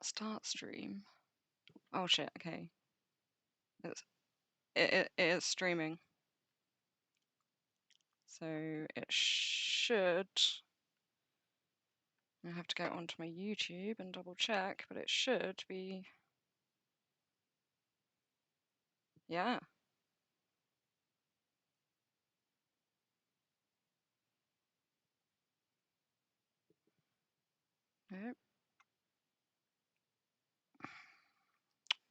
Start stream. Oh shit, okay. It is streaming. So it should... I have to go onto my YouTube and double check, but it should be... Yeah. Nope.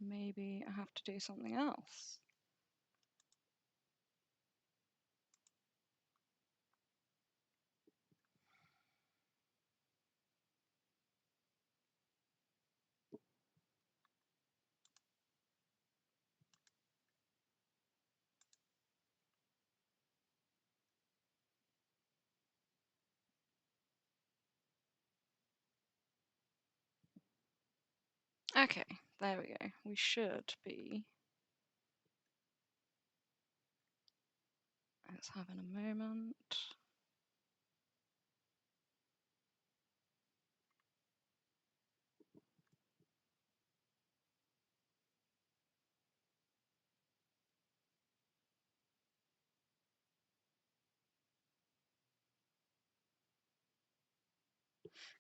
Maybe I have to do something else. Okay, there we go. We should be... Let's have in a moment.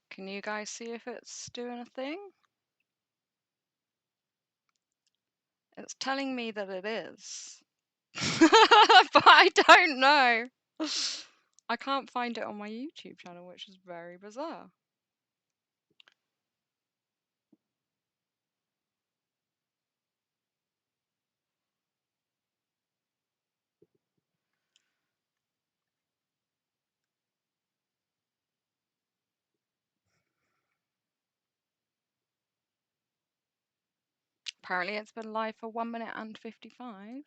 Can you guys see if it's doing a thing? It's telling me that it is. But I don't know. I can't find it on my YouTube channel, which is very bizarre. Apparently it's been live for 1 minute and 55.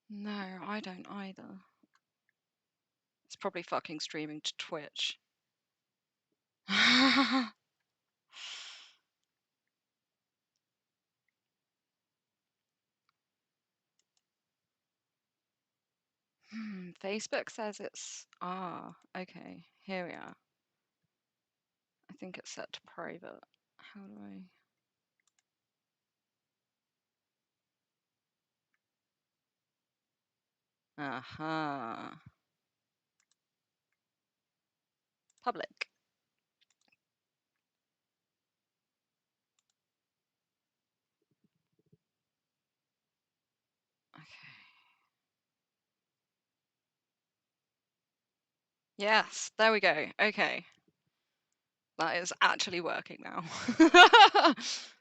No, I don't either. It's probably fucking streaming to Twitch. Facebook says it's... Ah, okay. Here we are. I think it's set to private. How do I... Aha. Public. Okay. Yes, there we go. Okay. That is actually working now.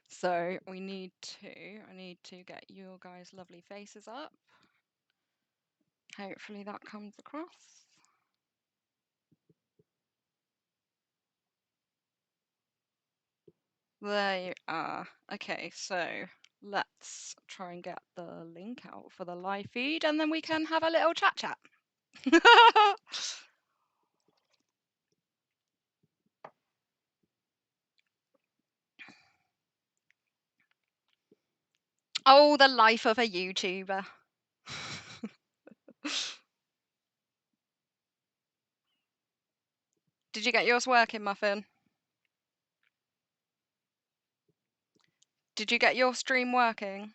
So I need to get your guys' lovely faces up. Hopefully that comes across. There you are. Okay, so let's try and get the link out for the live feed and then we can have a little chat. Oh, the life of a YouTuber. Did you get yours working, Muffin? Did you get your stream working?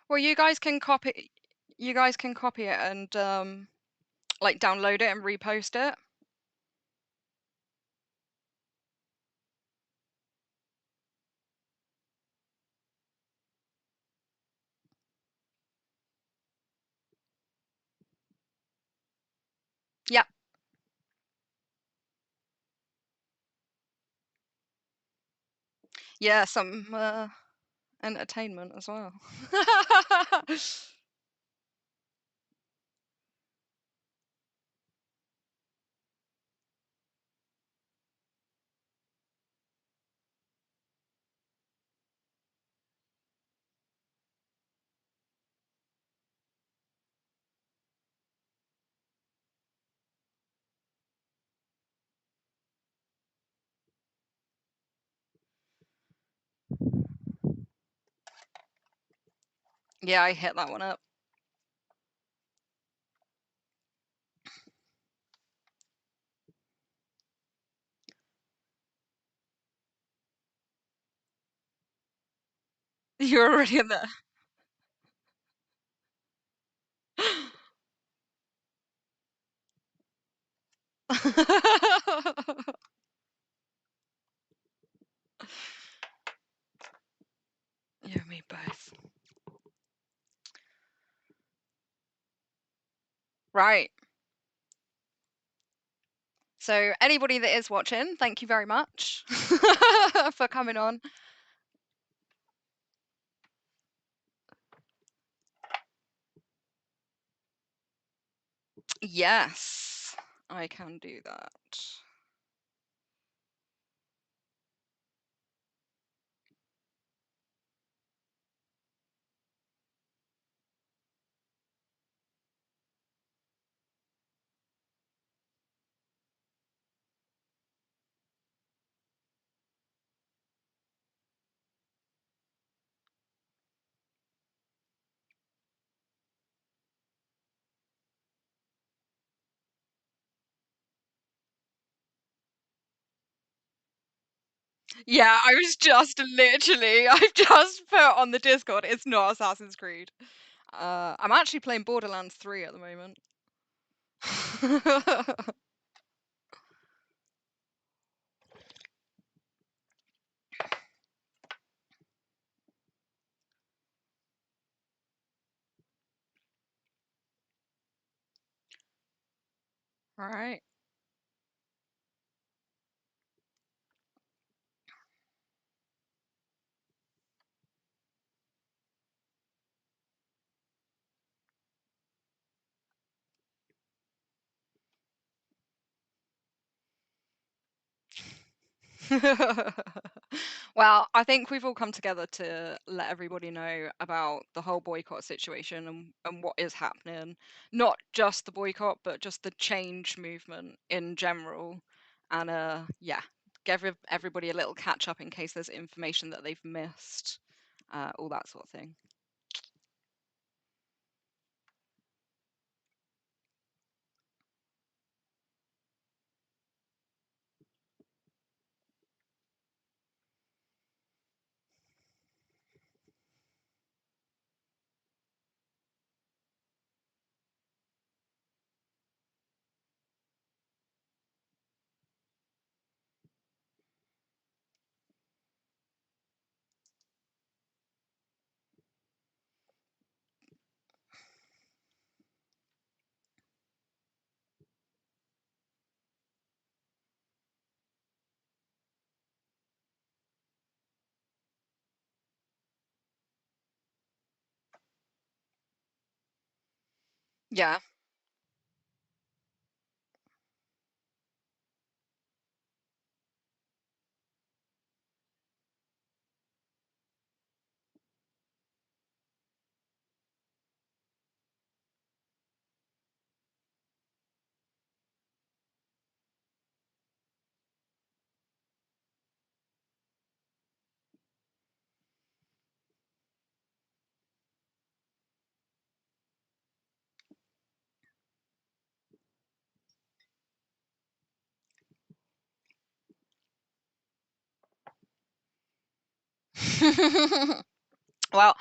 Well, you guys can copy it and like download it and repost it. Yeah. Yeah, some entertainment as well. Yeah, I hit that one up. You're already in there. You and me both. Right. So anybody that is watching, thank you very much for coming on. Yes, I can do that. Yeah, I was just literally, I've just put on the Discord, it's not Assassin's Creed. I'm actually playing Borderlands 3 at the moment. Right. Well, I think we've all come together to let everybody know about the whole boycott situation and what is happening. Not just the boycott, but just the change movement in general. And yeah, give everybody a little catch up in case there's information that they've missed, all that sort of thing. Yeah. Well,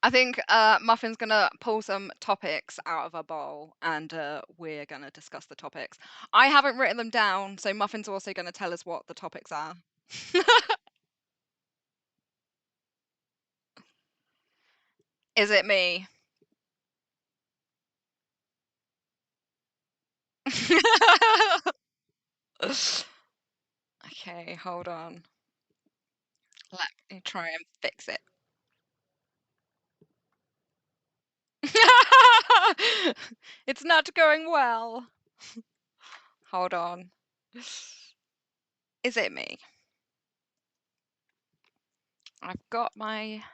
I think Muffin's gonna pull some topics out of a bowl, and we're gonna discuss the topics. I haven't written them down, so Muffin's also gonna tell us what the topics are. Is it me? Okay, hold on. Let me try and fix it. It's not going well. Hold on. Is it me? I've got my.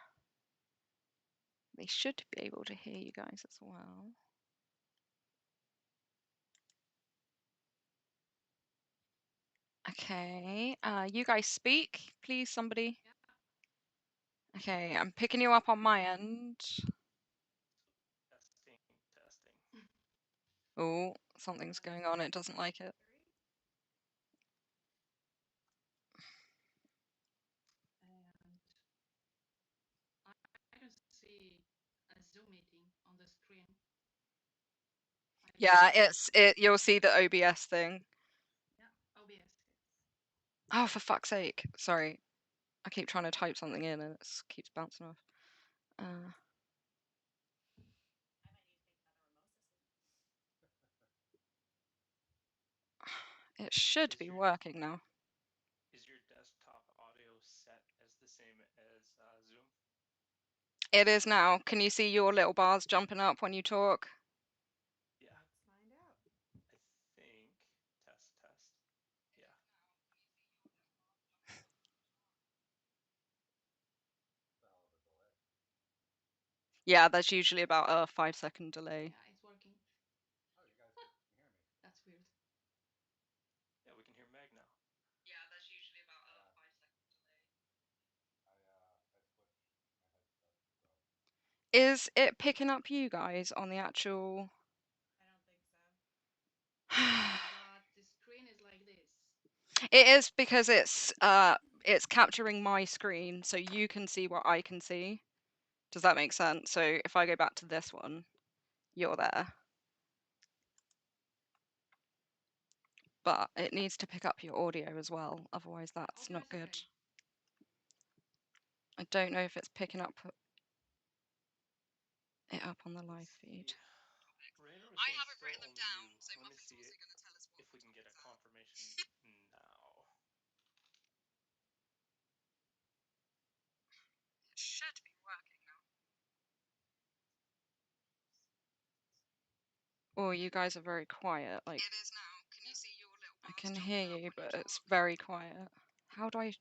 They should be able to hear you guys as well. Okay, you guys speak, please, somebody. Okay, I'm picking you up on my end. Oh, something's going on. It doesn't like it. I can see a Zoom meeting on the screen. Yeah, you'll see the OBS thing. Yeah, OBS. Oh, for fuck's sake. Sorry. I keep trying to type something in and it keeps bouncing off. It should be working now. Is your desktop audio set as the same as Zoom? It is now. Can you see your little bars jumping up when you talk? Yeah. Let's find out. I think. Test. Yeah. Yeah, there's usually about a 5-second delay. Yeah, it's working. Oh, you guys can hear me. That's weird. Yeah, we can hear Meg now. Yeah, there's usually about a 5-second delay. I switched my headset, so. Is it picking up you guys on the actual? I don't think so. But the screen is like this. It is because it's capturing my screen so you can see what I can see. Does that make sense? So if I go back to this one, you're there. But it needs to pick up your audio as well, otherwise that's not good. Okay. I don't know if it's picking up it up on the live feed. Radar I saying haven't still written them only down, you. so Let me Muffin's see also going to tell us what if we can get a is confirmation now. It should be working now. Oh, you guys are very quiet. Like it is now. Can you see your little bars? I can hear you, but it's very quiet. How do I?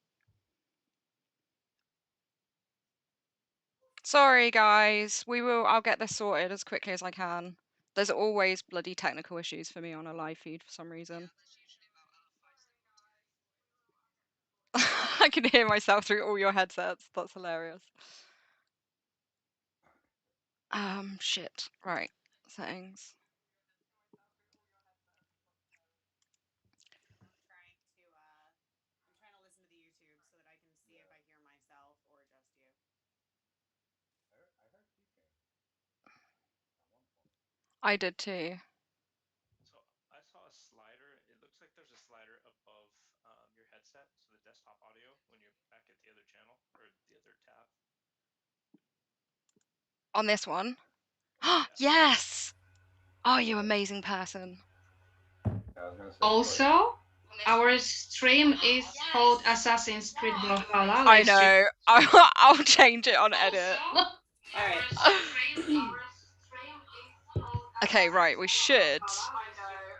Sorry, guys. I'll get this sorted as quickly as I can. There's always bloody technical issues for me on a live feed for some reason. I can hear myself through all your headsets. That's hilarious. Shit. Right. Settings. I'm trying to listen to the YouTube so that I can see if I hear myself or just you. I heard Keychain at one point. I did too. So I saw a slider. It looks like there's a slider above your headset, so the desktop audio when you're back at the other channel or the other tab. On this one. Yeah. Yes. Oh, you amazing person. I was gonna say, Also, our stream is called Assassin's Creed Valhalla. I know. I'll change it on edit. Okay, right. We should.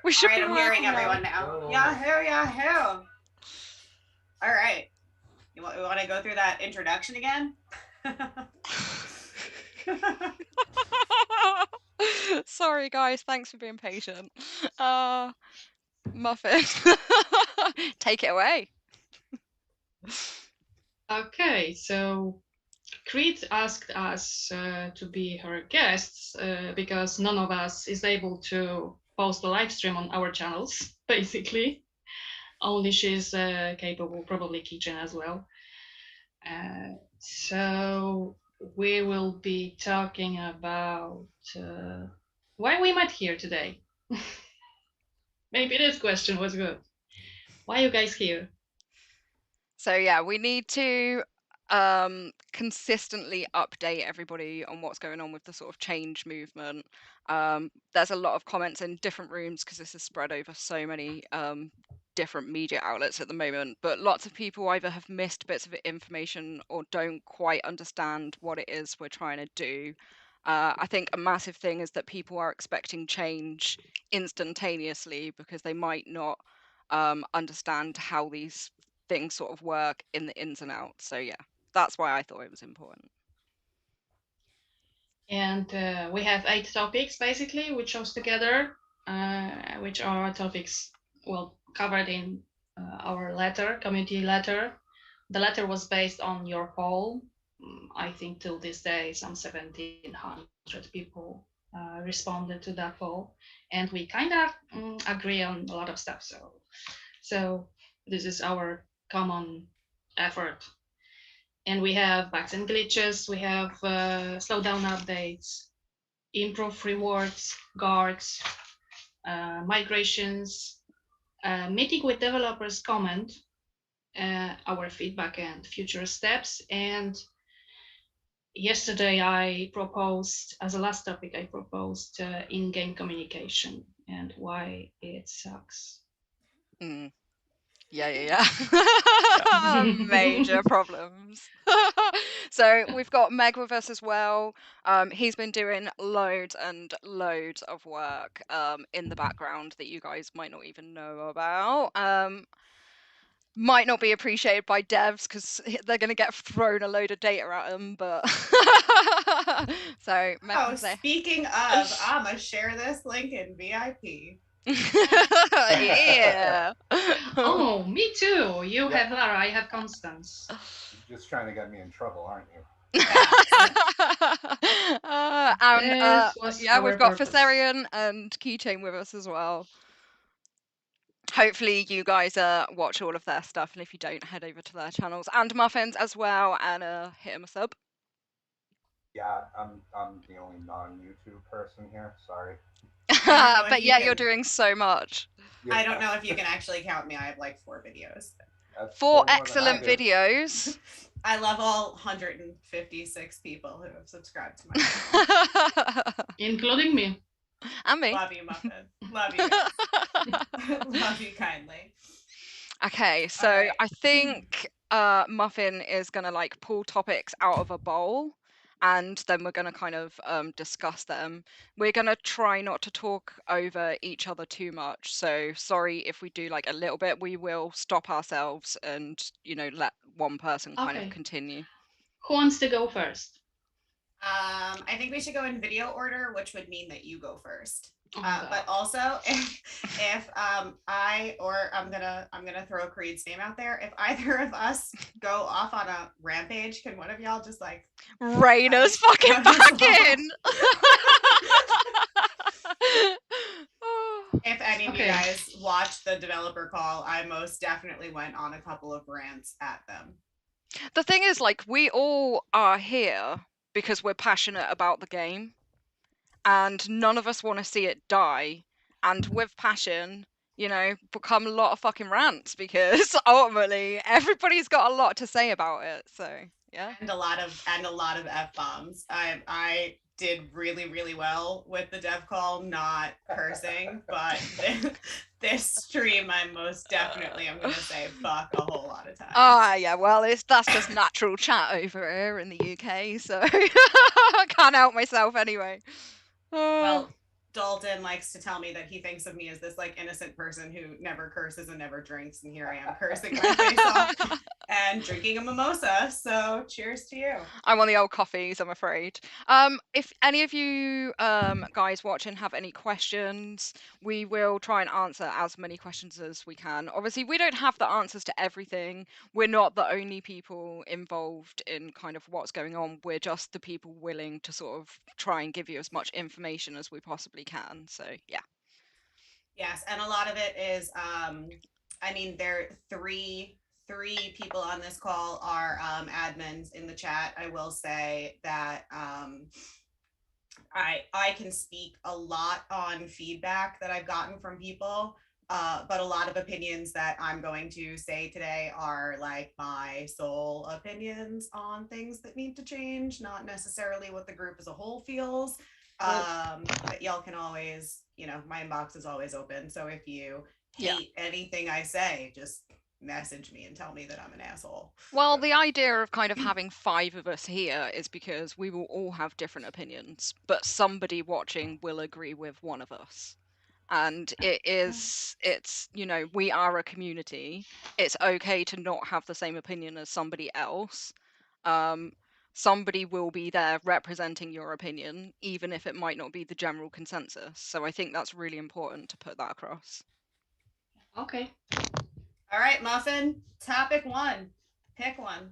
We should All right, be I'm hearing working now. everyone now. Yahoo, Yahoo. All right. You want to go through that introduction again? Sorry, guys. Thanks for being patient. Muffin, take it away. Okay, so Creed asked us to be her guests because none of us is able to post a live stream on our channels, basically. Only she's capable, probably Keychain as well. So we will be talking about why we met here today. Maybe this question was good. Why are you guys here? So yeah, we need to consistently update everybody on what's going on with the sort of change movement. There's a lot of comments in different rooms because this is spread over so many different media outlets at the moment, but lots of people either have missed bits of information or don't quite understand what it is we're trying to do. I think a massive thing is that people are expecting change instantaneously because they might not understand how these things sort of work in the ins and outs. So yeah, that's why I thought it was important. And we have 8 topics basically we chose together, which are topics well covered in our letter, community letter. The letter was based on your poll. I think till this day some 1,700 people responded to that poll, and we kind of agree on a lot of stuff. So this is our common effort. And we have bugs and glitches, we have slowdown updates, improve rewards, guards, migrations, meeting with developers, comment, our feedback and future steps. And yesterday I proposed, as a last topic, I proposed in-game communication and why it sucks. Yeah. Major problems. So we've got Meg with us as well. He's been doing loads and loads of work in the background that you guys might not even know about. Might not be appreciated by devs because they're going to get thrown a load of data at them, but so Meg can say. Speaking of, I'ma share this link in VIP. Yeah. Oh, me too. You have Lara, I have Constance. You're just trying to get me in trouble, aren't you? Yeah, we've got Viserion and Keychain with us as well. Hopefully you guys watch all of their stuff, and if you don't, head over to their channels, and Muffins as well, and hit him a sub. Yeah, I'm the only non-YouTube person here. Sorry. But yeah, you're doing so much. Yeah, I don't know if you can actually count me. I have like 4 videos. that's 4 more than I excellent do. videos. I love all 156 people who have subscribed to my channel. Including me. And me. Love you, Muffin. Love you guys. Love you kindly. Okay, so Alright. I think Muffin is gonna like pull topics out of a bowl, and then we're gonna kind of discuss them. We're gonna try not to talk over each other too much. So sorry if we do like a little bit. We will stop ourselves and let one person kind of Okay. continue. Who wants to go first? I think we should go in video order, which would mean that you go first. Oh, But also, if I'm gonna throw Creed's name out there. If either of us go off on a rampage, can one of y'all just like Rein us fucking back in? If any of you Okay. guys watched the developer call, I most definitely went on a couple of rants at them. The thing is, like, we all are here because we're passionate about the game, and none of us want to see it die. And with passion, become a lot of fucking rants because ultimately everybody's got a lot to say about it. So yeah. And a lot of F-bombs. I did really, really well with the dev call, not cursing, but this stream I most definitely am gonna say fuck a whole lot of times. Yeah, well that's just natural chat over here in the UK, so I can't help myself anyway. Well, Dalton likes to tell me that he thinks of me as this like innocent person who never curses and never drinks, and here I am cursing my face off and drinking a mimosa. So cheers to you. I'm on the old coffees, I'm afraid. If any of you guys watching have any questions, we will try and answer as many questions as we can. Obviously, we don't have the answers to everything. We're not the only people involved in kind of what's going on. We're just the people willing to sort of try and give you as much information as we possibly can. So yeah. Yes, and a lot of it is there are three people on this call are admins in the chat. I will say that I can speak a lot on feedback that I've gotten from people, but a lot of opinions that I'm going to say today are like my sole opinions on things that need to change, not necessarily what the group as a whole feels. But y'all can always, my inbox is always open. So if you hate anything I say, just message me and tell me that I'm an asshole. Well, the idea of kind of having 5 of us here is because we will all have different opinions, but somebody watching will agree with one of us. And it's, we are a community. It's okay to not have the same opinion as somebody else. Somebody will be there representing your opinion, even if it might not be the general consensus. So I think that's really important to put that across. Okay. All right, Muffin, topic 1. Pick one.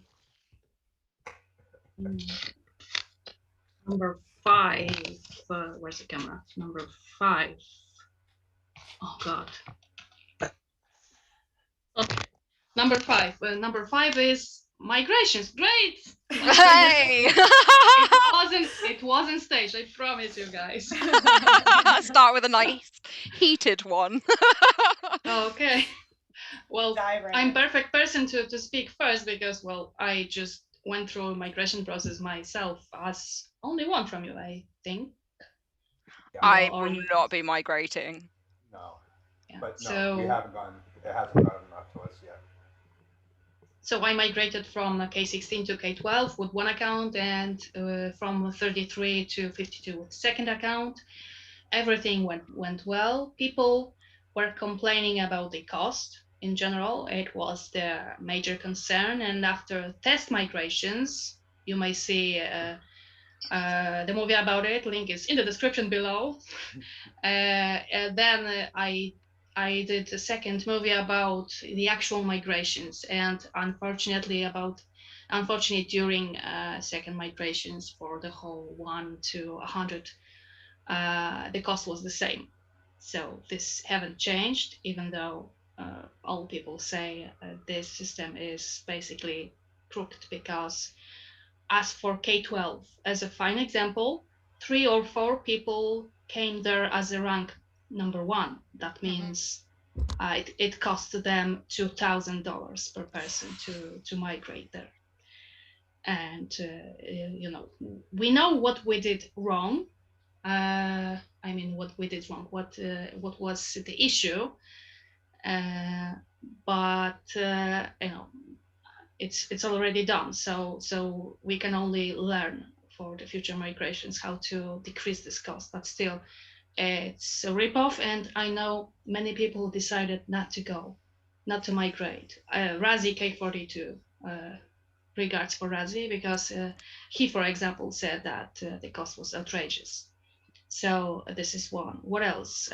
5. Where's the camera? Number 5. Oh God. Okay. Number 5. Number 5 is migrations. Great. Hey! It wasn't staged. I promise you guys. Start with a nice heated one. Okay. Well, Dive right I'm in. perfect person to speak first because, well, I just went through a migration process myself as only one from you, I think. Yeah. I Or will you. not be migrating. No. Yeah. But no, So we haven't gone. It hasn't gotten up to us yet. so I migrated from K16 to K12 with one account, and from 33 to 52 with second account. Everything went well. People were complaining about the cost in general. It was the major concern. And after test migrations, you may see the movie about it. Link is in the description below. Then I did a second movie about the actual migrations, and unfortunately during second migrations for the whole 1 to 100, the cost was the same. So this haven't changed, even though all people say this system is basically crooked, because as for K12, as a fine example, 3 or 4 people came there as a rank number 1. That means it cost them $2,000 per person to migrate there. And we know what we did wrong. What we did wrong, what was the issue, but it's already done. So we can only learn for the future migrations how to decrease this cost. But still, it's a ripoff, and I know many people decided not to migrate. Razi K42. Regards for Razi, because he, for example, said that the cost was outrageous. So this is one. What else?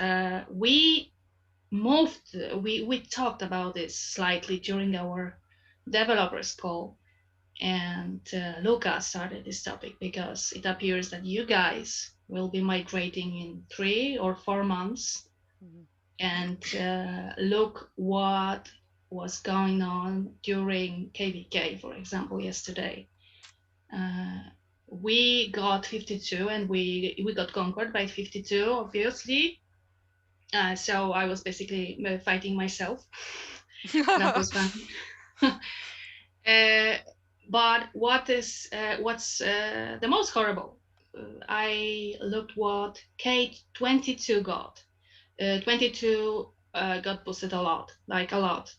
We talked about this slightly during our developers call, and Luca started this topic because it appears that you guys will be migrating in 3 or 4 months. And look what was going on during KVK, for example, yesterday. We got 52, and we got conquered by 52, obviously. So I was basically fighting myself. That was fun. But what's the most horrible? I looked what K22 got. 22 got boosted a lot, like a lot.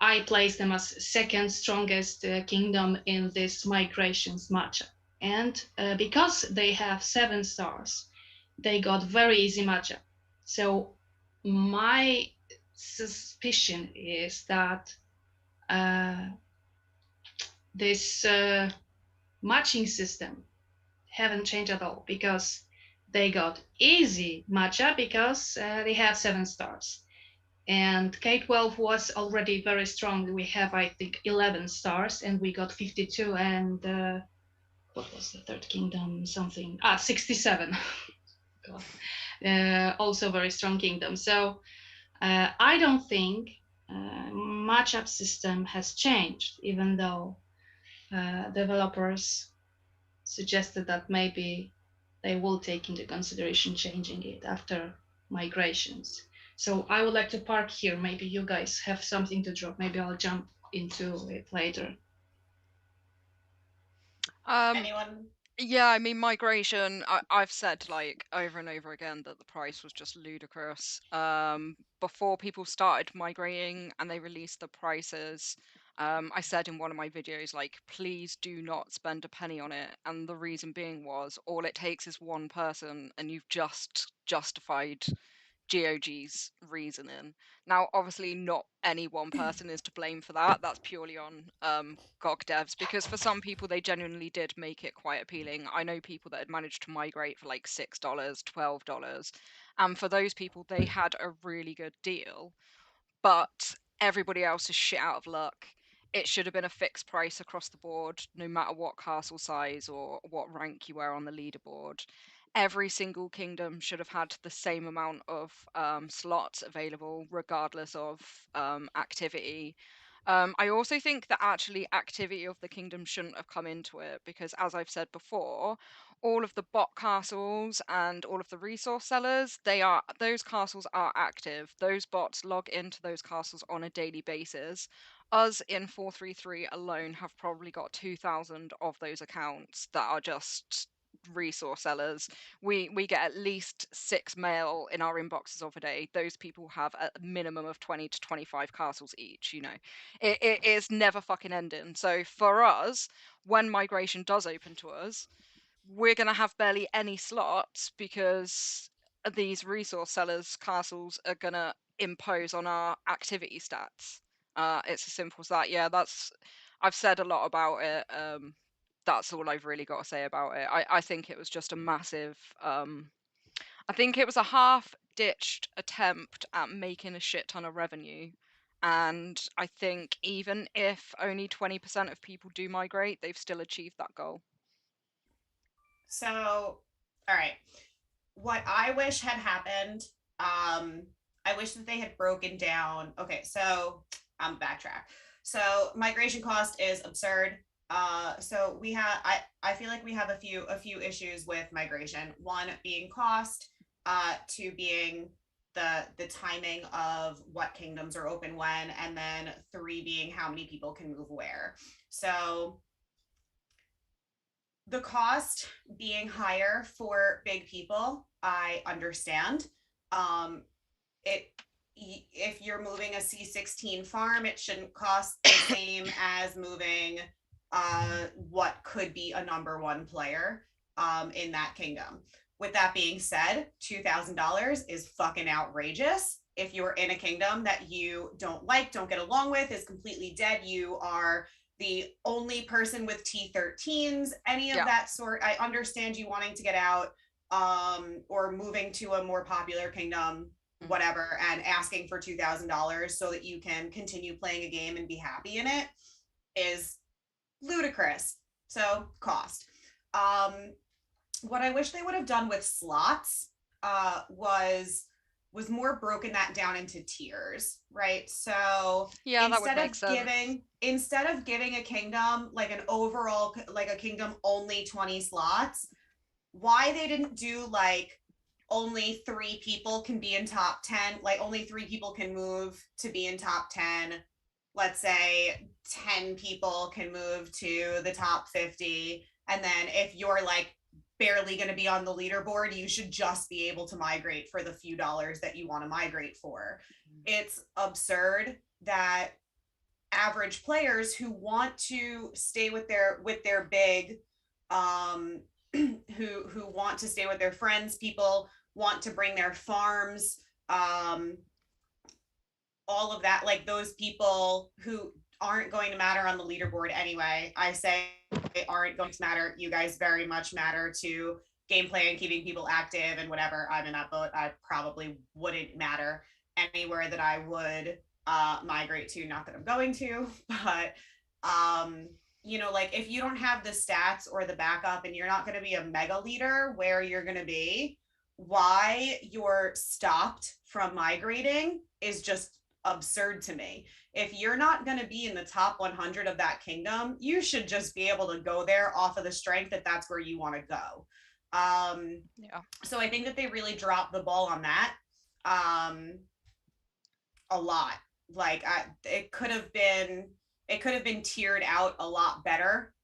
I placed them as second strongest kingdom in this migrations matchup. And because they have 7 stars, they got very easy matchup. So my suspicion is that this matching system haven't changed at all, because they got easy matchup because they have 7 stars. And K12 was already very strong. We have, I think, 11 stars, and we got 52. And what was the third kingdom? 67. God. Also very strong kingdom. So I don't think matchup system has changed, even though developers suggested that maybe they will take into consideration changing it after migrations. So I would like to park here. Maybe you guys have something to drop. Maybe I'll jump into it later. Anyone? Yeah, I mean, migration, I've said like over and over again that the price was just ludicrous. Before people started migrating and they released the prices, I said in one of my videos, like, please do not spend a penny on it. And the reason being was all it takes is one person and you've just justified GOG's reasoning. Now, obviously, not any one person is to blame for that. That's purely on GOG devs, because for some people, they genuinely did make it quite appealing. I know people that had managed to migrate for like $6, $12, and for those people, they had a really good deal. But everybody else is shit out of luck. it should have been a fixed price across the board, no matter what castle size or what rank you were on the leaderboard. Every single kingdom should have had the same amount of slots available, regardless of activity. I also think that actually activity of the kingdom shouldn't have come into it because, as I've said before, all of the bot castles and all of the resource sellers, those castles are active. Those bots log into those castles on a daily basis. Us in 433 alone have probably got 2,000 of those accounts that are just resource sellers. We get at least 6 mail in our inboxes of a day. Those people have a minimum of 20 to 25 castles each, you know. It is never fucking ending. So for us, when migration does open to us, we're going to have barely any slots because these resource sellers castles are going to impose on our activity stats. It's as simple as that. Yeah, I've said a lot about it. That's all I've really got to say about it. I think it was just a massive I think it was a half ditched attempt at making a shit ton of revenue. And I think even if only 20% of people do migrate, they've still achieved that goal. So, all right. What I wish had happened, I wish that they had broken down. Okay, so I'm backtrack. So migration cost is absurd. So I feel like we have a few issues with migration. One being cost, two being the timing of what kingdoms are open when, and then three being how many people can move where. So the cost being higher for big people, I understand. Um, it if you're moving a C16 farm, it shouldn't cost the same as moving what could be a number one player in that kingdom. With that being said, $2,000 is fucking outrageous. If you're in a kingdom that you don't like, don't get along with, is completely dead, you are the only person with T13s, any of Yeah. that sort. I understand you wanting to get out or moving to a more popular kingdom, whatever, and asking for $2,000 so that you can continue playing a game and be happy in it is ludicrous. So, cost. Um, what I wish they would have done with slots was more broken that down into tiers, right? So Yeah, that would make sense. instead of giving a kingdom like an overall like a kingdom only 20 slots, why they didn't do like only 3 people can be in top 10, like only 3 people can move to be in top 10. Let's say 10 people can move to the top 50. And then if you're like barely going to be on the leaderboard, you should just be able to migrate for the few dollars that you want to migrate for. It's absurd that average players who want to stay with their big who want to stay with their friends, people want to bring their farms, all of that, like those people who aren't going to matter on the leaderboard anyway. I say aren't going to matter. You guys very much matter to gameplay and keeping people active and whatever. I'm in that boat. I probably wouldn't matter anywhere that I would migrate to. Not that I'm going to, but like if you don't have the stats or the backup and you're not going to be a mega leader where you're going to be, why you're stopped from migrating is just absurd to me. If you're not going to be in the top 100 of that kingdom, you should just be able to go there off of the strength that that's where you want to go. Yeah. So I think that they really dropped the ball on that a lot. Like it could have been tiered out a lot better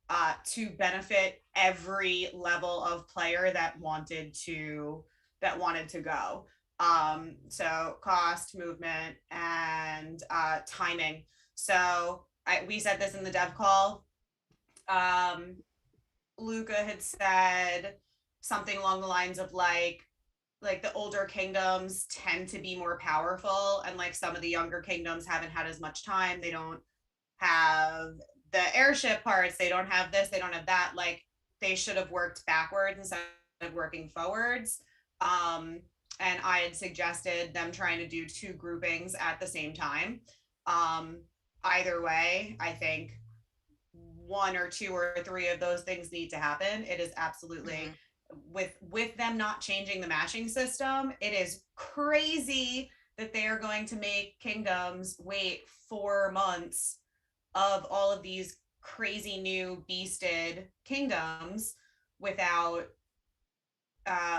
to benefit every level of player that wanted to go. So cost, movement, and timing. So we said this in the dev call. Luca had said something along the lines of like the older kingdoms tend to be more powerful, and like some of the younger kingdoms haven't had as much time. They don't have the airship parts. They don't have this. They don't have that. Like they should have worked backwards instead of working forwards. And I had suggested them trying to do 2 groupings at the same time. either way. I think one or two or three of those things need to happen. It is absolutely with them not changing the matching system, it is crazy that they are going to make kingdoms wait 4 months of all of these crazy new beasted kingdoms without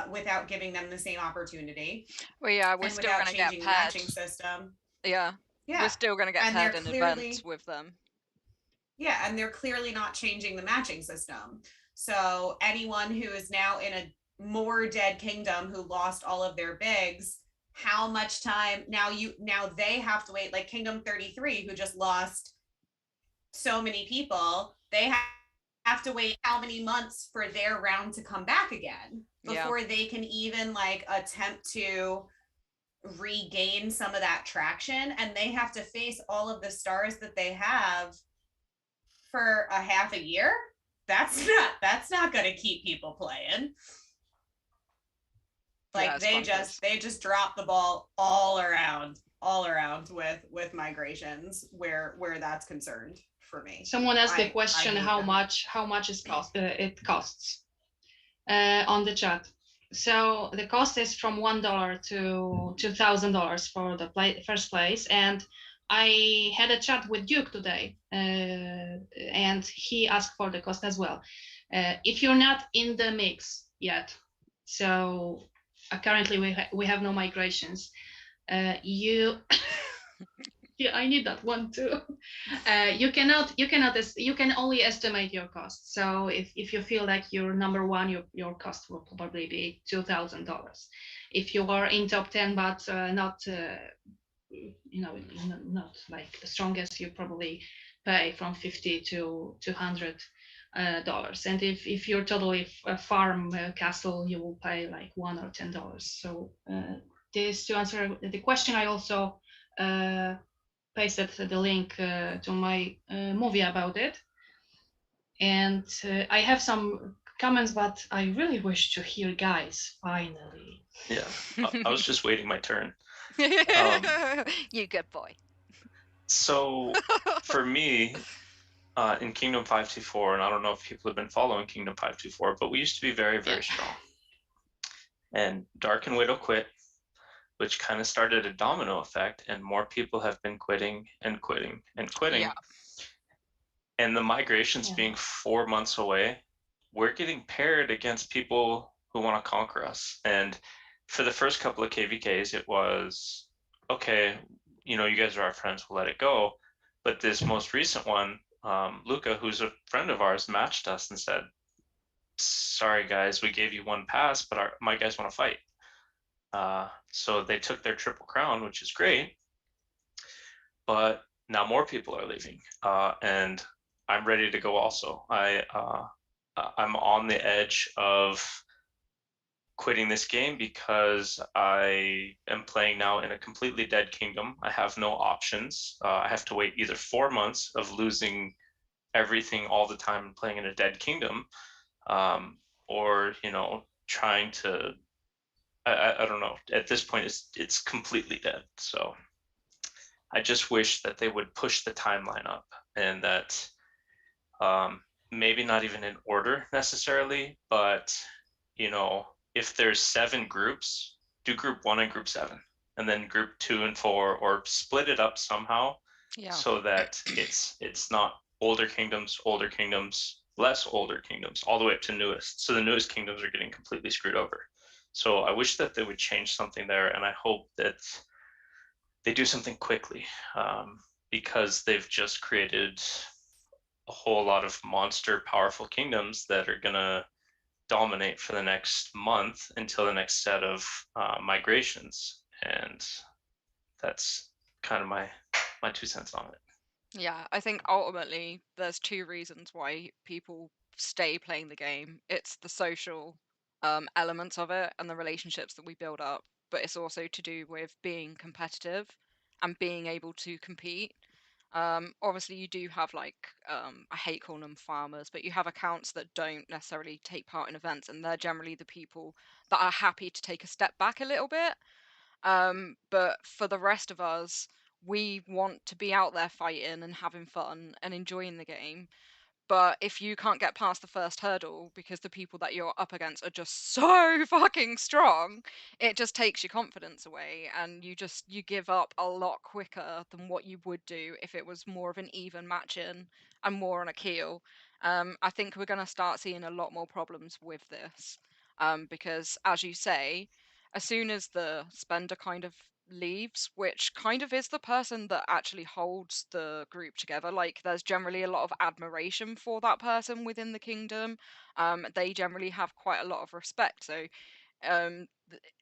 without giving them the same opportunity Well, yeah, we're and still without gonna get changing the paired. matching system. Yeah, we're Yeah. still gonna get And they're paired in events clearly, with them. yeah, and they're clearly not changing the matching system. So anyone who is now in a more dead kingdom who lost all of their bigs, how much time now they have to wait, like Kingdom 33 who just lost so many people, they have to wait how many months for their round to come back again Yeah. before they can even like attempt to regain some of that traction, and they have to face all of the stars that they have for a half a year. That's not going to keep people playing. Yeah, Like it's bonkers. they just drop the ball all around with migrations where that's concerned for me. Someone asked the I question hate them. how much it costs on the chat. So the cost is from $1 to $2,000 for the first place. And I had a chat with Duke today, and he asked for the cost as well. If you're not in the mix yet, so currently we have no migrations. You yeah, I need that one too. You can only estimate your cost. So if you feel like you're number one, your cost will probably be $2,000. If you are in top 10 but not not like the strongest, you probably pay from 50 to $200. And if you're totally a farm castle, you will pay like $1 or $10. So this to answer the question, I also pasted the link to my movie about it. And I have some comments, but I really wish to hear guys finally. Yeah, I was just waiting my turn. You good boy. So for me, in Kingdom 524, and I don't know if people have been following Kingdom 524, but we used to be very, very strong. And Dark and Widow quit, which kind of started a domino effect, and more people have been quitting and quitting and quitting. Yeah. And the migrations being 4 months away, we're getting paired against people who want to conquer us. And for the first couple of KVKs, it was, okay, you guys are our friends, we'll let it go. But this most recent one, Luca, who's a friend of ours, matched us and said, sorry guys, we gave you one pass, but my guys want to fight. So they took their triple crown, which is great, but now more people are leaving, and I'm ready to go also. I'm on the edge of quitting this game because I am playing now in a completely dead kingdom. I have no options. I have to wait either 4 months of losing everything all the time and playing in a dead kingdom, or trying to. I don't know. At this point, it's completely dead. So I just wish that they would push the timeline up, and that maybe not even in order necessarily, but if there's 7 groups, do group 1 and group 7, and then group 2 and 4, or split it up somehow, so that it's not older kingdoms, less older kingdoms, all the way up to newest. So the newest kingdoms are getting completely screwed over. So I wish that they would change something there, and I hope that they do something quickly, because they've just created a whole lot of monster powerful kingdoms that are going to dominate for the next month until the next set of migrations. And that's kind of my 2 cents on it. Yeah, I think ultimately there's 2 reasons why people stay playing the game. It's the social elements of it and the relationships that we build up, but it's also to do with being competitive and being able to compete. Obviously, you do have I hate calling them farmers, but you have accounts that don't necessarily take part in events, and they're generally the people that are happy to take a step back a little bit. But for the rest of us, we want to be out there fighting and having fun and enjoying the game. But if you can't get past the first hurdle because the people that you're up against are just so fucking strong, it just takes your confidence away, and you give up a lot quicker than what you would do if it was more of an even match in and more on a keel. I think we're going to start seeing a lot more problems with this, because as you say, as soon as the spender kind of leaves, which kind of is the person that actually holds the group together. Like, there's generally a lot of admiration for that person within the kingdom. They generally have quite a lot of respect. So,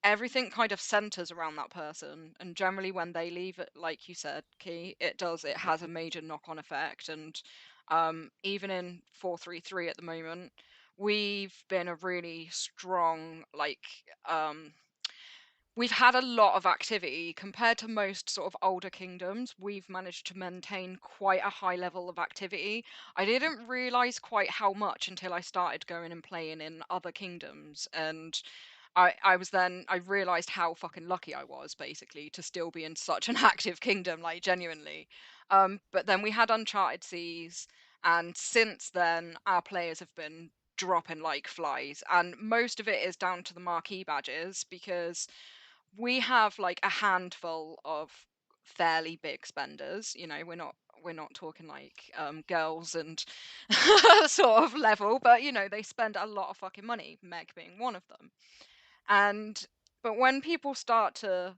everything kind of centers around that person. And generally, when they leave, it, like you said, Key, it has a major knock-on effect. And even in 433 at the moment, we've been a really strong, like, we've had a lot of activity compared to most sort of older kingdoms. We've managed to maintain quite a high level of activity. I didn't realize quite how much until I started going and playing in other kingdoms, and I realized how fucking lucky I was, basically, to still be in such an active kingdom, like, genuinely. But then we had Uncharted Seas, and since then our players have been dropping like flies, and most of it is down to the marquee badges, because we have like a handful of fairly big spenders. You know, we're not talking like girls and sort of level, but you know, they spend a lot of fucking money, Meg being one of them. And but when people start to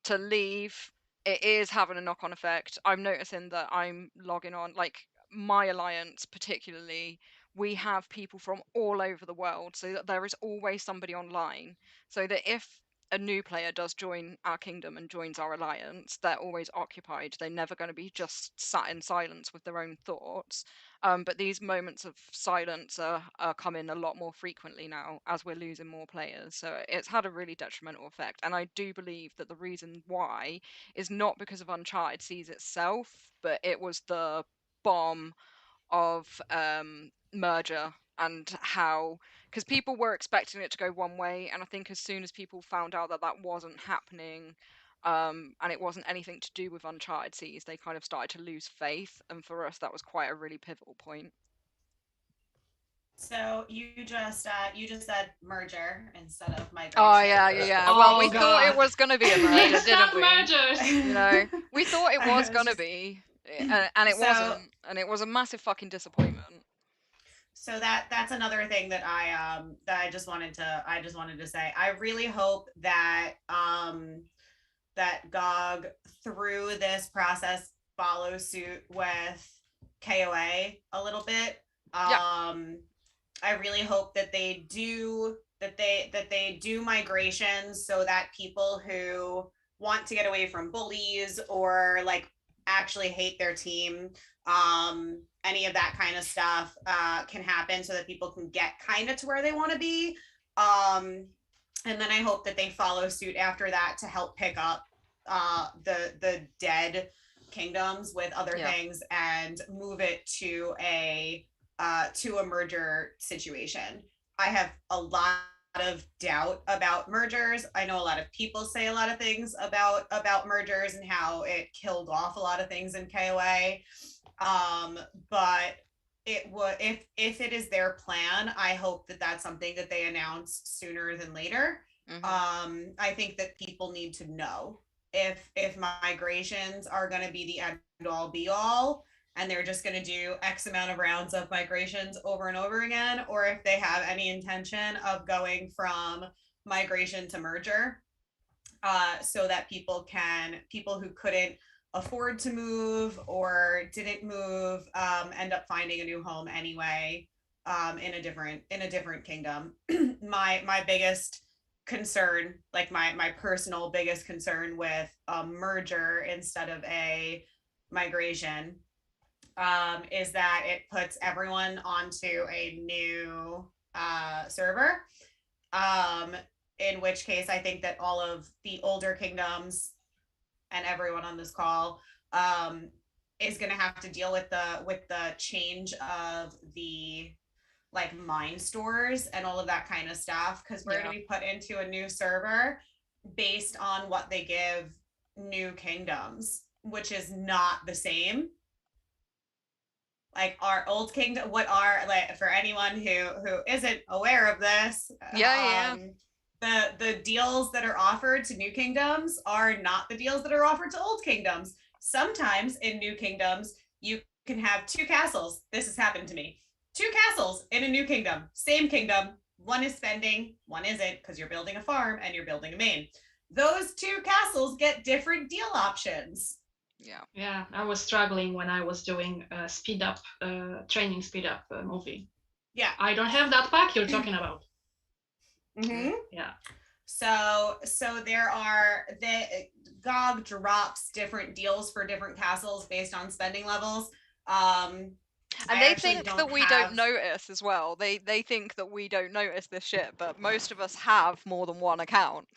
leave, it is having a knock-on effect. I'm noticing that I'm logging on, like, my alliance particularly, we have people from all over the world, so that there is always somebody online, so that if a new player does join our kingdom and joins our alliance, they're always occupied. They're never going to be just sat in silence with their own thoughts. But these moments of silence are coming a lot more frequently now as we're losing more players. So it's had a really detrimental effect. And I do believe that the reason why is not because of Uncharted Seas itself, but it was the bomb of merger, and how, because people were expecting it to go one way, and I think as soon as people found out that that wasn't happening, and it wasn't anything to do with Uncharted Seas, they kind of started to lose faith, and for us that was quite a really pivotal point. So you just said merger instead of Oh migration. yeah. Well, Oh we thought it God. was going to be a merger, It's didn't not we? mergers. You know, we thought it was It's going to just be, and it so wasn't, and it was a massive fucking disappointment. so that's another thing that I just wanted to say. I really hope that that GOG through this process follows suit with KOA a little bit. Yeah. I really hope that they do migrations so that people who want to get away from bullies or like actually hate their team, any of that kind of stuff can happen so that people can get kind of to where they want to be. And then I hope that they follow suit after that to help pick up the dead kingdoms with other Yeah. things and move it to a merger situation. I have a lot of doubt about mergers. I know a lot of people say a lot of things about mergers and how it killed off a lot of things in KOA. But it would, if it is their plan, I hope that that's something that they announce sooner than later. I think that people need to know if migrations are going to be the end all be all, and they're just going to do X amount of rounds of migrations over and over again, or if they have any intention of going from migration to merger, so that people who couldn't afford to move or didn't move, end up finding a new home anyway, in a different kingdom. My biggest concern, like my personal biggest concern with a merger instead of a migration, is that it puts everyone onto a new server. In which case, I think that all of the older kingdoms and everyone on this call, is going to have to deal with the change of the like mine stores and all of that kind of stuff, because we're going to be put into a new server based on what they give new kingdoms. which is not the same. Like our old kingdom, what are, like, for anyone who isn't aware of this, Yeah. the deals that are offered to new kingdoms are not the deals that are offered to old kingdoms. Sometimes in new kingdoms, you can have two castles. This has happened to me. Two castles in a new kingdom, same kingdom. One is spending, one isn't, because you're building a farm and you're building a main. Those two castles get different deal options. Yeah. Yeah, I was struggling when I was doing a speed up, training speed up movie. Yeah. I don't have that pack you're talking about. Mm-hmm. Yeah. So there are the GOG drops different deals for different castles based on spending levels. And they think that we don't notice as well. They think that we don't notice this shit, but most of us have more than one account.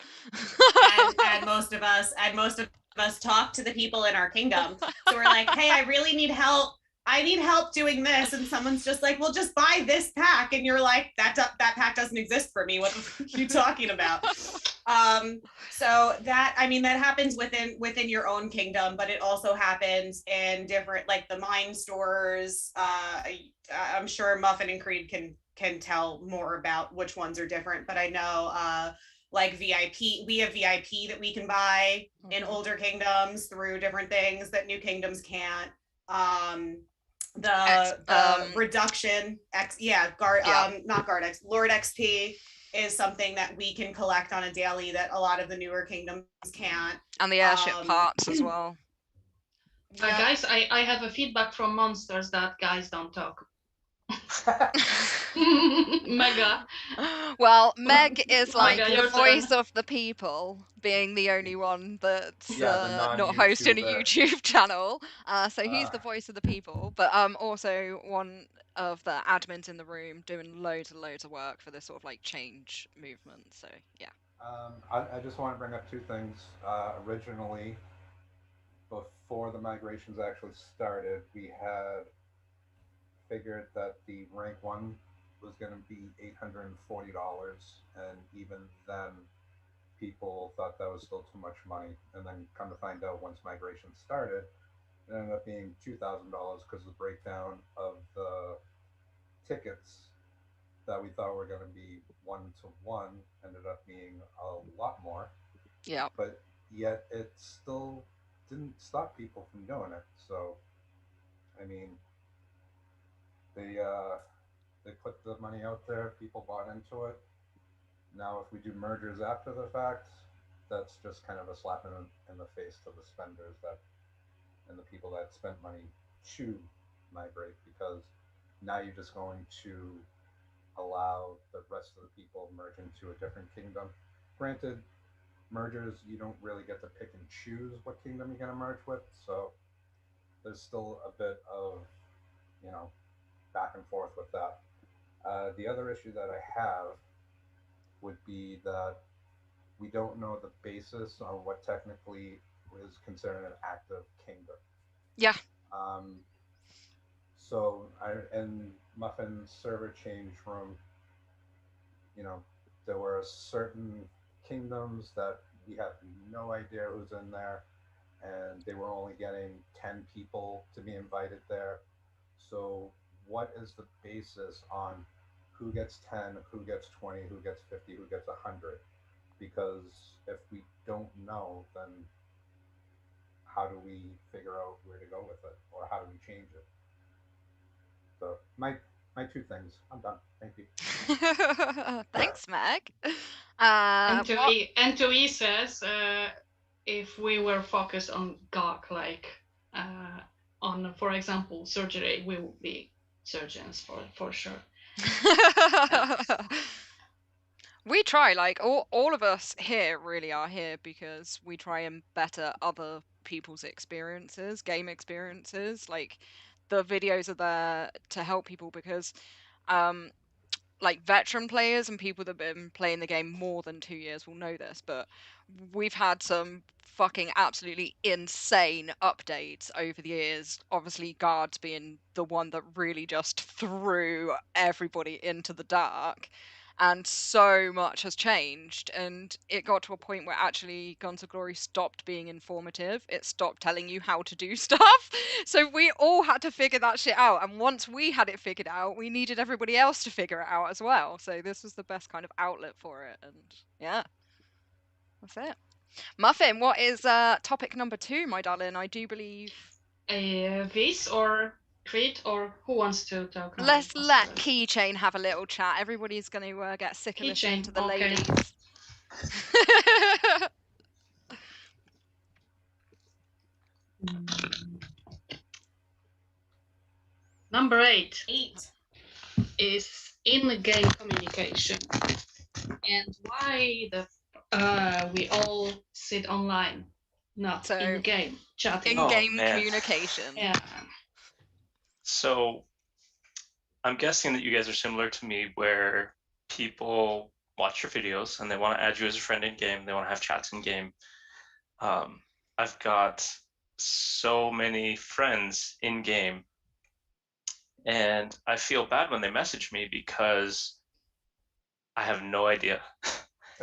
and most of us talk to the people in our kingdom. So we're like, hey, I really need help. I need help doing this, and someone's just like, well, just buy this pack, and you're like, that pack doesn't exist for me. What the fuck are you talking about? So that, I mean, that happens within your own kingdom, but it also happens in different, like the mine stores. I'm sure Muffin and Creed can tell more about which ones are different, but I know like VIP, we have VIP that we can buy in older kingdoms through different things that new kingdoms can't. The reduction X, not guard X, Lord XP is something that we can collect on a daily that a lot of the newer kingdoms can't. And the airship parts as well. Guys, I have a feedback from monsters that guys don't talk. Mega. Well, Meg is like Mega, the voice of the people, being the only one that's not hosting a YouTube channel. So he's the voice of the people, but also one of the admins in the room doing loads and loads of work for this sort of like change movement. So yeah. I just want to bring up two things. Originally, before the migrations actually started, we had figured that the rank one was going to be $840, and even then, people thought that was still too much money. And then come to find out, once migration started, it ended up being $2,000 because the breakdown of the tickets that we thought were going to be 1-to-1 ended up being a lot more. Yeah. But yet it still didn't stop people from doing it. So, I mean, they put the money out there, people bought into it. Now, if we do mergers after the fact, that's just kind of a slap in the face to the spenders that and the people that spent money to migrate, because now you're just going to allow the rest of the people merge into a different kingdom. Granted, mergers, you don't really get to pick and choose what kingdom you're going to merge with, so there's still a bit of, you know, back and forth with that. The other issue that I have would be that we don't know the basis on what technically is considered an active kingdom. Yeah. So in Muffin's server change room, you know, there were certain kingdoms that we have no idea who's in there, and they were only getting 10 people to be invited there. So, what is the basis on who gets 10, who gets 20, who gets 50, who gets 100? Because if we don't know, then how do we figure out where to go with it, or how do we change it? So, my two things. I'm done. Thank you. Thanks, Meg. And to E says, if we were focused on GOG, like on, for example, surgery, we would be surgeons for sure. We try, like all of us here really are here because we try and better other people's experiences, game experiences. Like the videos are there to help people because like veteran players and people that have been playing the game more than 2 years will know this, but we've had some fucking absolutely insane updates over the years. Obviously, guards being the one that really just threw everybody into the dark. and so much has changed, and it got to a point where actually Guns of Glory stopped being informative. It stopped telling you how to do stuff. So we all had to figure that shit out, and once we had it figured out, we needed everybody else to figure it out as well. So this was the best kind of outlet for it, and yeah, that's it. Muffin, what is topic number 2, my darling? I do believe Vis or Creed, or who wants to talk now? let's let Keychain have a little chat. Everybody's going to get sick of listening Keychain, to the okay. ladies. Number 8 8. is in-game communication, and why we all sit online, not So, in-game chatting. in-game man. communication. Yeah. So I'm guessing that you guys are similar to me, where people watch your videos and they want to add you as a friend in game. They want to have chats in game. I've got so many friends in game, and I feel bad when they message me because I have no idea.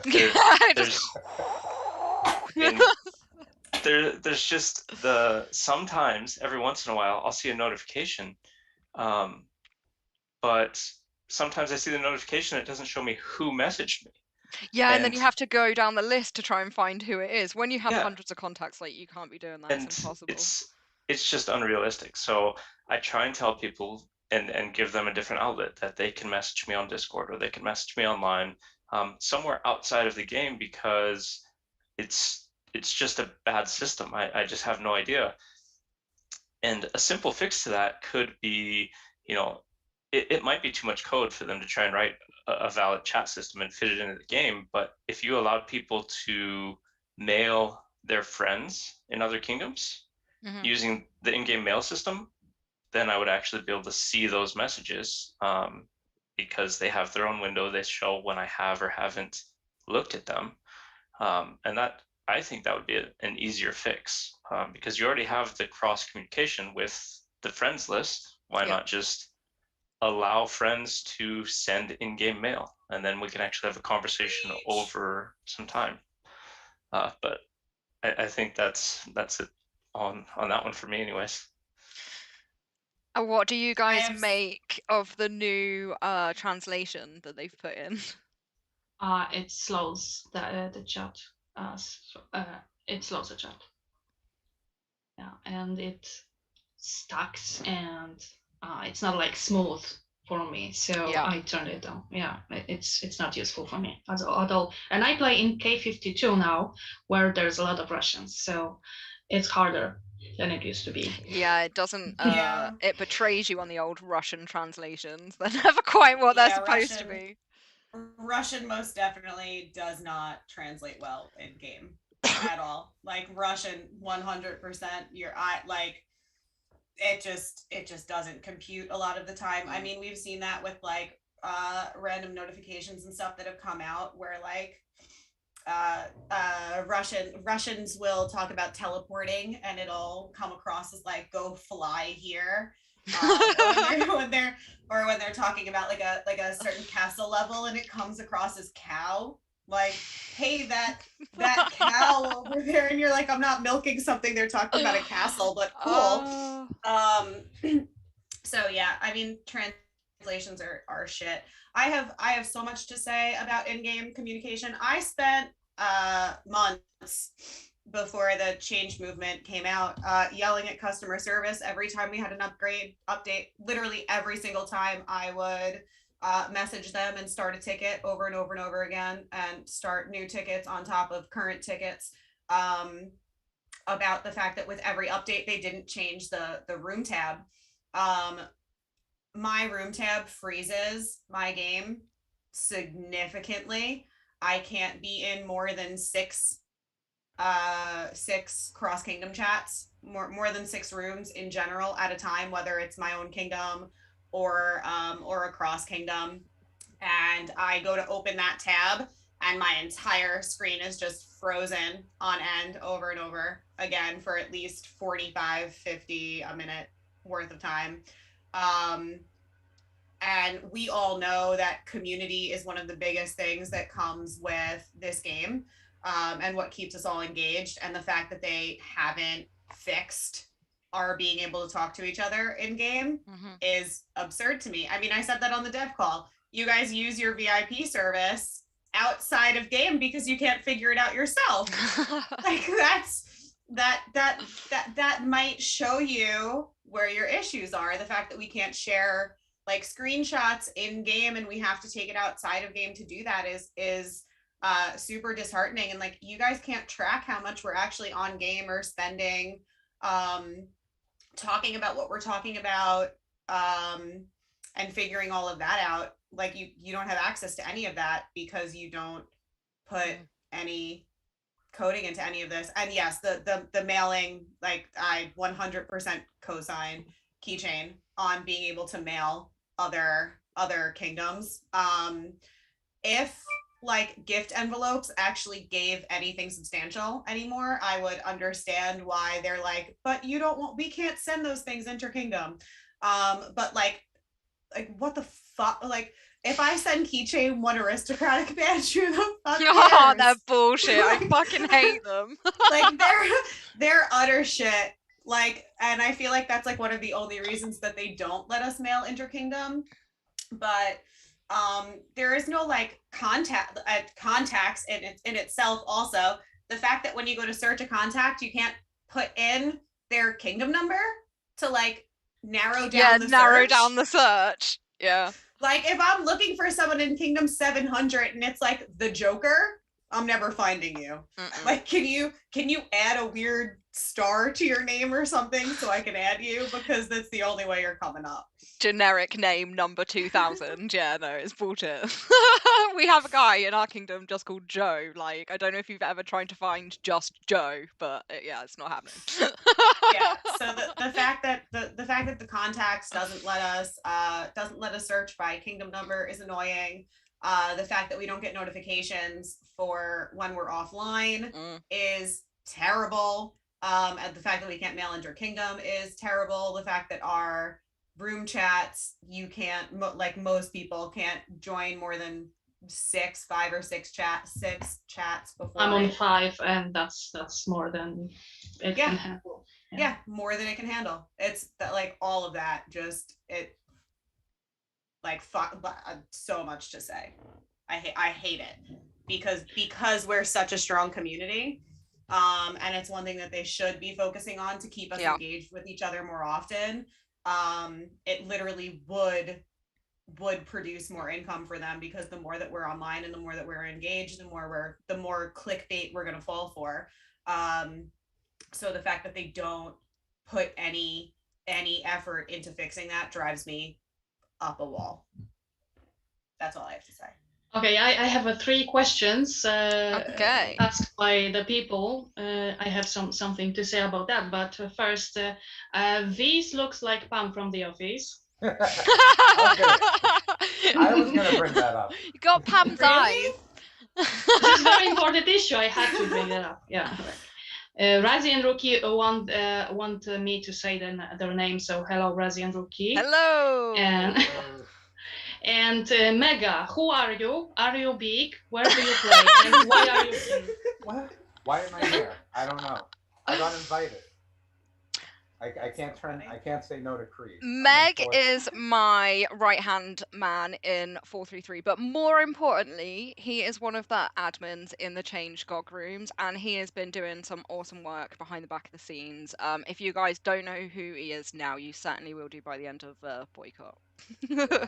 There's there's just sometimes every once in a while I'll see a notification, but sometimes I see the notification, it doesn't show me who messaged me. Yeah, and then you have to go down the list to try and find who it is. When you have Yeah. hundreds of contacts, like, you can't be doing that. And it's impossible. it's just unrealistic. So I try and tell people and give them a different outlet, that they can message me on Discord, or they can message me online, somewhere outside of the game, because it's just a bad system. I just have no idea. And a simple fix to that could be, it might be too much code for them to try and write a valid chat system and fit it into the game. But if you allowed people to mail their friends in other kingdoms using the in-game mail system, then I would actually be able to see those messages, because they have their own window. They show when I have or haven't looked at them. And that, I think that would be an easier fix, because you already have the cross communication with the friends list. Why not just allow friends to send in-game mail, and then we can actually have a conversation over some time. But I think that's it on that one for me, anyways. What do you guys make of the new translation that they've put in? It slows the chat. It slows the chat. Yeah, and it stacks, and it's not like smooth for me. So I turned it down. Yeah, it's not useful for me at all. And I play in K52 now, where there's a lot of Russians, so it's harder than it used to be. Yeah, it doesn't. It betrays you on the old Russian translations. They're never quite what they're supposed to be. Russian most definitely does not translate well in game at all. Like Russian, 100%. It just doesn't compute a lot of the time. I mean, we've seen that with like random notifications and stuff that have come out where like Russians will talk about teleporting, and it'll come across as like, go fly here. When they're talking about like a certain castle level, and it comes across as cow, like, hey, that cow over there, and you're like, I'm not milking something, they're talking about a castle, but cool. So yeah, I mean, translations are shit. I have so much to say about in-game communication. I spent months before the change movement came out, yelling at customer service every time we had an update. Literally every single time I would message them and start a ticket over and over and over again, and start new tickets on top of current tickets, about the fact that with every update they didn't change the room tab. My room tab freezes my game significantly. I can't be in more than six cross kingdom chats, more than 6 rooms in general at a time, whether it's my own kingdom or a cross kingdom. And I go to open that tab, and my entire screen is just frozen on end over and over again for at least 45, 50 a minute worth of time. And we all know that community is one of the biggest things that comes with this game, and what keeps us all engaged. And the fact that they haven't fixed our being able to talk to each other in game is absurd to me. I mean, I said that on the dev call. You guys use your VIP service outside of game because you can't figure it out yourself. Like that might show you where your issues are. The fact that we can't share like screenshots in game and we have to take it outside of game to do that is super disheartening. And like, you guys can't track how much we're actually on game or spending, talking about what we're talking about, and figuring all of that out. Like, you don't have access to any of that because you don't put any coding into any of this. And yes, the mailing, like, I 100% co-sign Keychain on being able to mail other kingdoms. If like gift envelopes actually gave anything substantial anymore, I would understand why they're like, but we can't send those things inter-kingdom. But like what the fuck? Like, if I send Keychain one aristocratic badge, who the fuck cares? Oh, they're bullshit. I fucking hate them. Like, they're utter shit. Like, and I feel like that's like one of the only reasons that they don't let us mail interkingdom. But there is no like contacts in itself. Also, the fact that when you go to search a contact, you can't put in their kingdom number to like narrow down the search. Yeah. Like, if I'm looking for someone in Kingdom 700 and it's like the Joker, I'm never finding you. Like, can you add a weird star to your name or something so I can add you? Because that's the only way you're coming up. Generic name number 2000. Yeah, no, it's bullshit. We have a guy in our kingdom just called Joe. Like, I don't know if you've ever tried to find just Joe, but yeah, it's not happening. Yeah. So the fact that the contacts doesn't let us search by kingdom number is annoying. The fact that we don't get notifications for when we're offline is terrible. And the fact that we can't mail inter kingdom is terrible. The fact that our room chats, you can't, like, most people can't join more than 5 or 6 chats before. I'm on 5, and that's more than it can handle. Yeah, more than it can handle. It's that, like, all of that, just it, like, so much to say. I hate it because we're such a strong community, and it's one thing that they should be focusing on to keep us engaged with each other more often. It literally would produce more income for them, because the more that we're online and the more that we're engaged, the more clickbait we're going to fall for. So the fact that they don't put any effort into fixing that drives me up a wall. That's all I have to say. Okay, I have 3 questions Okay. asked by the people. I have something to say about that, but first, this looks like Pam from The Office. Okay. I was going to bring that up. You got Pam's eyes. This is a very important issue. I had to bring it up. Yeah. Razi and Rookie want me to say their name, so hello, Razi and Rookie. Hello. And Mega, who are you? Are you big? Where do you play? And why are you here? What? Why am I here? I don't know. I got invited. I can't say no to Creed. Meg is my right-hand man in 433, but more importantly, he is one of the admins in the Change GOG rooms, and he has been doing some awesome work behind the back of the scenes. If you guys don't know who he is now, you certainly will do by the end of Boycott. Yeah.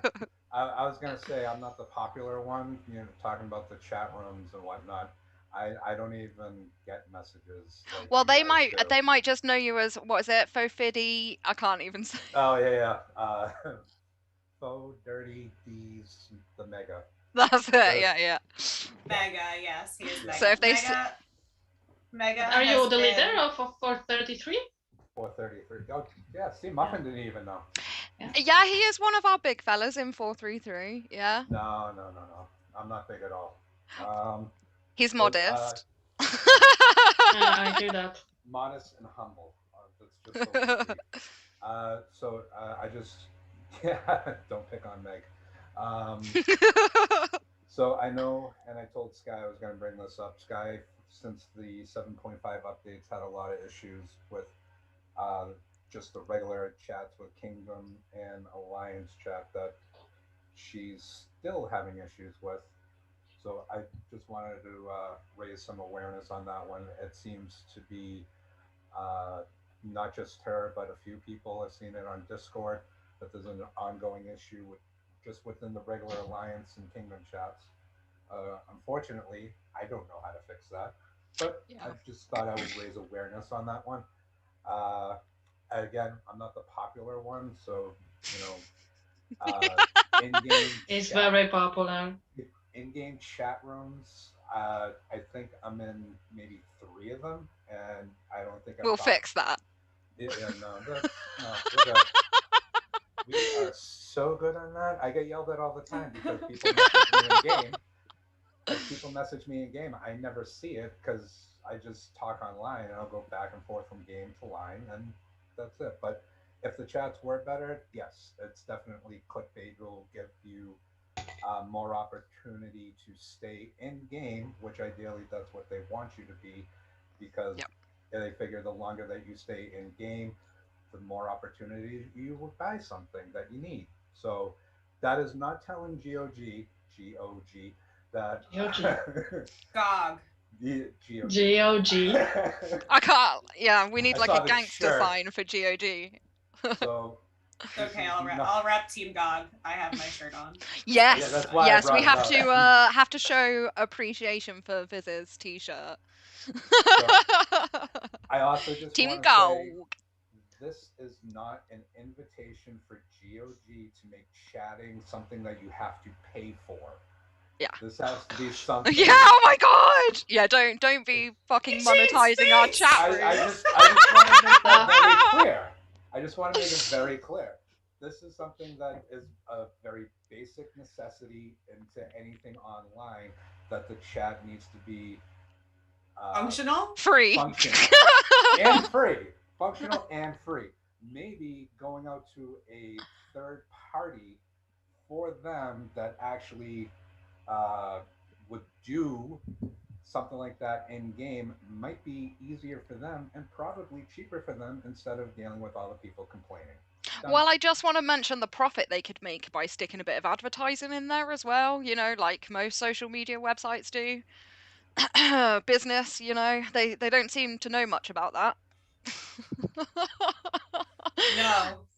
I was going to say, I'm not the popular one, talking about the chat rooms and whatnot. I don't even get messages. Like, well, they might just know you as, what is it, Fofiddy? I can't even say. Oh yeah. Faux Dirty D's the Mega. That's it. Yeah. Mega, yes, he is Mega. So if they Mega. Are you the leader of 433? 433. Oh yeah. See, Muffin didn't even know. Yeah, he is one of our big fellas in 433. Yeah. No. I'm not big at all. He's modest. I hear that. Modest and humble. That's just so I just Yeah, don't pick on Meg. Um, so I know, and I told Sky I was going to bring this up. Sky, since the 7.5 updates, had a lot of issues with uh, just the regular chats with Kingdom and Alliance chat that she's still having issues with. So I just wanted to raise some awareness on that one. It seems to be uh, not just her, but a few people have seen it on Discord that there's an ongoing issue with just within the regular Alliance and Kingdom chats. Unfortunately, I don't know how to fix that, but I Yeah. just thought I would raise awareness on that one. Uh, Again, I'm not the popular one, so you know, uh, in-game It's chat, very popular. in-game chat rooms. I think I'm in maybe three of them, and I don't think I've We'll talked. fix that. Yeah, yeah, no, that's no, we're good. We are so good on that. I get yelled at all the time because people message me in game. Like people message me in game, I never see it because I just talk online and I'll go back and forth from game to line, and that's it. But if the chats were better, yes, it's definitely clickbait. Will give you more opportunity to stay in game, which ideally that's what they want you to be, because Yep. they figure the longer that you stay in game, the more opportunity you will buy something that you need. So that is not telling GOG that GOG. GOG. GOG. GOG. I can't. Yeah, we need I like a saw the gangster shirt, sign for GOG. so this Okay, is not. I'll rep Team GOG. I have my shirt on. Yeah, Yes, that's why I yes, we brought it up. have to show appreciation for Viz's t-shirt. So I also just Team want to say Gold. this is not an invitation for GOG to make chatting something that you have to pay for. Yeah. This has to be something. Yeah, oh my god! Yeah, don't be fucking Keychain's monetizing our face! chat I room. just want to make that very clear. I just want to make it very clear. This is something that is a very basic necessity into anything online that the chat needs to be Functional? Free. functional and free. Functional and free. Maybe going out to a third party for them that actually uh, would do something like that in game might be easier for them and probably cheaper for them instead of dealing with all the people complaining. Done. Well, I just want to mention the profit they could make by sticking a bit of advertising in there as well, like most social media websites do. Business, they don't seem to know much about that.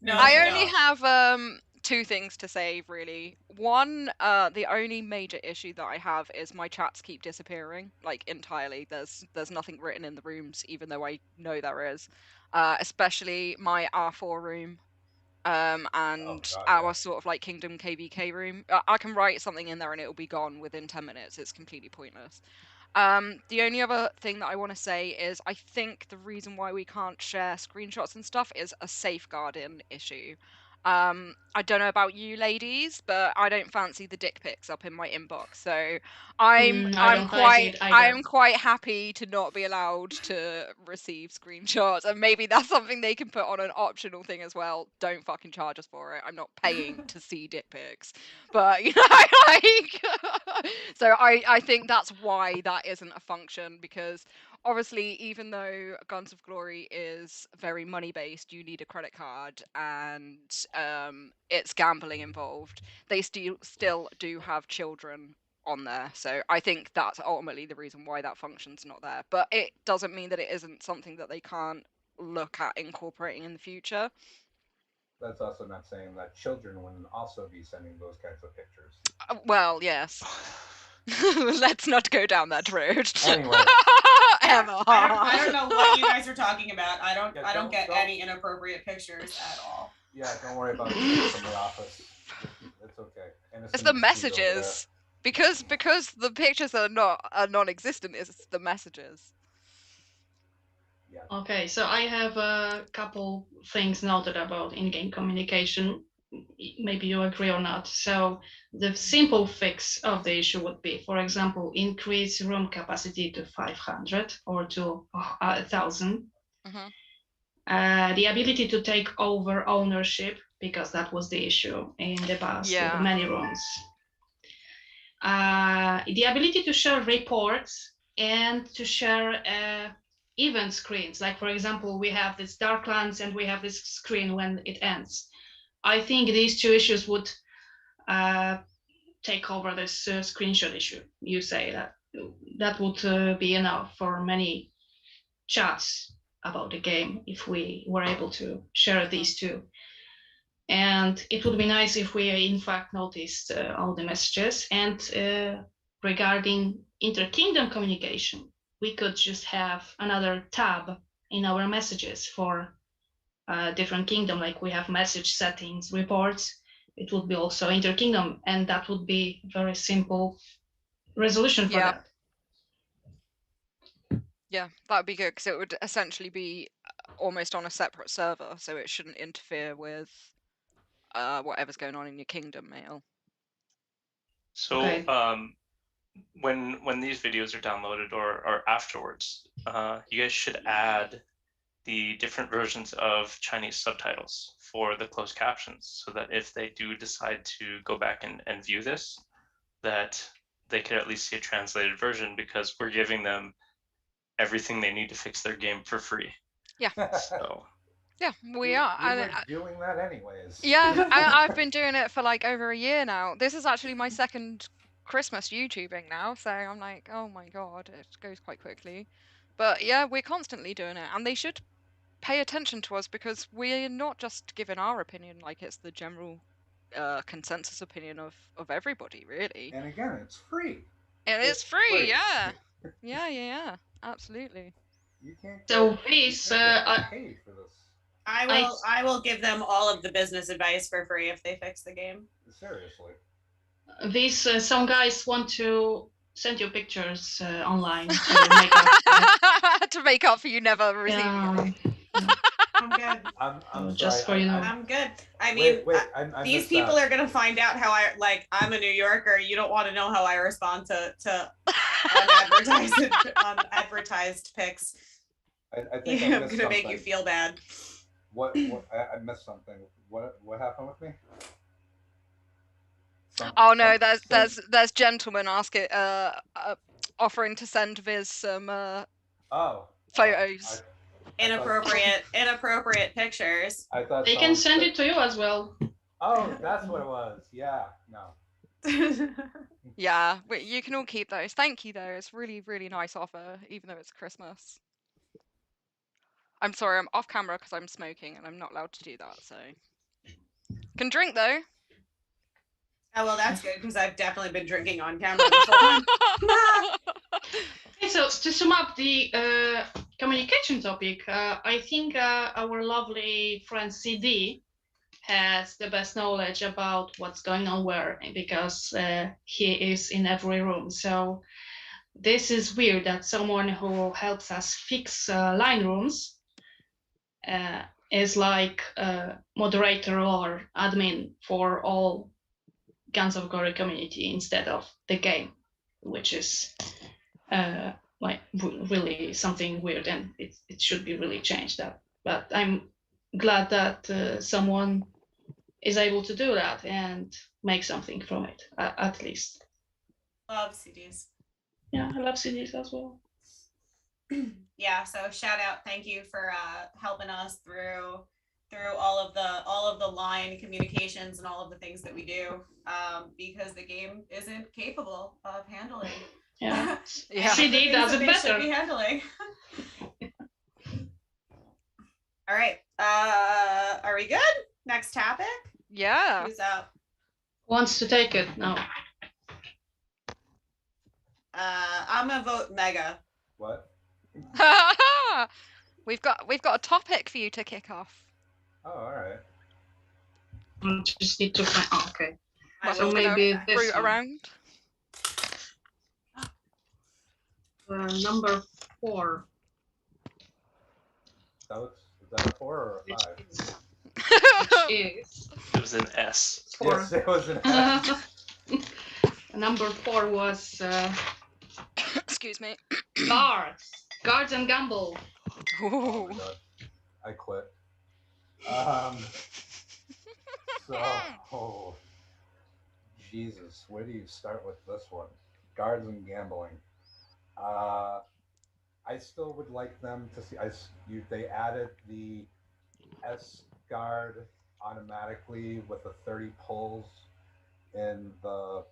No, I they only don't. have two things to say really. One, the only major issue that I have is my chats keep disappearing, like entirely. There's nothing written in the rooms, even though I know there is. Especially my R4 room. Oh And god, yeah. our sort of like Kingdom KVK room. I can write something in there and it'll be gone within 10 minutes. It's completely pointless. The only other thing that I want to say is I think the reason why we can't share screenshots and stuff is a safeguarding issue. I don't know about you ladies, but I don't fancy the dick pics up in my inbox. So I don't like it either. I'm quite happy to not be allowed to receive screenshots, and maybe that's something they can put on an optional thing as well. Don't fucking charge us for it. I'm not paying to see dick pics, but like, so I think that's why that isn't a function, because obviously even though Guns of Glory is very money based, you need a credit card and it's gambling involved. They still do have children on there, so I think that's ultimately the reason why that function's not there, but it doesn't mean that it isn't something that they can't look at incorporating in the future. That's also not saying that children wouldn't also be sending those kinds of pictures. Well, yes. Let's not go down that road. Anyway. Emma. I don't know what you guys are talking about. I don't Yeah, get don't- any inappropriate pictures at all. Yeah, don't worry about it from the office. It's okay. Innocent It's the is sweet over messages. Because the pictures are non-existent. It's the messages. there. Yeah. Okay, so I have a couple things noted about in-game communication. Maybe you agree or not. So the simple fix of the issue would be, for example, increase room capacity to 500 or to 1,000. Mhm. the ability to take over ownership, because that was the issue in the past with Yeah. many rooms. The ability to share reports and to share event screens. Like, for example, we have this Darklands and we have this screen when it ends. I think these two issues would take over this screenshot issue. You say that would be enough for many chats about the game if we were able to share these two. And it would be nice if we in fact noticed all the messages. And regarding inter-kingdom communication, we could just have another tab in our messages for different kingdom, like we have message settings, reports. It would be also inter-kingdom, and that would be very simple resolution for that. Yeah, that would be good because it would essentially be almost on a separate server, so it shouldn't interfere with whatever's going on in your kingdom mail. So Okay. when these videos are downloaded or afterwards, you guys should add the different versions of Chinese subtitles for the closed captions, so that if they do decide to go back and view this, that they could at least see a translated version, because we're giving them everything they need to fix their game for free. Yeah. So Yeah, we are. We And were doing that anyways. yeah, I've been doing it for like over a year now. This is actually my second Christmas YouTubing now, so I'm like, oh my god, it goes quite quickly. But yeah, we're constantly doing it, and they should pay attention to us because we're not just giving our opinion, like it's the general consensus opinion of everybody, really. And again, it's free. And it's free, yeah. Yeah, absolutely. You can't So get, please, you can't get paid for this. I will give them all of the business advice for free if they fix the game. Seriously. these some guys want to send you pictures online to make up to make up for you never receiving it. I'm good. I'm Just sorry, for you know. I'm good. I mean, I these people are gonna find out how I'm a New Yorker. You don't want to know how I respond to unadvertised pics. I think I'm gonna make you feel bad. What I missed something. What happened with me? There's gentlemen asking offering to send Viz some photos. Inappropriate pictures. I thought they can send it to you as well. Oh, that's what it was. Yeah, no. Yeah, you can all keep those. Thank you, though. It's really, really nice offer, even though it's Christmas. I'm sorry, I'm off camera because I'm smoking and I'm not allowed to do that. So can drink though. Oh well, that's good because I've definitely been drinking on camera this whole time. Okay, so to sum up the communication topic, I think our lovely friend CD has the best knowledge about what's going on where, because he is in every room. So this is weird that someone who helps us fix line rooms is like a moderator or admin for all Guns of Glory community instead of the game, which is like really something weird, and it should be really changed. That, but I'm glad that someone is able to do that and make something from it, at least. Love CDs. Yeah, I love CDs as well. Yeah, so shout out, thank you for helping us through all of the line communications and all of the things that we do, because the game isn't capable of handling. Yeah, yeah. CD does it better. Should be handling. All right, are we good? Next topic. Yeah. Who's up? Wants to take it now? I'm gonna vote Mega. What? We've got a topic for you to kick off. Oh, all right. I just need to find. Oh, okay. So maybe this route one. around. Number 4. Is that a 4 or a 5? Which is it was an S. 4. Yes, it was an S. Number 4 was Excuse me. Guards and Gamble. Oh my God. I quit. Um, so, oh, Jesus, where do you start with this one? Guards and gambling. Uh, I still would like them to see. They added the S guard automatically with the 30 pulls in the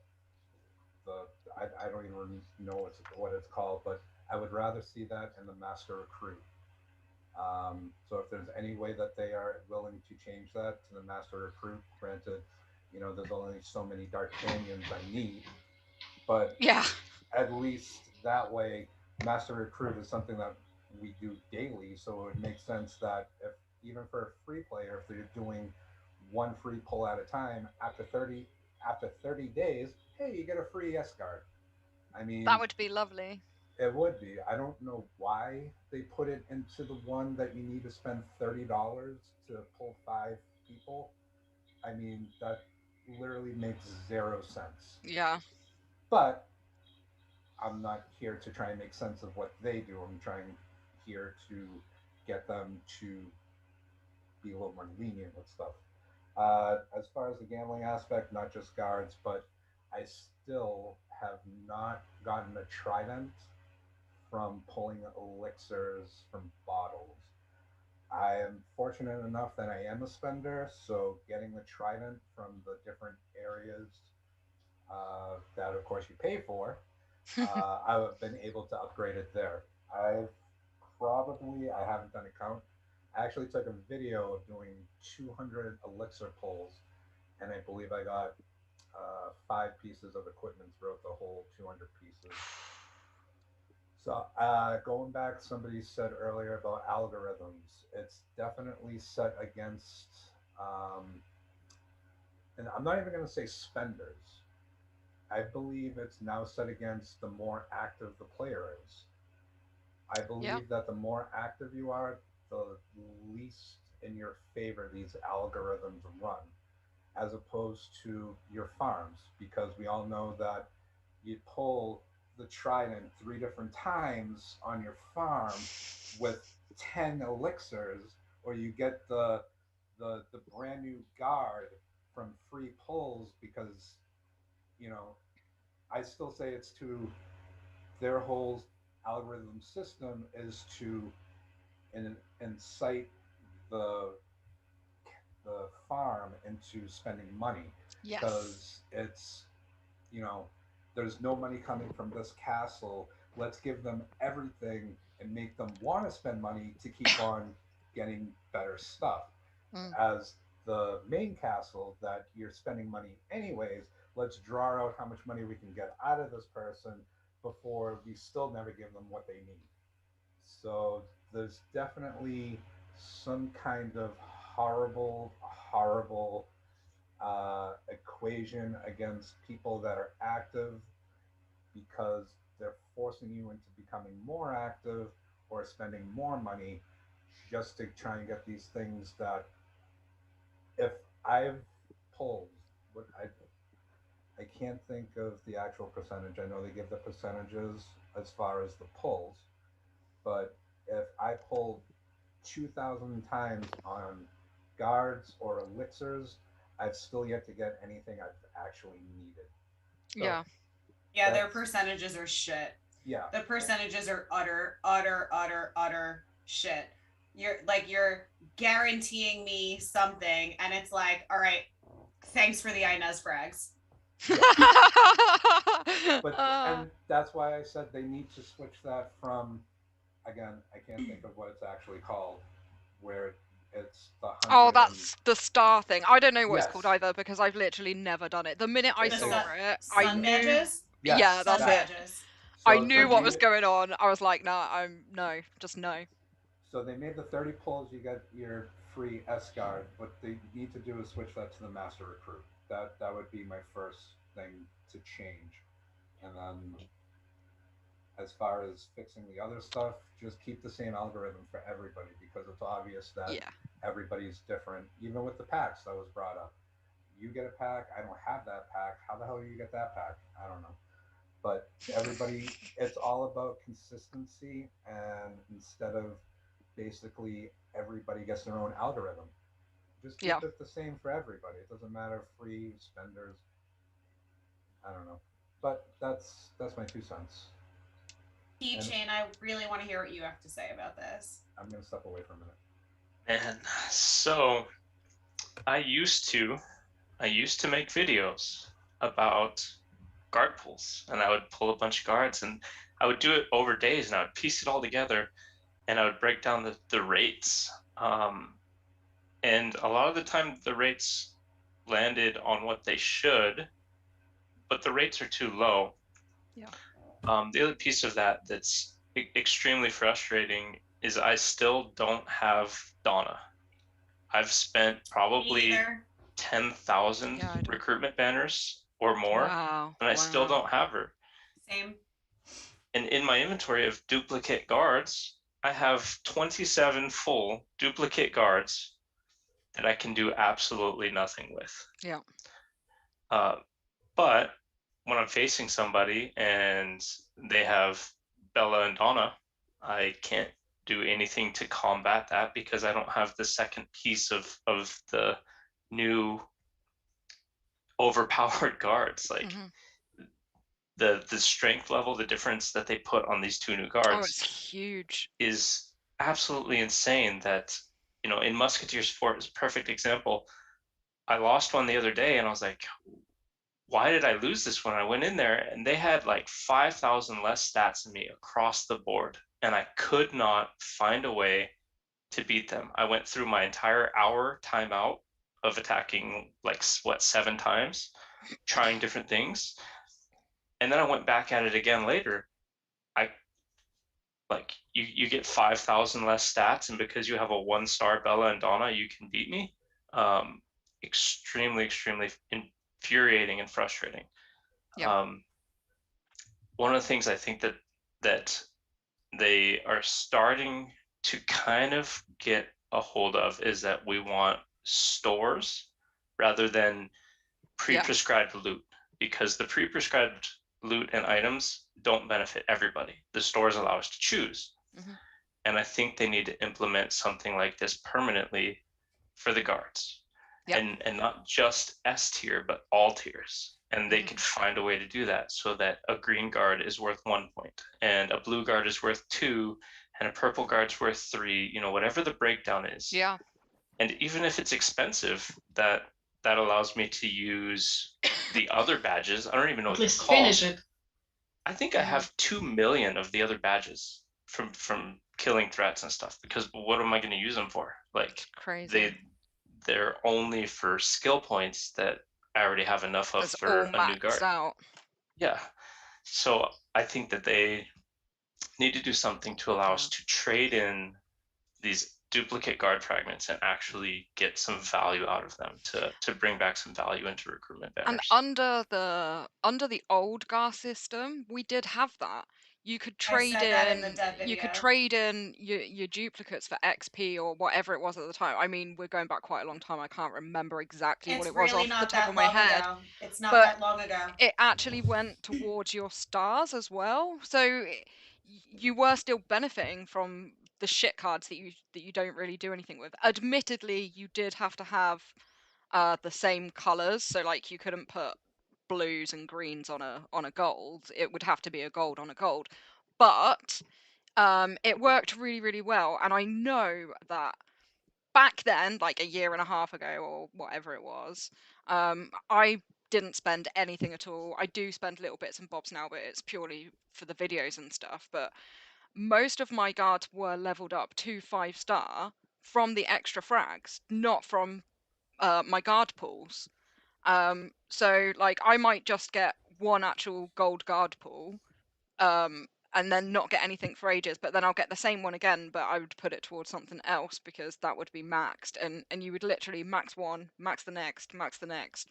I don't even know what it's called, but I would rather see that in the master recruit. So if there's any way that they are willing to change that to the master recruit, granted, there's only so many dark canyons I need, but Yeah, at least that way, master recruit is something that we do daily, so it would make sense that if even for a free player, if they're doing one free pull at a time, after 30 days, hey, you get a free S guard. I that mean, would be lovely. it would be. I don't know why they put it into the one that you need to spend $30 to pull 5 people. I mean, that literally makes zero sense. Yeah. But I'm not here to try and make sense of what they do. I'm trying here to get them to be a little more lenient with stuff. As far as the gambling aspect, not just guards, but I still have not gotten a trident from pulling elixirs from bottles. I am fortunate enough that I am a spender, so getting the trident from the different areas that, of course, you pay for, I've been able to upgrade it there. I haven't done a count. I actually took a video of doing 200 elixir pulls, and I believe I got 5 pieces of equipment throughout the whole 200 pieces. So, going back, somebody said earlier about algorithms. It's definitely set against, um, and I'm not even going to say spenders. I believe it's now set against the more active the player is. I Yeah. believe that the more active you are, the least in your favor these algorithms run, as opposed to your farms, because we all know that you pull the trident 3 different times on your farm with 10 elixirs, or you get the brand new guard from free pulls because you know I still say it's to their whole algorithm system is to incite the the farm into spending money Yes. because it's you know there's no money coming from this castle, let's give them everything and make them want to spend money to keep on getting better stuff. Mm. As the main castle that you're spending money anyways, let's draw out how much money we can get out of this person before we still never give them what they need. So there's definitely some kind of horrible equation against people that are active because they're forcing you into becoming more active or spending more money just to try and get these things that if I've pulled what I can't think of the actual percentage. I know they give the percentages as far as the pulls, but if I pulled 2,000 times on guards or elixirs, I've still yet to get anything I've actually needed. So Yeah. Yeah, their that's percentages are shit. yeah. The percentages are utter shit. You're guaranteeing me something, and it's like, all right, thanks for the Inez frags. Yes. But Uh, and that's why I said they need to switch that from again, I can't think of what it's actually called, where it's the oh, 100 and that's the star thing. I don't know what it's called yes, either because I've literally never done it. The minute I The it's saw a it, I sun knew. badges. Yeah, yes, that's Sun it. that. badges. I So knew they what made was it. going on. I was like, nah, I'm no, just no. So they made the 30 pulls. You get your free S guard. What they need to do is switch that to the master recruit. That would be my first thing to change. And then as far as fixing the other stuff, just keep the same algorithm for everybody because it's obvious that Yeah. everybody's different. Even with the packs that was brought up, you get a pack. I don't have that pack. How the hell do you get that pack? I don't know. But everybody, it's all about consistency, and instead of basically everybody gets their own algorithm. Just Yeah. keep it the same for everybody. It doesn't matter free spenders. I don't know, but that's my 2 cents. And Keychain, I really want to hear what you have to say about this. I'm gonna step away for a minute. And so I used to make videos about guard pulls, and I would pull a bunch of guards, and I would do it over days, and I would piece it all together, and I would break down the rates. And a lot of the time, the rates landed on what they should, but the rates are too low. Yeah. The other piece of that that's extremely frustrating is I still don't have Donna. I've spent Me probably either. 10,000 Yeah, I don't. recruitment banners or more, Wow. and I still Wow. don't have her. Same. And in my inventory of duplicate guards, I have 27 full duplicate guards that I can do absolutely nothing with. Yeah. But when I'm facing somebody and they have Bella and Donna, I can't do anything to combat that because I don't have the second piece of the new overpowered guards. Like Mhm. the strength level, the difference that they put on these two new Oh, guards it's huge. is absolutely insane. That, in Musketeers 4 is a perfect example. I lost one the other day and I was like, why did I lose this one? I went in there and they had like 5,000 less stats than me across the board, and I could not find a way to beat them. I went through my entire hour timeout of attacking like 7 times, trying different things, and then I went back at it again later. I like you get 5,000 less stats, and because you have a 1-star Bella and Donna, you can beat me. Um, extremely infuriating and frustrating. Yeah. One of the things I think that they are starting to kind of get a hold of is that we want stores rather than Yeah. pre-prescribed loot, because the pre-prescribed loot and items don't benefit everybody. The stores allow us to choose. Mhm. And I think they need to implement something like this permanently for the guards. Yeah. And not just S tier, but all tiers. And they Mhm. could find a way to do that so that a green guard is worth 1 point, and a blue guard is worth 2, and a purple guard's worth 3, whatever the breakdown is. Yeah. And even if it's expensive, that allows me to use the other badges. I don't even know At what they're least called. finish it. I think I Mhm. have 2 million of the other badges from killing threats and stuff, because what am I going to use them for? Like, Crazy. they're only for skill points that I already have enough of It's all for a new maxed guard. out. Yeah. So I think that they need to do something to allow us Yeah. to trade in these duplicate guard fragments and actually get some value out of them to bring back some value into recruitment And banners. under the old GAR system, we did have that. You could I trade said that in the in dev you could video. trade in your duplicates for XP or whatever it was at the time. I mean, we're going back quite a long time. I can't remember exactly what It's it was really off the not top of that my long head, ago. It's not but that long ago. it actually went towards your stars as well. So you were still benefiting from the shit cards that you don't really do anything with. Admittedly, you did have to have the same colors, so like you couldn't put blues and greens on a gold. It would have to be a gold on a gold. But it worked really well, and I know that back then, like a year and a half ago or whatever it was, I didn't spend anything at all. I do spend little bits and bobs now, but it's purely for the videos and stuff. But most of my guards were leveled up to 5-star from the extra frags, not from my guard pools. So like I might just get one actual gold guard pool, um, and then not get anything for ages, but then I'll get the same one again, but I would put it towards something else because that would be maxed, and you would literally max one, max the next, max the next.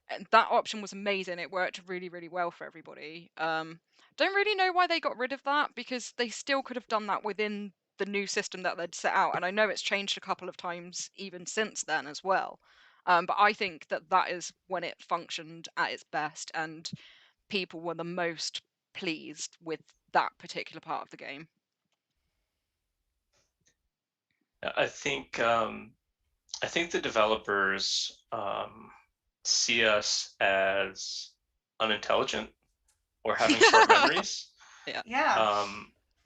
And that option was amazing. It worked really well for everybody. Don't really know why they got rid of that because they still could have done that within the new system that they'd set out, and I know it's changed a couple of times even since then as well. But I think that that is when it functioned at its best, and people were the most pleased with that particular part of the game. I think the developers see us as unintelligent or having short memories. Yeah. Yeah.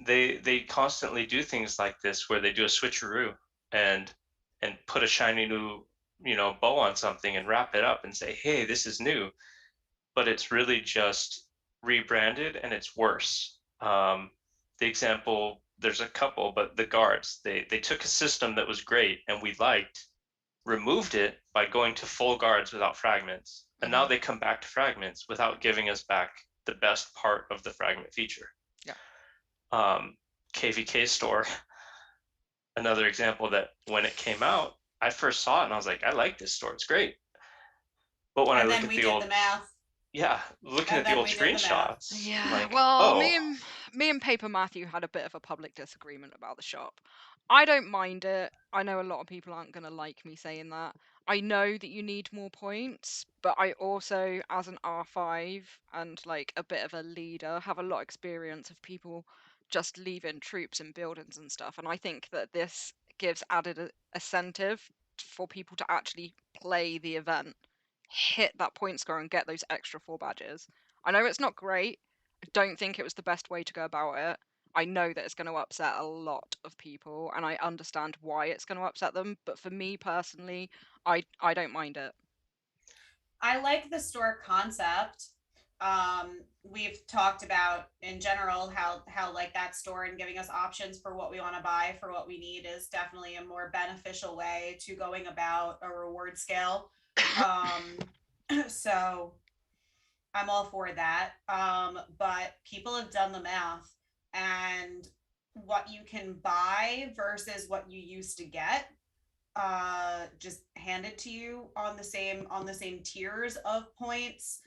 They constantly do things like this where they do a switcheroo and put a shiny new bow on something and wrap it up and say, hey, this is new, but it's really just rebranded and it's worse. The example, there's a couple, but the guards, they took a system that was great and we liked, removed it by going to full guards without fragments, and now they come back to fragments without giving us back the best part of the fragment feature. Yeah. KVK store, another example that when it came out, I first saw it and I was like, I like this store, it's great. But when I And look then at we the did old the math. looking And at the then old we did the math. screenshots, Yeah, like, well, oh, me and Paper Matthew had a bit of a public disagreement about the shop. I don't mind it. I know a lot of people aren't going to like me saying that. I know that you need more points, but I also, as an R5 and like a bit of a leader, have a lot of experience of people just leaving troops and buildings and stuff. And I think that this gives added incentive for people to actually play the event, hit that point score, and get those extra 4 badges. I know it's not great. I don't think it was the best way to go about it. I know that it's going to upset a lot of people, and I understand why it's going to upset them. But for me personally, I don't mind it. I like the store concept. We've talked about in general how like that store and giving us options for what we want to buy for what we need is definitely a more beneficial way to going about a reward scale. So I'm all for that. But people have done the math, and what you can buy versus what you used to get just handed to you on the same tiers of points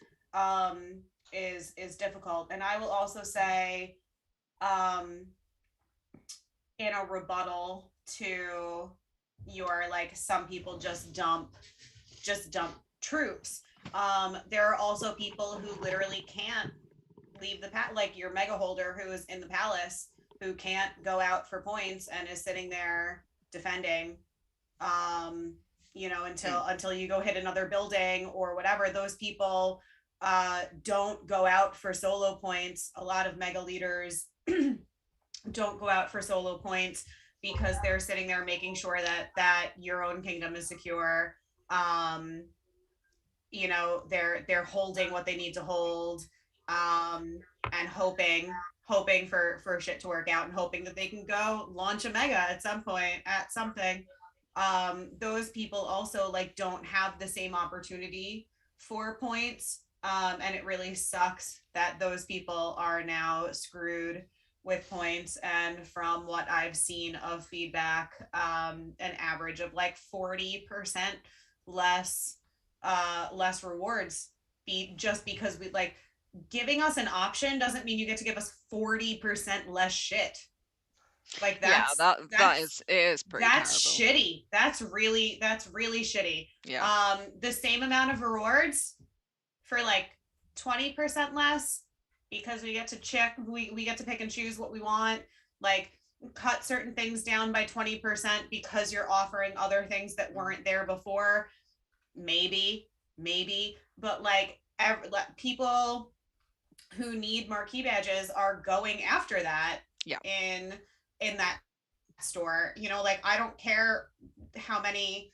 is difficult. And I will also say um in a rebuttal to your like some people just dump troops, there are also people who literally can't leave the like your mega holder who is in the palace who can't go out for points and is sitting there defending until you go hit another building or whatever. Those people don't go out for solo points. A lot of mega leaders don't go out for solo points because they're sitting there making sure that your own kingdom is secure. They're holding what they need to hold, and hoping for shit to work out and hoping that they can go launch a mega at some point at something. Those people also like don't have the same opportunity for points, and it really sucks that those people are now screwed with points. And from what I've seen of feedback, an average of like 40% less less rewards just because we like giving us an option doesn't mean you get to give us 40% less shit. Like that is pretty that's terrible. shitty. That's really shitty. Yeah. The same amount of rewards for like 20% less because we get to we get to pick and choose what we want. Like cut certain things down by 20% because you're offering other things that weren't there before. Maybe, but like people who need marquee badges are going after that. Yeah. In that store, like I don't care how many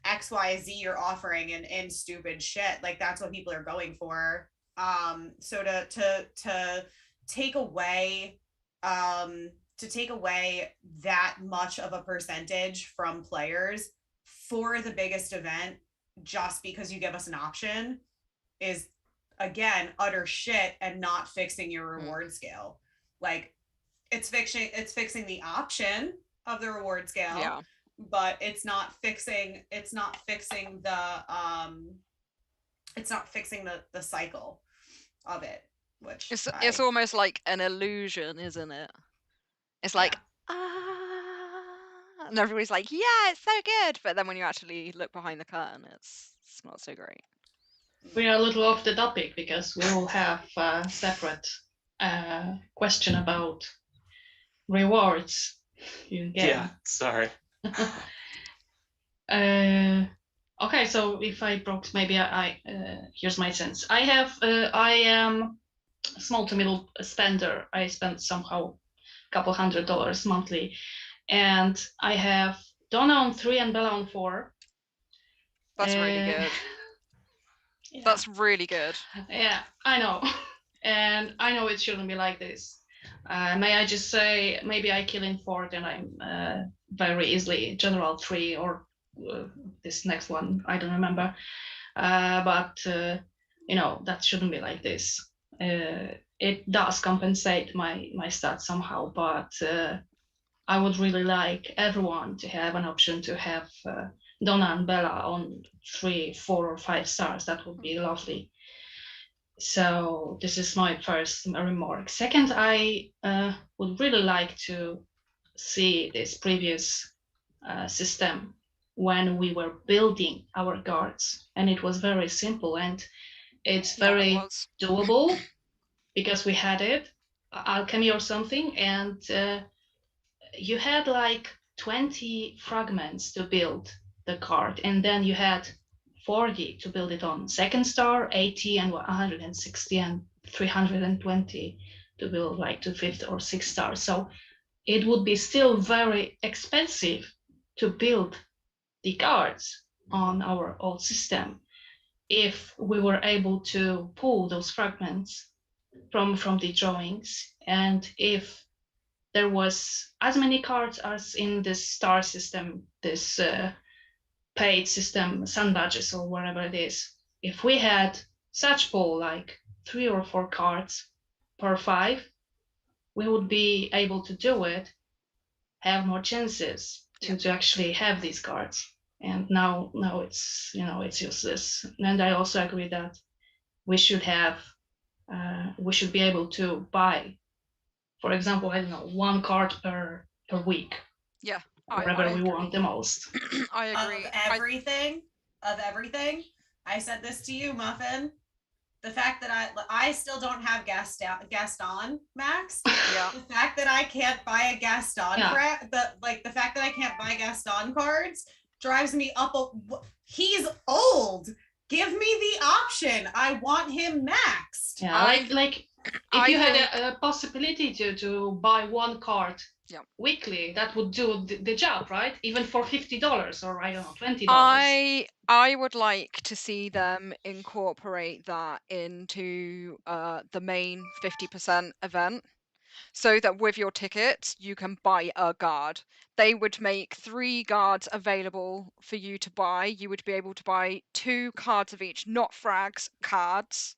XYZ you're offering and stupid shit. Like that's what people are going for. So to take away that much of a percentage from players for the biggest event just because you give us an option is again utter shit and not fixing your reward scale. Like it's fixing the option of the reward scale. Yeah. But it's not fixing the cycle of it, which it's almost like an illusion, isn't it? It's like and everybody's like, yeah, it's so good, but then when you actually look behind the curtain, it's not so great. We are a little off the topic because we will have a separate question about rewards you get. Yeah, sorry. Okay, so if I broke, maybe I here's my sense. I am small to middle spender. I spend somehow a couple $100 monthly, and I have Donna on 3 and Bella on 4. That's really good. Yeah. That's really good. Yeah, I know. And I know it shouldn't be like this. May I just say, maybe I kill in 4, then I'm very easily General 3 or this next one, I don't remember. But that shouldn't be like this. It does compensate my stats somehow, but I would really like everyone to have an option to have Donna and Bella on 3, 4, or 5 stars. That would be lovely. So this is my first remark. Second, I would really like to see this previous system when we were building our guards, and it was very simple and it's very doable because we had it, alchemy or something, and you had like 20 fragments to build the card, and then you had 40 to build it on second star, 80 and 160 and 320 to build like to fifth or sixth star. So it would be still very expensive to build the cards on our old system if we were able to pull those fragments from the drawings, and if there was as many cards as in this star system, this paid system, sun badges or whatever it is. If we had such pool, like 3 or 4 cards per 5, we would be able to do it, have more chances to actually have these cards. And now it's it's useless. And I also agree that we should be able to buy, for example, I don't know, 1 card per week. Yeah, wherever we want the most. I agree. Of everything, I said this to you, Muffin. The fact that I still don't have Gaston Max. Yeah. The fact that I can't buy a Gaston the fact that I can't buy Gaston cards drives me up. He's old. Give me the option. I want him maxed. Yeah, if you had a possibility to buy 1 card weekly, that would do the job, right? Even for $50 or I don't know, $20. I would like to see them incorporate that into the main 50% event, so that with your tickets you can buy a guard. They would make 3 guards available for you to buy. You would be able to buy 2 cards of each, not frags, cards.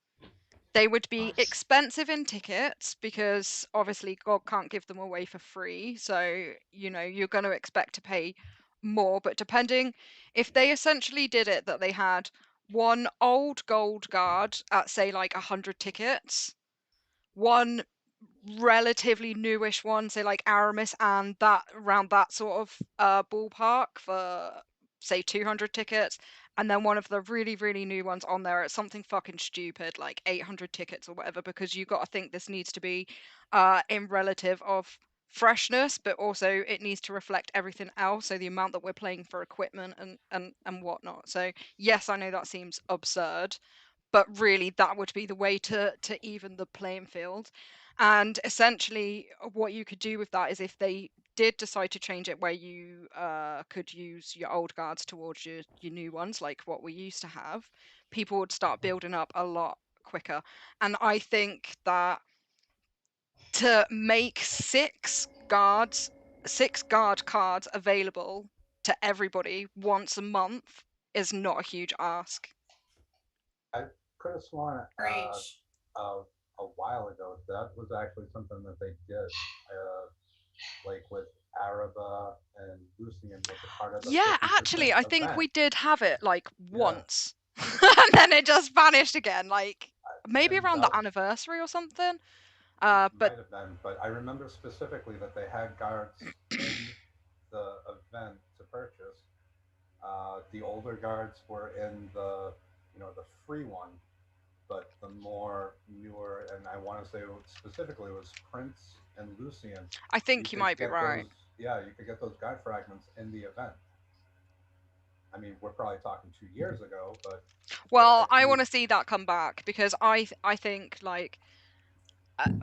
They would be expensive in tickets because obviously God can't give them away for free. So, you're going to expect to pay more. But depending, if they essentially did it that they had 1 old gold guard at, say, like 100 tickets, 1 relatively newish one, say like Aramis, and that around that sort of ballpark for, say, 200 tickets, and then one of the really, really new ones on there at something fucking stupid like 800 tickets or whatever, because you got to think this needs to be in relative of freshness, but also it needs to reflect everything else, so the amount that we're playing for equipment and whatnot. So yes, I know that seems absurd, but really that would be the way to even the playing field. And essentially what you could do with that is, if they did decide to change it where you could use your old guards towards your new ones, like what we used to have, people would start building up a lot quicker. And I think that to make 6 guard cards available to everybody once a month is not a huge ask. I could have sworn a while ago that was actually something that they did, like with Araba and Lucian was a part of the Yeah, actually, I think event. we did have it like once, and then it just vanished again. Like maybe around the anniversary or something. But might have been, but I remember specifically that they had guards in the event to purchase. The older guards were in the the free one, but the more newer, and I want to say specifically was Prince and Lucian. I think you might be right. Yeah, you could get those guide fragments in the event. I mean, we're probably talking 2 years ago, but Well, if I you, want to see that come back because I think like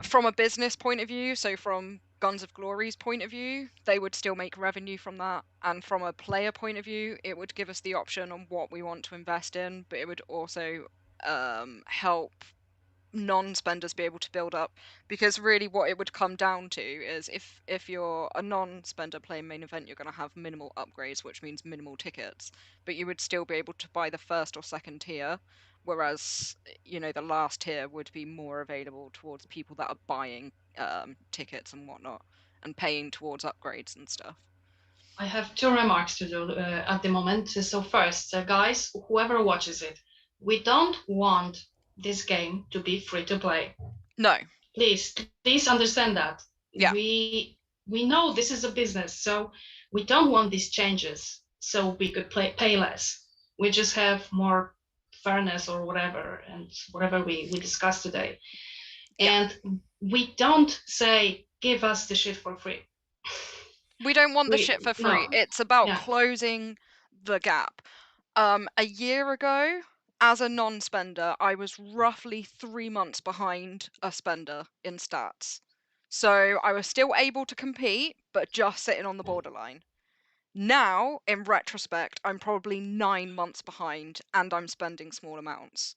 from a business point of view, so from Guns of Glory's point of view, they would still make revenue from that, and from a player point of view, it would give us the option on what we want to invest in, but it would also help non-spenders be able to build up, because really what it would come down to is if you're a non-spender playing main event, you're going to have minimal upgrades, which means minimal tickets, but you would still be able to buy the first or second tier, whereas the last tier would be more available towards people that are buying tickets and whatnot and paying towards upgrades and stuff. I have two remarks to do at the moment. So first, guys, whoever watches it, we don't want this game to be free to play. No. Please understand that. Yeah. We know this is a business, so we don't want these changes so we could pay less. We just have more fairness or whatever, and whatever we discussed today. Yeah. And we don't say, give us the shit for free. We don't want the shit for free. No. It's about Yeah. closing the gap. A year ago, as a non-spender, I was roughly 3 months behind a spender in stats. So I was still able to compete, but just sitting on the borderline. Now, in retrospect, I'm probably 9 months behind and I'm spending small amounts.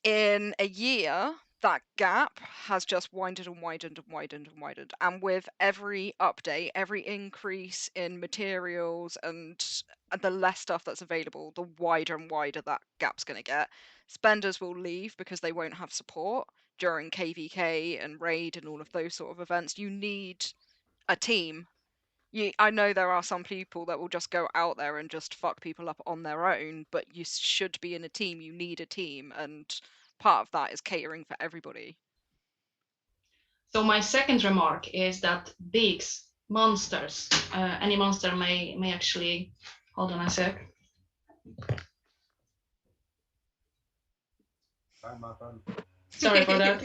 In a year, that gap has just widened and widened and widened and widened. And with every update, every increase in materials and the less stuff that's available, the wider and wider that gap's going to get. Spenders will leave because they won't have support during KVK and Raid and all of those sort of events. You need a team. I know there are some people that will just go out there and just fuck people up on their own, but you should be in a team. You need a team, and part of that is catering for everybody. So my second remark is that bigs, monsters, any monster may actually, hold on a sec. Hi, Muffin. Sorry for that.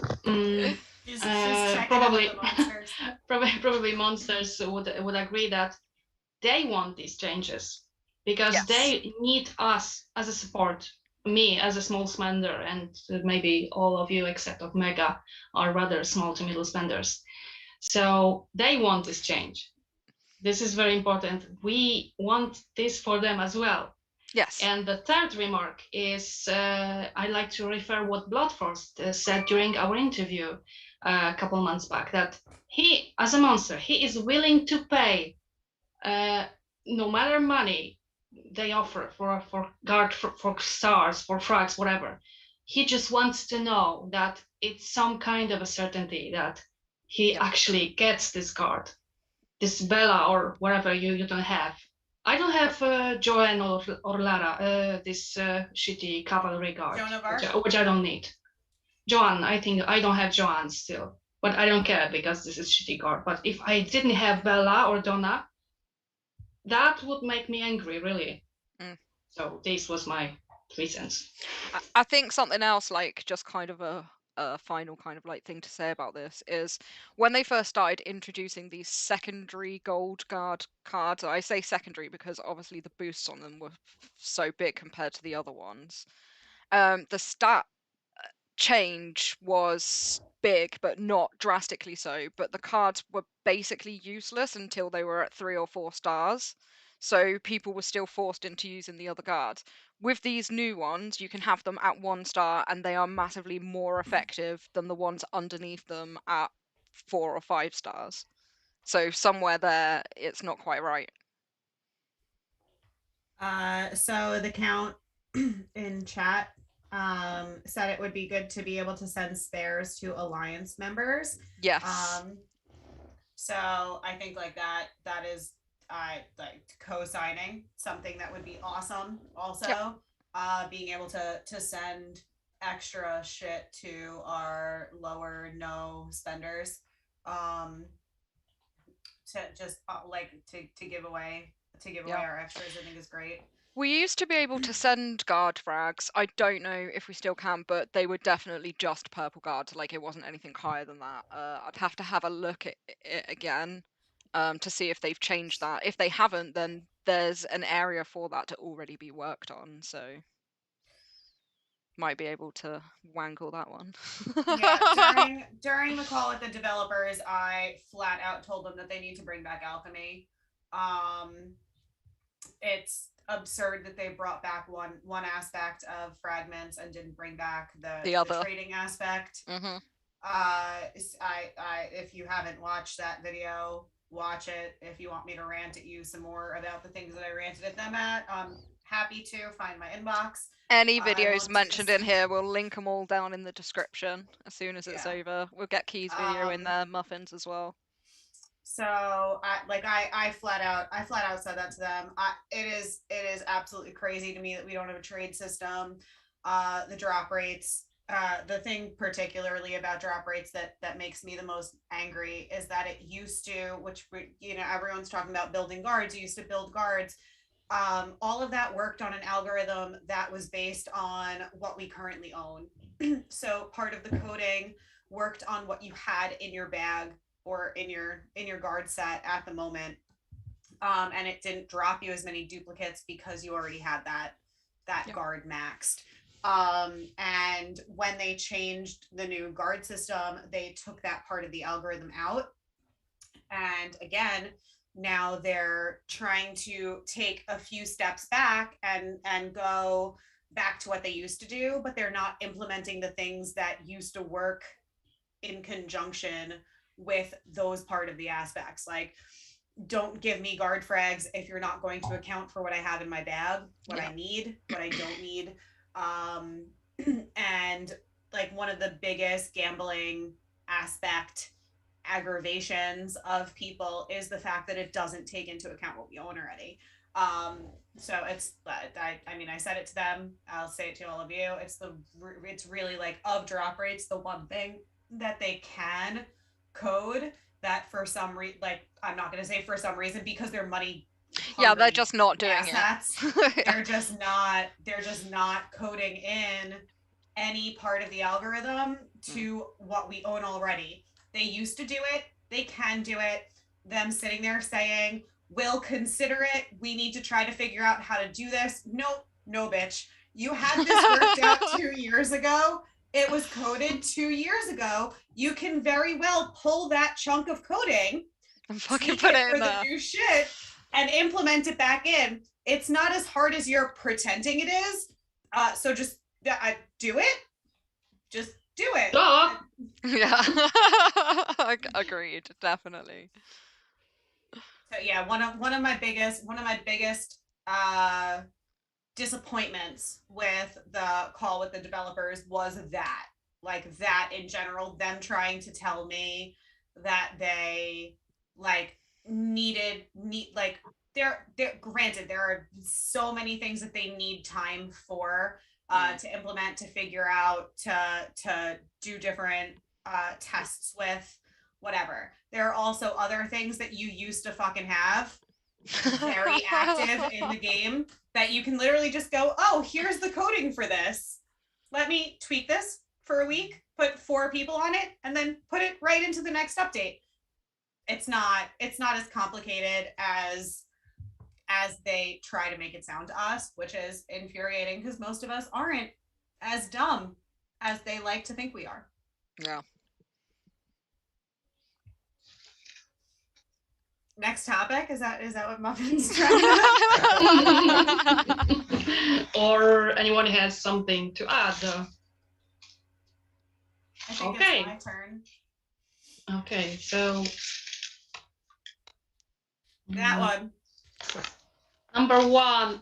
She's checking in with Probably, the monsters. probably monsters would agree that they want these changes because Yes. they need us as a support. Me as a small spender, and maybe all of you except of Mega are rather small to middle spenders. So they want this change. This is very important. We want this for them as well. Yes. And the third remark is I like to refer what Bloodfrost said during our interview a couple months back, that he, as a monster, he is willing to pay no matter money they offer for guard, for stars, for frags, whatever. He just wants to know that it's some kind of a certainty that he actually gets this guard, this Bella or whatever you don't have. I don't have Joanne or Lara, this shitty cavalry guard, which I don't need. Joanne, I think I don't have Joanne still, but I don't care because this is shitty guard. But if I didn't have Bella or Donna, that would make me angry, really. So this was my 3 cents. I think something else, like just kind of a final kind of like thing to say about this is when they first started introducing these secondary gold guard cards. I say secondary because obviously the boosts on them were so big compared to the other ones. The stat change was big, but not drastically so. But the cards were basically useless until they were at 3 or 4 stars. So people were still forced into using the other cards. With these new ones, you can have them at 1 star, and they are massively more effective than the ones underneath them at 4 or 5 stars. So somewhere there, it's not quite right. So the count in chat said it would be good to be able to send spares to alliance members. Yes. So I think like that is like co-signing something that would be awesome. Also, being able to send extra shit to our lower no spenders, to just like to give away our extras. I think is great. We used to be able to send guard frags. I don't know if we still can, but they were definitely just purple guards. Like it wasn't anything higher than that. I'd have to have a look at it again. to see if they've changed that. If they haven't, then there's an area for that to already be worked on, so might be able to wangle that one. Yeah, during the call with the developers, I flat out told them that they need to bring back alchemy. It's absurd that they brought back one aspect of fragments and didn't bring back the other trading aspect. Mm-hmm. I if you haven't watched that video, watch it. If you want me to rant at you some more about the things that I ranted at them at, happy to find my inbox. Any videos mentioned in here, we'll link them all down in the description as soon as it's over. We'll get Key's video in there, Muffin's as well. So I flat out said that to them. It is absolutely crazy to me that we don't have a trade system. The drop rates. The thing particularly about drop rates that makes me the most angry is that it used to, which everyone's talking about building guards. You used to build guards. All of that worked on an algorithm that was based on what we currently own. So part of the coding worked on what you had in your bag or in your guard set at the moment. And it didn't drop you as many duplicates because you already had that guard maxed. And when they changed the new guard system, they took that part of the algorithm out. And again, now they're trying to take a few steps back and go back to what they used to do, but they're not implementing the things that used to work in conjunction with those part of the aspects. Like, don't give me guard frags if you're not going to account for what I have in my bag, what I need, what I don't need. And like one of the biggest gambling aspect aggravations of people is the fact that it doesn't take into account what we own already. So it's, I said it to them, I'll say it to all of you. It's really like, of drop rates, the one thing that they can code that for some reason, like, I'm not going to say for some reason because they're money. Yeah, they're just not doing it. They're just not coding in any part of the algorithm to what we own already. They used to do it. They can do it. Them sitting there saying, we'll consider it. We need to try to figure out how to do this. No, bitch. You had this worked out 2 years ago. It was coded 2 years ago. You can very well pull that chunk of coding and fucking put it in the new shit and implement it back in. It's not as hard as you're pretending it is. So just do it. Just do it. Yeah. Agreed, definitely. So yeah, one of my biggest disappointments with the call with the developers was that, like, that in general, them trying to tell me that they they're granted, there are so many things that they need time for to implement, to figure out, to do different tests with, whatever. There are also other things that you used to fucking have very active in the game that you can literally just go, oh, here's the coding for this. Let me tweak this for a week, put 4 people on it, and then put it right into the next update. It's not as complicated as they try to make it sound to us, which is infuriating because most of us aren't as dumb as they like to think we are. Yeah. Next topic, is that what Muffin's trying to or anyone has something to add? I think it's my turn. Okay, so that one. Number 1.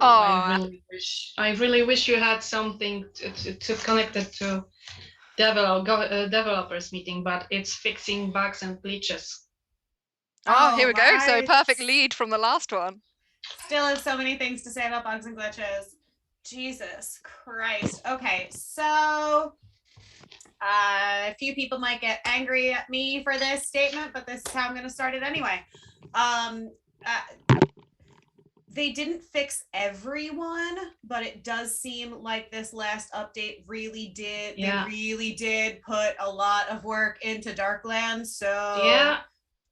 I really wish you had something to connect it to developers meeting, but it's fixing bugs and glitches. Oh, here we go. So perfect lead from the last one. Still have so many things to say about bugs and glitches. Jesus Christ. Okay, so a few people might get angry at me for this statement, but this is how I'm going to start it anyway. They didn't fix everyone, but it does seem like this last update really did. Yeah. They really did put a lot of work into Darklands. So yeah,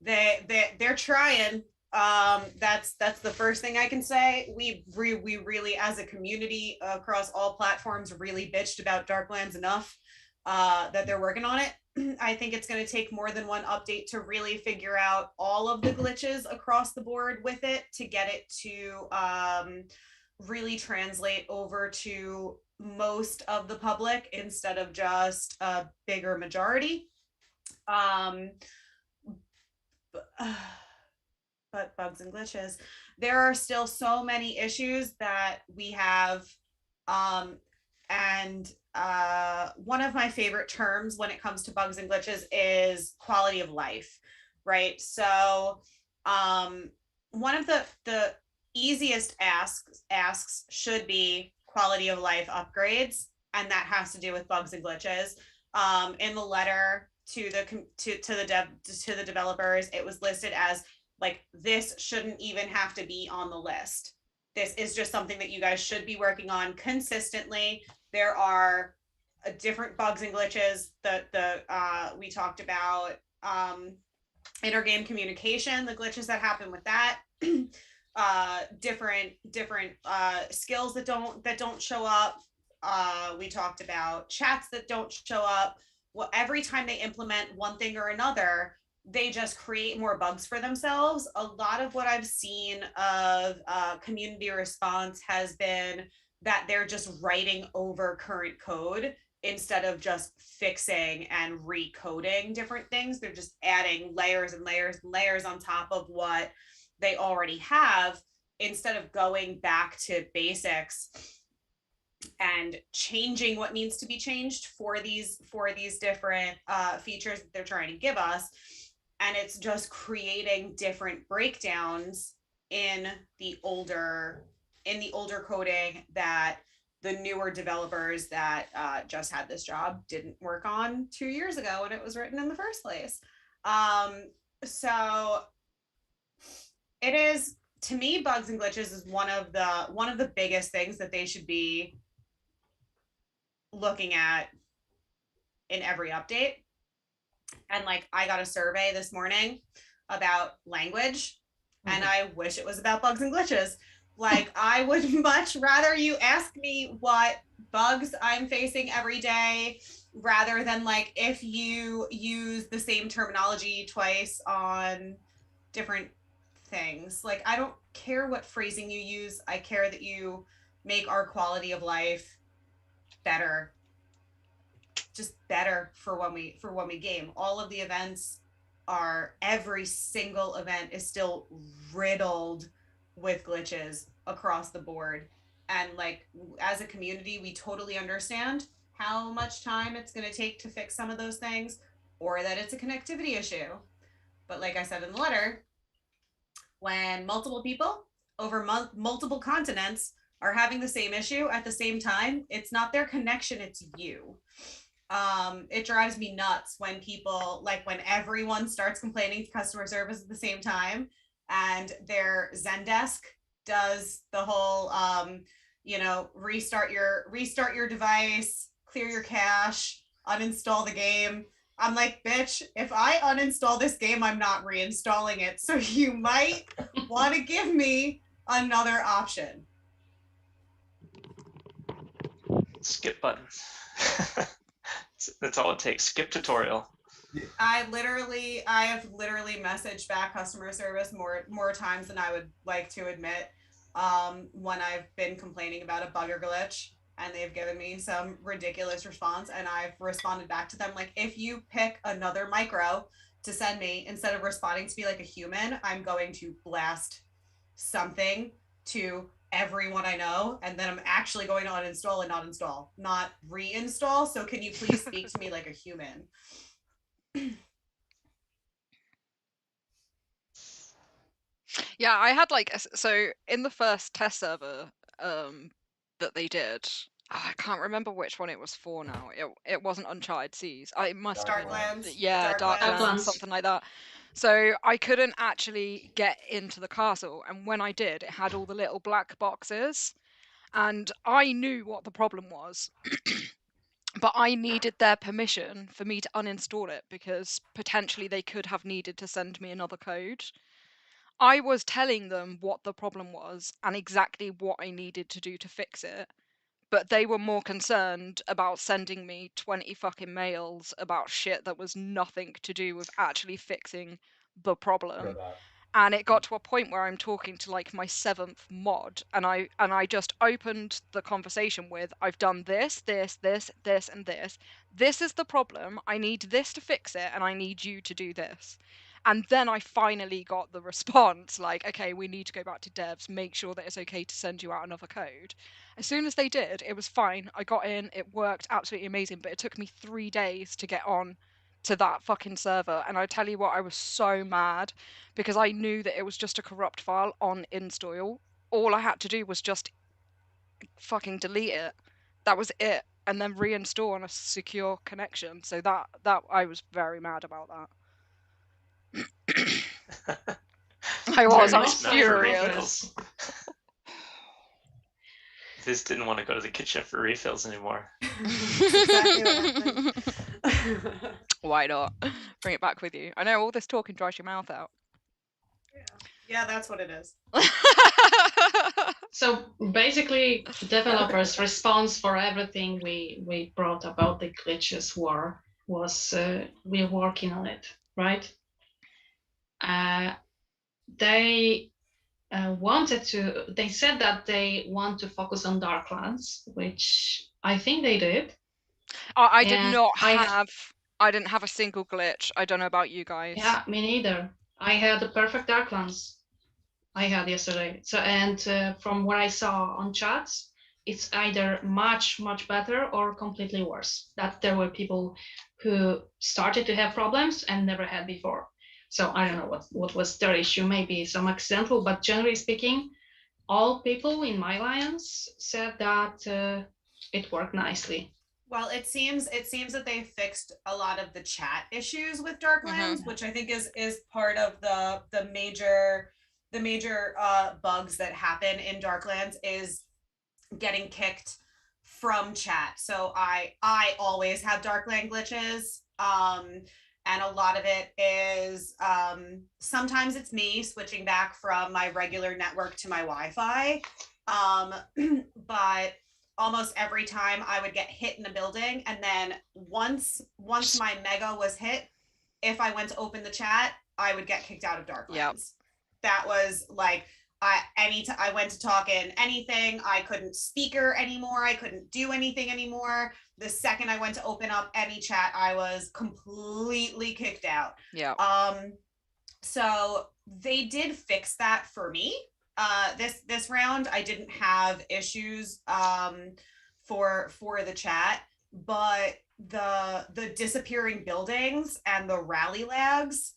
they're trying. That's the first thing I can say. We really, as a community across all platforms, really bitched about Darklands enough that they're working on it. I think it's going to take more than one update to really figure out all of the glitches across the board with it, to get it to really translate over to most of the public instead of just a bigger majority. But bugs and glitches, there are still so many issues that we have. And one of my favorite terms when it comes to bugs and glitches is quality of life, right? So one of the easiest asks should be quality of life upgrades, and that has to do with bugs and glitches. In the letter to the developers, it was listed as like, this shouldn't even have to be on the list. This is just something that you guys should be working on consistently. There are different bugs and glitches that we talked about, intergame communication, the glitches that happen with that. Different skills that don't show up. We talked about chats that don't show up. Well, every time they implement one thing or another, they just create more bugs for themselves. A lot of what I've seen of community response has been that they're just writing over current code instead of just fixing and recoding different things. They're just adding layers and layers and layers on top of what they already have, instead of going back to basics and changing what needs to be changed for these different features that they're trying to give us. And it's just creating different breakdowns in the older coding that the newer developers that just had this job didn't work on 2 years ago when it was written in the first place. So it is, to me, bugs and glitches is one of the biggest things that they should be looking at in every update. And like, I got a survey this morning about language, and I wish it was about bugs and glitches. Like, I would much rather you ask me what bugs I'm facing every day, rather than like if you use the same terminology twice on different things. Like, I don't care what phrasing you use. I care that you make our quality of life better, just better for when we game. All of the events every single event is still riddled with glitches across the board. And like, as a community, we totally understand how much time it's going to take to fix some of those things, or that it's a connectivity issue. But like I said in the letter, when multiple people over multiple continents are having the same issue at the same time, it's not their connection, it's you. It drives me nuts when people, like, when everyone starts complaining to customer service at the same time, and their Zendesk does the whole restart your device, clear your cache, uninstall the game. I'm like, bitch, if I uninstall this game, I'm not reinstalling it. So you might want to give me another option. Skip button. That's all it takes. Skip tutorial. I have literally messaged back customer service more times than I would like to admit, when I've been complaining about a bug or glitch, and they've given me some ridiculous response, and I've responded back to them like, if you pick another micro to send me instead of responding to me like a human, I'm going to blast something to everyone I know, and then I'm actually going to uninstall and not install, not reinstall. So can you please speak to me like a human? Yeah, I had like so in the first test server that they did. I can't remember which one it was for now. It wasn't Uncharted Seas. It must have been, Darklands. yeah, Darklands, something like that. So I couldn't actually get into the castle, and when I did, it had all the little black boxes, and I knew what the problem was. but I needed their permission for me to uninstall it because potentially they could have needed to send me another code. I was telling them what the problem was and exactly what I needed to do to fix it, but they were more concerned about sending me 20 fucking mails about shit that was nothing to do with actually fixing the Hear problem. that. And it got to a point where I'm talking to like my 7th mod, and I just opened the conversation with, I've done this, this, this, this, and this. This is the problem. I need this to fix it, and I need you to do this. And then I finally got the response like, okay, we need to go back to devs, make sure that it's okay to send you out another code. As soon as they did, it was fine. I got in, it worked absolutely amazing, but it took me 3 days to get on to that fucking server. And I tell you what, I was so mad because I knew that it was just a corrupt file on install. All I had to do was just fucking delete it. That was it. And then reinstall on a secure connection. So that I was very mad about that. I was Very nice, not for furious. refills. This didn't want to go to the kitchen for refills anymore. Exactly what happened. Why not? Bring it back with you. I know all this talking dries your mouth out. Yeah, that's what it is. So basically, developers' response for everything we brought about the glitches was we're working on it, right? They they said that they want to focus on Darklands, which I think they did. I did not have. I didn't have a single glitch. I don't know about you guys. Yeah, me neither. I had the perfect Darklands. I had yesterday. So, and from what I saw on chats, it's either much better or completely worse. That there were people who started to have problems and never had before. So I don't know what was their issue. Maybe some accidental, but generally speaking, all people in my alliance said that it worked nicely. Well, it seems that they fixed a lot of the chat issues with Darklands, which I think is part of the major bugs that happen in Darklands is getting kicked from chat. So I always have Darkland glitches. And a lot of it is sometimes it's me switching back from my regular network to my Wi-Fi. But almost every time I would get hit in a building, and then once my mega was hit, if I went to open the chat, I would get kicked out of Darklands. Yep. That was like I went to talk in anything, I couldn't speaker anymore, I couldn't do anything anymore. The second I went to open up any chat, I was completely kicked out. Yeah. So they did fix that for me. This round I didn't have issues for the chat, but the disappearing buildings and the rally lags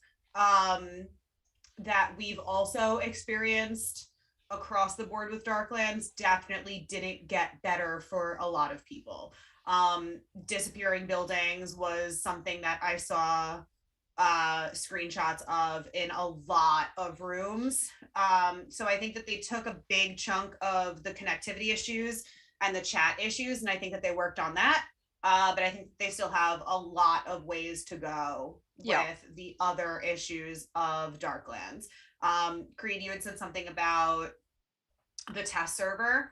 that we've also experienced across the board with Darklands definitely didn't get better for a lot of people. Disappearing buildings was something that I saw screenshots of in a lot of rooms. So I think that they took a big chunk of the connectivity issues and the chat issues, and I think that they worked on that. But I think they still have a lot of ways to go with the other issues of Darklands. Creed, you had said something about the test server.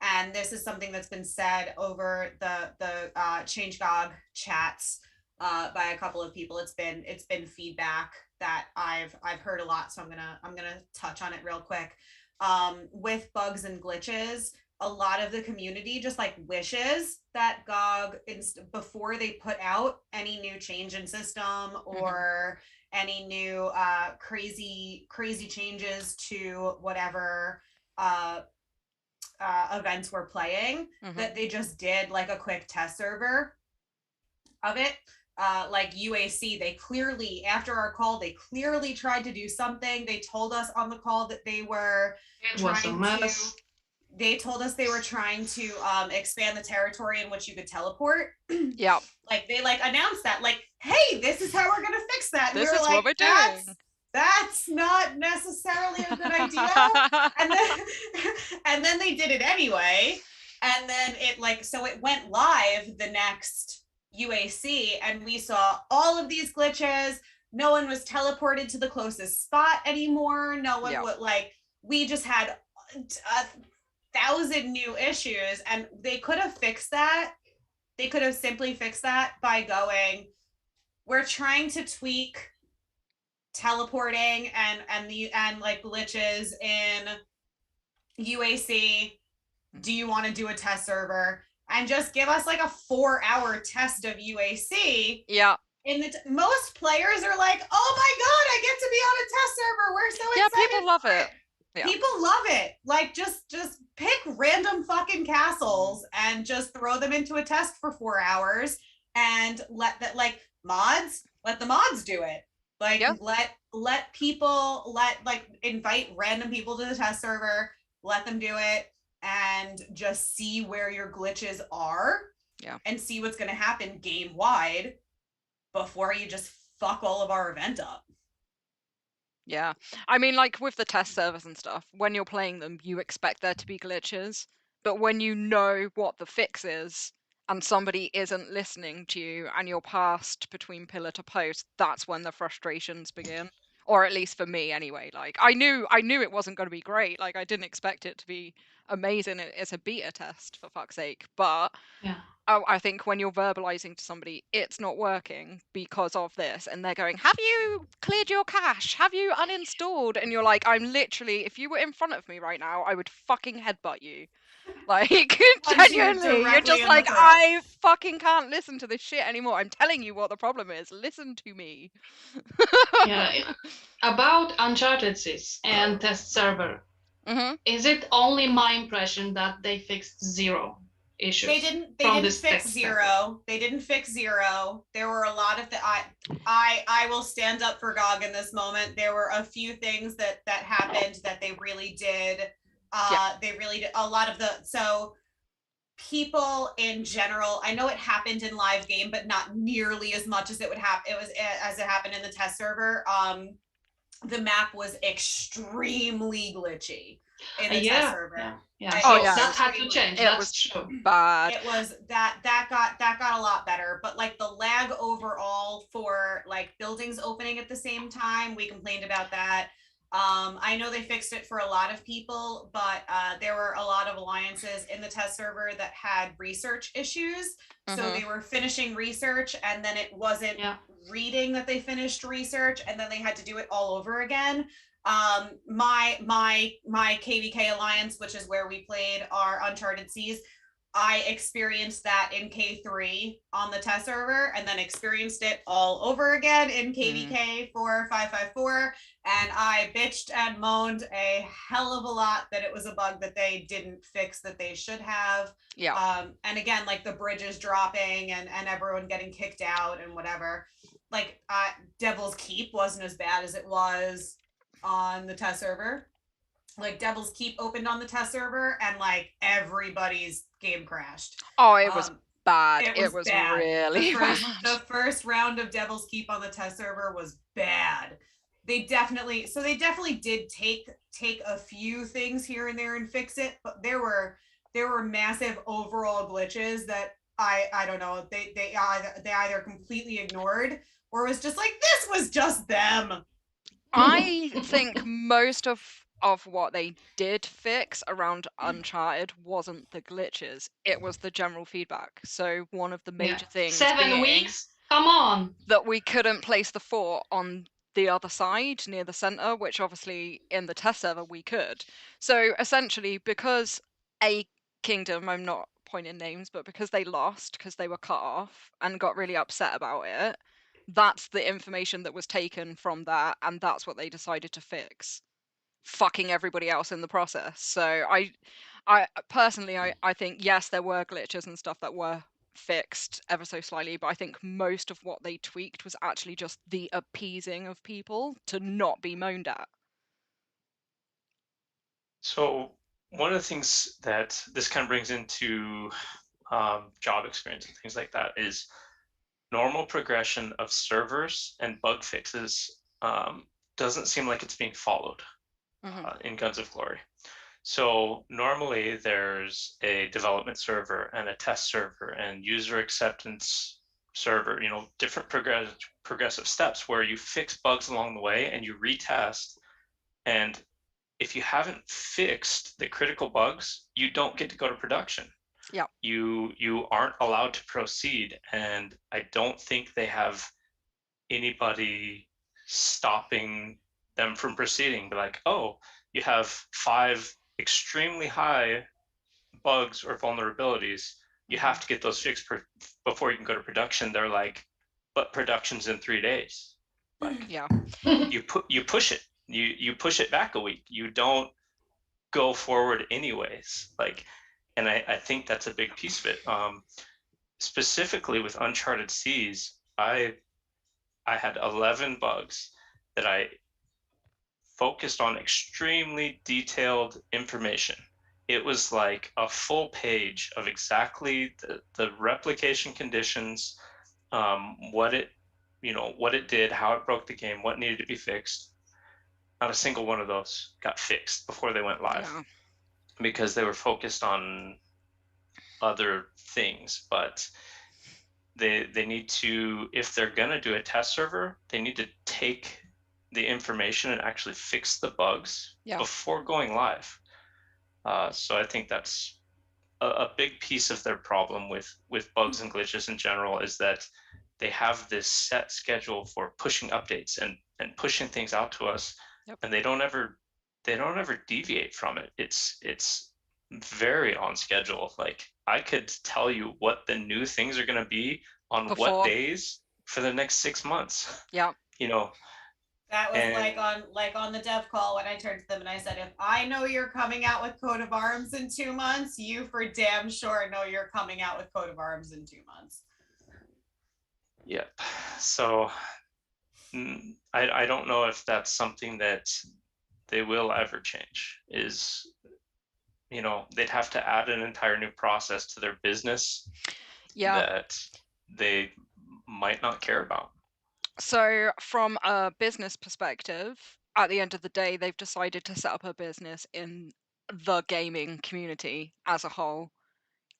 And this is something that's been said over the ChangeGog chats by a couple of people. It's been feedback that I've heard a lot, so I'm gonna touch on it real quick. With bugs and glitches, a lot of the community just like wishes that GOG before they put out any new change in system or any new crazy changes to whatever events we're playing, that they just did like a quick test server of it. Like UAC, they clearly, after our call, they clearly tried to do something. They told us on the call that they were they told us they were trying to expand the territory in which you could teleport. Yeah. Like they like announced that, like, hey, this is how we're gonna fix that. And this is like, what we're doing. That's not necessarily a good idea. And then they did it anyway. And then it went live the next UAC, and we saw all of these glitches. No one was teleported to the closest spot anymore. No one would we just had 1,000 new issues, and they could have fixed that. They could have simply fixed that by going, we're trying to tweak teleporting and like glitches in UAC. Do you want to do a test server? And just give us like a 4-hour test of UAC. Yeah. Most players are like, oh my god, I get to be on a test server. We're so excited. Yeah, people love it. Yeah. People love it. Like, just pick random fucking castles and just throw them into a test for 4 hours and let the mods do it. Like, Yeah. let people invite random people to the test server, let them do it, and just see where your glitches are. Yeah. And see what's gonna happen game wide before you just fuck all of our event up. Yeah. I mean, like with the test servers and stuff, when you're playing them, you expect there to be glitches. But when you know what the fix is and somebody isn't listening to you and you're passed between pillar to post, that's when the frustrations begin. Or at least for me anyway. Like I knew it wasn't going to be great. Like I didn't expect it to be amazing. It's a beta test for fuck's sake. But Yeah. I think when you're verbalizing to somebody, it's not working because of this, and they're going, have you cleared your cache? Have you uninstalled? And you're like, I'm literally, if you were in front of me right now, I would fucking headbutt you. Like, genuinely, you're just like, I fucking can't listen to this shit anymore. I'm telling you what the problem is. Listen to me. Yeah. About Uncharted and test server, is it only my impression that they fixed zero issues? They didn't fix zero. They didn't fix zero. There were a lot of I will stand up for GOG in this moment. There were a few things that happened that they really did. They really did a lot of so people in general, I know it happened in live game, but not nearly as much as it happened in the test server. The map was extremely glitchy in the test server. Yeah. That had to change. That's true. Bad. It was that got a lot better, but like the lag overall for like buildings opening at the same time, we complained about that. I know they fixed it for a lot of people, but there were a lot of alliances in the test server that had research issues. So they were finishing research and then it wasn't reading that they finished research, and then they had to do it all over again. My KVK alliance, which is where we played our Uncharted Seas, I experienced that in K3 on the test server, and then experienced it all over again in KVK 4554. And I bitched and moaned a hell of a lot that it was a bug that they didn't fix that they should have. Yeah. And again, like the bridges dropping and everyone getting kicked out and whatever. Like Devil's Keep wasn't as bad as it was on the test server. Like Devil's Keep opened on the test server and like everybody's game crashed. Oh, it was bad. It was bad. Really bad. The first round of Devil's Keep on the test server was bad. They definitely did take a few things here and there and fix it, but there were massive overall glitches that I don't know, they either completely ignored or was just like, this was just them. I think most of what they did fix around Uncharted wasn't the glitches, it was the general feedback. So one of the major things 7 weeks? Come on! That we couldn't place the fort on the other side near the center, which obviously in the test server we could. So essentially, because a kingdom, I'm not pointing names, but because they lost, because they were cut off and got really upset about it, that's the information that was taken from that, and that's what they decided to fix, fucking everybody else in the process. So I personally, I think yes, there were glitches and stuff that were fixed ever so slightly, but I think most of what they tweaked was actually just the appeasing of people to not be moaned at. So one of the things that this kind of brings into job experience and things like that is normal progression of servers and bug fixes doesn't seem like it's being followed in Guns of Glory. So normally there's a development server and a test server and user acceptance server, different progressive steps where you fix bugs along the way and you retest. And if you haven't fixed the critical bugs, you don't get to go to production. Yeah. You aren't allowed to proceed, and I don't think they have anybody stopping them from proceeding. Be like, oh, you have 5 extremely high bugs or vulnerabilities. You have to get those fixed before you can go to production. They're like, but production's in 3 days. Like, Yeah. you push it. You push it back a week. You don't go forward anyways. Like, and I think that's a big piece of it. Specifically with Uncharted Seas, I had 11 bugs that I focused on extremely detailed information. It was like a full page of exactly the replication conditions, what it did, how it broke the game, what needed to be fixed. Not a single one of those got fixed before they went live, Yeah. because they were focused on other things. But they need to, if they're going to do a test server, they need to take the information and actually fix the bugs before going live. So I think that's a big piece of their problem with bugs and glitches in general, is that they have this set schedule for pushing updates and pushing things out to us, and they don't ever deviate from it. It's very on schedule. Like, I could tell you what the new things are going to be on what days for the next 6 months. Yeah. That was like on the dev call when I turned to them and I said, if I know you're coming out with Coat of Arms in 2 months, you for damn sure know you're coming out with Coat of Arms in 2 months. Yep. So I don't know if that's something that they will ever change. Is, they'd have to add an entire new process to their business that they might not care about. So from a business perspective, at the end of the day, they've decided to set up a business in the gaming community as a whole.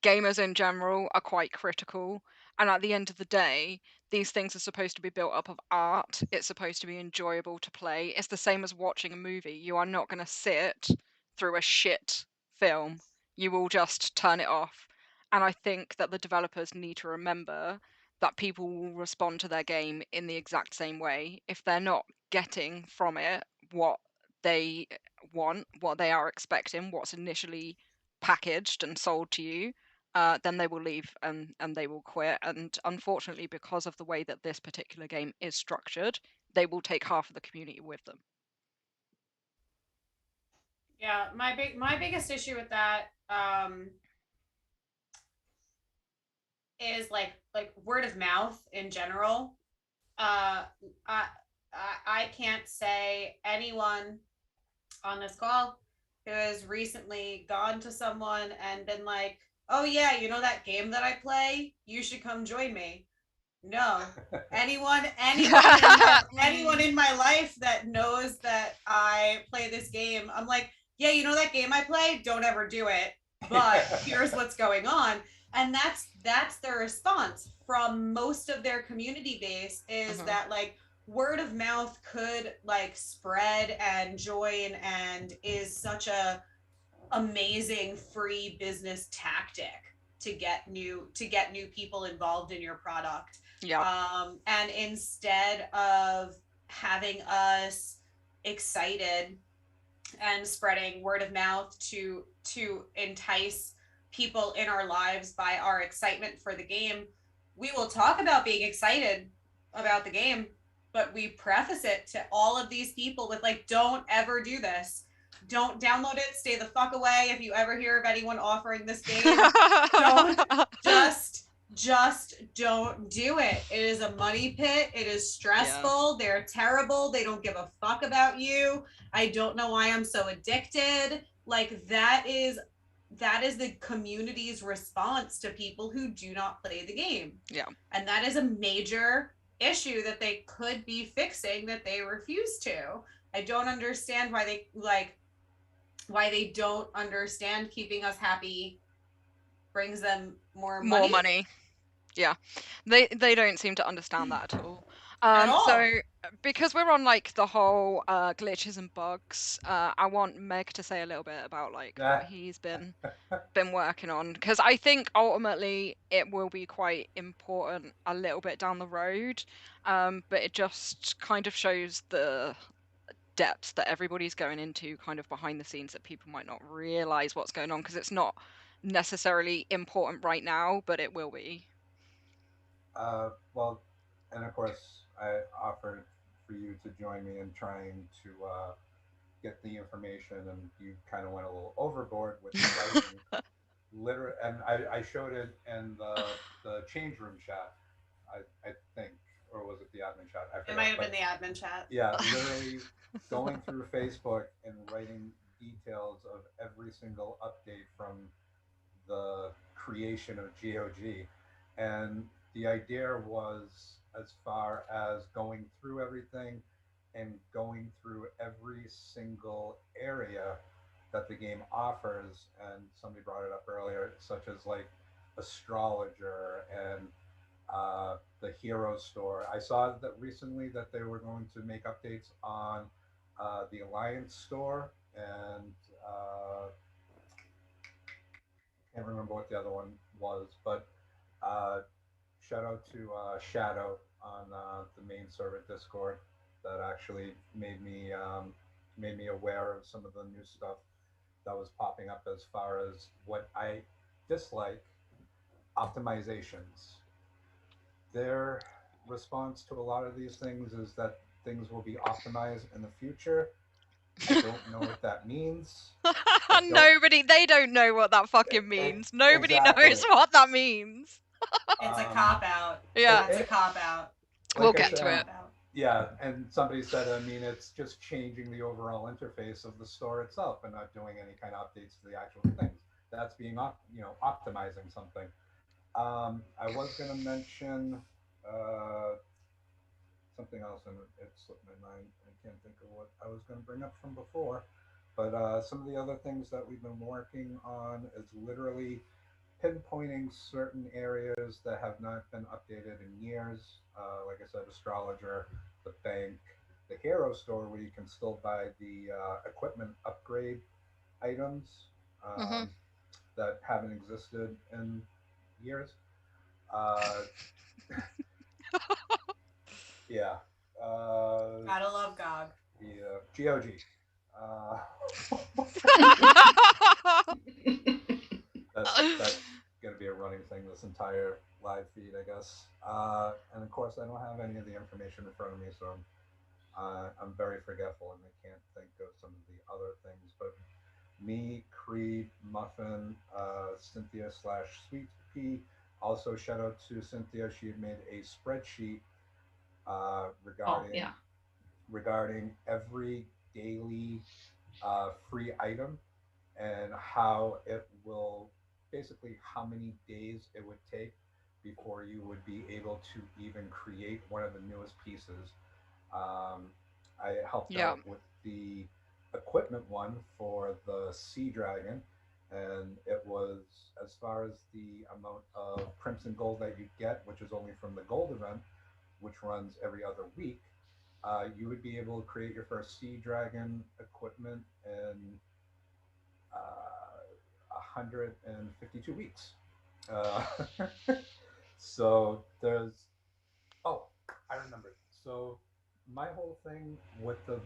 Gamers in general are quite critical, and at the end of the day, these things are supposed to be built up of art. It's supposed to be enjoyable to play. It's the same as watching a movie. You are not going to sit through a shit film. You will just turn it off. And I think that the developers need to remember that people will respond to their game in the exact same way. If they're not getting from it what they want, what they are expecting, what's initially packaged and sold to you, then they will leave and they will quit. And unfortunately, because of the way that this particular game is structured, they will take half of the community with them. Yeah, my biggest issue with that is like word of mouth in general. I can't say anyone on this call who has recently gone to someone and been like, oh yeah, you know that game that I play? You should come join me. No. Anyone in my life that knows that I play this game, I'm like, yeah, you know that game I play? Don't ever do it. But here's what's going on. And that's their response from most of their community base, is that like word of mouth could like spread and join, and is such a amazing free business tactic to get new people involved in your product. And instead of having us excited and spreading word of mouth to entice people in our lives by our excitement for the game, we will talk about being excited about the game, but we preface it to all of these people with like, don't ever do this. Don't download it. Stay the fuck away. If you ever hear of anyone offering this game, just don't do it. It is a money pit. It is stressful. They're terrible. They don't give a fuck about you. I don't know why I'm so addicted. Like that is the community's response to people who do not play the game. Yeah. And that is a major issue that they could be fixing that they refuse to. I don't understand why they like why they don't understand keeping us happy brings them more More money money. Yeah, they don't seem to understand that at all. at So all. because we're on like the whole glitches and bugs, I want Meg to say a little bit about like what he's been working on, because I think ultimately it will be quite important a little bit down the road, but it just kind of shows the depths that everybody's going into kind of behind the scenes that people might not realize what's going on, because it's not necessarily important right now, but it will be. Well, and of course, I offered for you to join me in trying to get the information, and you kind of went a little overboard with writing. Literally, and I showed it in the change room chat. I think, or was it the admin chat? I It might forgot. have been But the admin chat. yeah, literally going through Facebook and writing details of every single update from the creation of GOG. And the idea was as far as going through everything and going through every single area that the game offers. And somebody brought it up earlier, such as like astrologer and the hero store. I saw that recently that they were going to make updates on the Alliance store, and can't remember what the other one was, but uh, shout out to Shadow on the main server Discord that actually made me aware of some of the new stuff that was popping up as far as what I dislike optimizations. Their response to a lot of these things is that things will be optimized in the future. I don't know what that means. I don't. Nobody, they don't know what that fucking means. Nobody knows Exactly. what that means. It's a Um, cop out. Yeah, That's a cop out. we'll like I get Big to said, it. cop out. yeah, and somebody said, I mean, it's just changing the overall interface of the store itself and not doing any kind of updates to the actual things. That's being, optimizing something. I was going to mention uh, something else, and it slipped my mind. I can't think of what I was going to bring up from before. But some of the other things that we've been working on is literally pinpointing certain areas that have not been updated in years. Like I said, astrologer, the bank, the hero store, where you can still buy the equipment upgrade items Hmm. that haven't existed in years. Uh, yeah. Uh, Gotta love GOG. yeah. GOG. Uh, that's going to be a running thing this entire live feed, I guess. And of course, I don't have any of the information in front of me, so I'm very forgetful and I can't think of some of the other things. But me, Creed, Muffin, Cynthia slash Sweet Pea. Also, shout out to Cynthia. She had made a spreadsheet Oh yeah. regarding every daily free item and how it will basically how many days it would take before you would be able to even create one of the newest pieces. Um, I helped Yeah. out with the equipment one for the Sea Dragon, and it was as far as the amount of Crimson Gold that you get, which is only from the Gold event, which runs every other week. You would be able to create your first Sea Dragon equipment in 152 weeks. Uh, so there's, oh, I remember. So my whole thing with the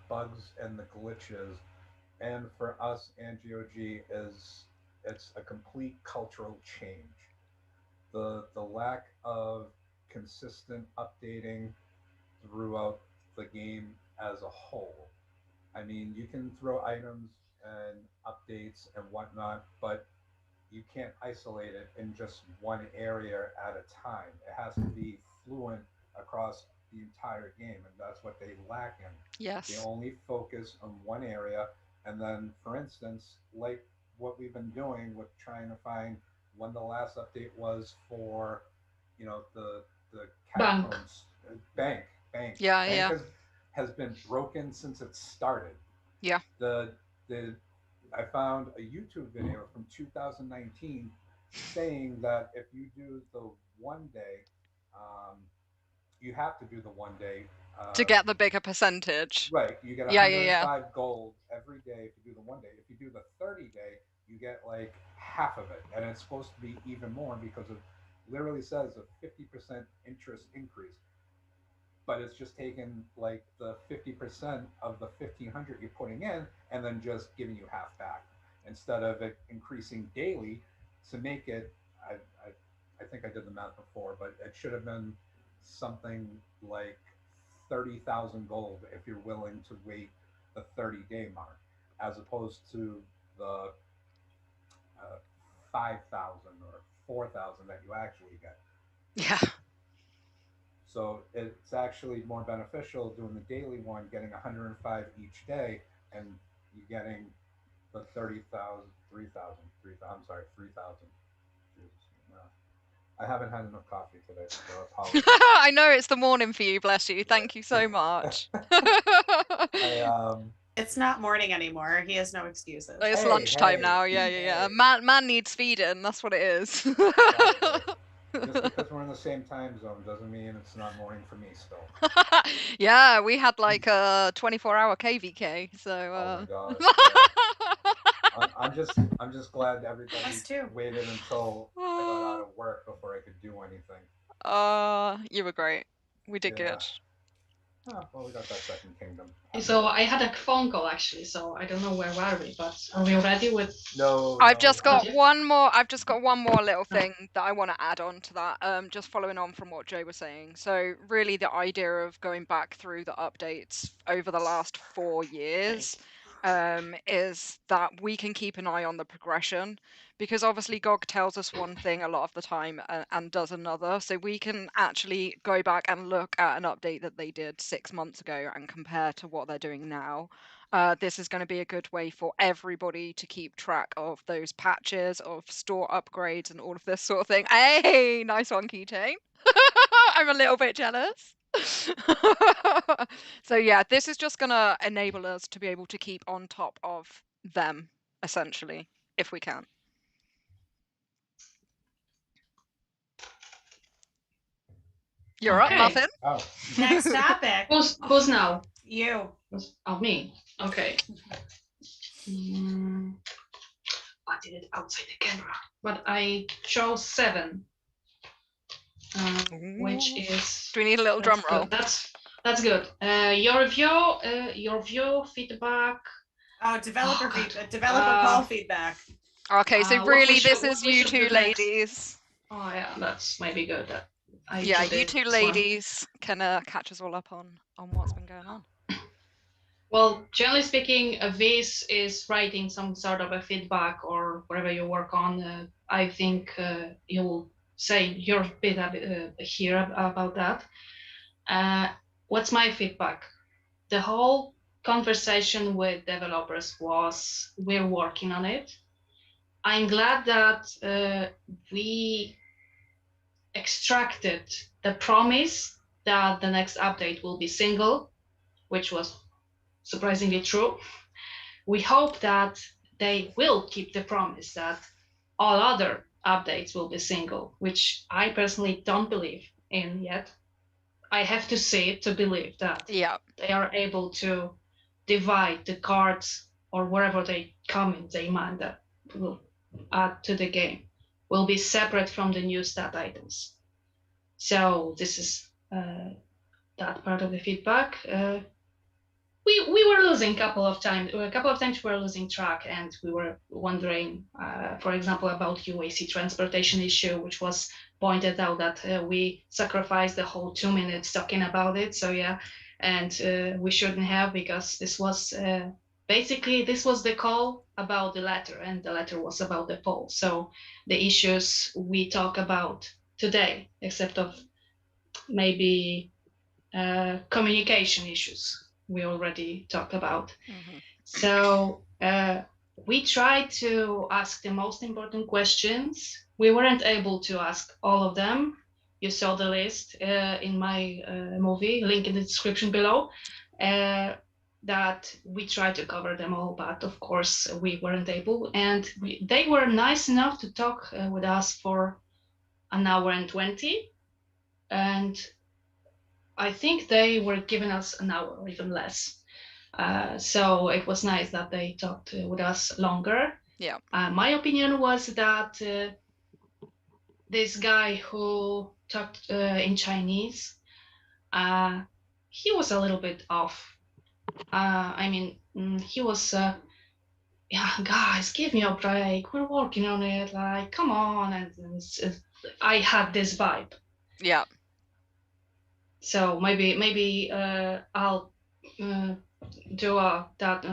bugs and the glitches, and for us and GOG, is it's a complete cultural change. The lack of consistent updating throughout the game as a whole. I mean, you can throw items and updates and whatnot, but you can't isolate it in just one area at a time. It has to be fluent across the entire game, and that's what they lack in. They Yes. only focus on one area, and then, for instance, like what we've been doing with trying to find when the last update was for, the Bank. catacombs bank Yeah, bank yeah, has been broken since it started. yeah. The I found a YouTube video from 2019 saying that if you do the 1 day, um, you have to do the 1 day. To get the bigger percentage. Right, you get Yeah, yeah, yeah. 105 gold every day if you do the 1 day. If you do the 30 day, you get like half of it, and it's supposed to be even more because it literally says a 50% interest increase. But it's just taking like the 50% of the 1,500 you're putting in, and then just giving you half back instead of it increasing daily to make it. I think I did the math before, but it should have been something like 30,000 gold if you're willing to wait the 30-day mark, as opposed to the 5,000 or 4,000 that you actually get. Yeah. So it's actually more beneficial doing the daily one, getting 105 each day, and you getting the 30,000, 3,000, 3,000. I'm sorry, 3,000. I haven't had enough coffee today, so apologies. I know it's the morning for you, bless you. Thank you so much. It's not morning anymore. He has no excuses. It's Hey, lunchtime hey, now. Yeah, yeah, yeah. hey. Man needs feeding. That's what it is. Exactly. Just because we're in the same time zone doesn't mean it's not morning for me still. Yeah, we had like a 24-hour KVK. So. Oh my god. Yeah. I'm just glad everybody Us too. waited until I got out of work before I could do anything. You were great. We did Yeah. good. Oh, well, we got that second kingdom. So I had a phone call actually, so I don't know where were we, but are we ready with? No. I've just got Okay. one more. I've just got one more little thing that I want to add on to that. Just following on from what Joe was saying. So really, the idea of going back through the updates over the last 4 years is that we can keep an eye on the progression, because obviously GOG tells us one thing a lot of the time and does another. So we can actually go back and look at an update that they did 6 months ago and compare to what they're doing now. This is going to be a good way for everybody to keep track of those patches, of store upgrades, and all of this sort of thing. Hey, nice one, Keychain. I'm a little bit jealous. So yeah, this is just going to enable us to be able to keep on top of them, essentially, if we can. You're Okay. up, Muffin. Oh. Next topic. Who's now? You. Oh, me. Okay. I did it outside the camera, but I chose 7, which is. Do we need a little drum roll? That's good. Your view, feedback. Oh, developer call feedback. Okay, so really, this is you two ladies. Oh yeah, that's maybe good. Yeah, you two ladies can catch us all up on what's been going on. Well, generally speaking, Viz is writing some sort of a feedback or whatever you work on. I think you'll say your bit here about that. What's my feedback? The whole conversation with developers was, we're working on it. I'm glad that we extracted the promise that the next update will be single, which was surprisingly true. We hope that they will keep the promise that all other updates will be single, which I personally don't believe in yet. I have to see it to believe that they are able to divide the cards or wherever they come in, they mind that will add to the game, will be separate from the new stat items. So this is that part of the feedback. We were losing a couple of times we were losing track, and we were wondering, for example, about UAC transportation issue, which was pointed out that we sacrificed the whole 2 minutes talking about it. So yeah, and we shouldn't have, because this was basically the call about the letter, and the letter was about the poll. So the issues we talk about today, except of maybe communication issues, we already talked about. So we tried to ask the most important questions. We weren't able to ask all of them. You saw the list in my movie, link in the description below. that we tried to cover them all, but of course we weren't able. And they were nice enough to talk with us for an hour and 20. And I think they were giving us an hour or even less. So it was nice that they talked with us longer. Yeah. My opinion was that this guy who talked in Chinese, he was a little bit off. I mean, he was, yeah, guys, give me a break. We're working on it. Like, come on. And I had this vibe. Yeah. So maybe I'll do that.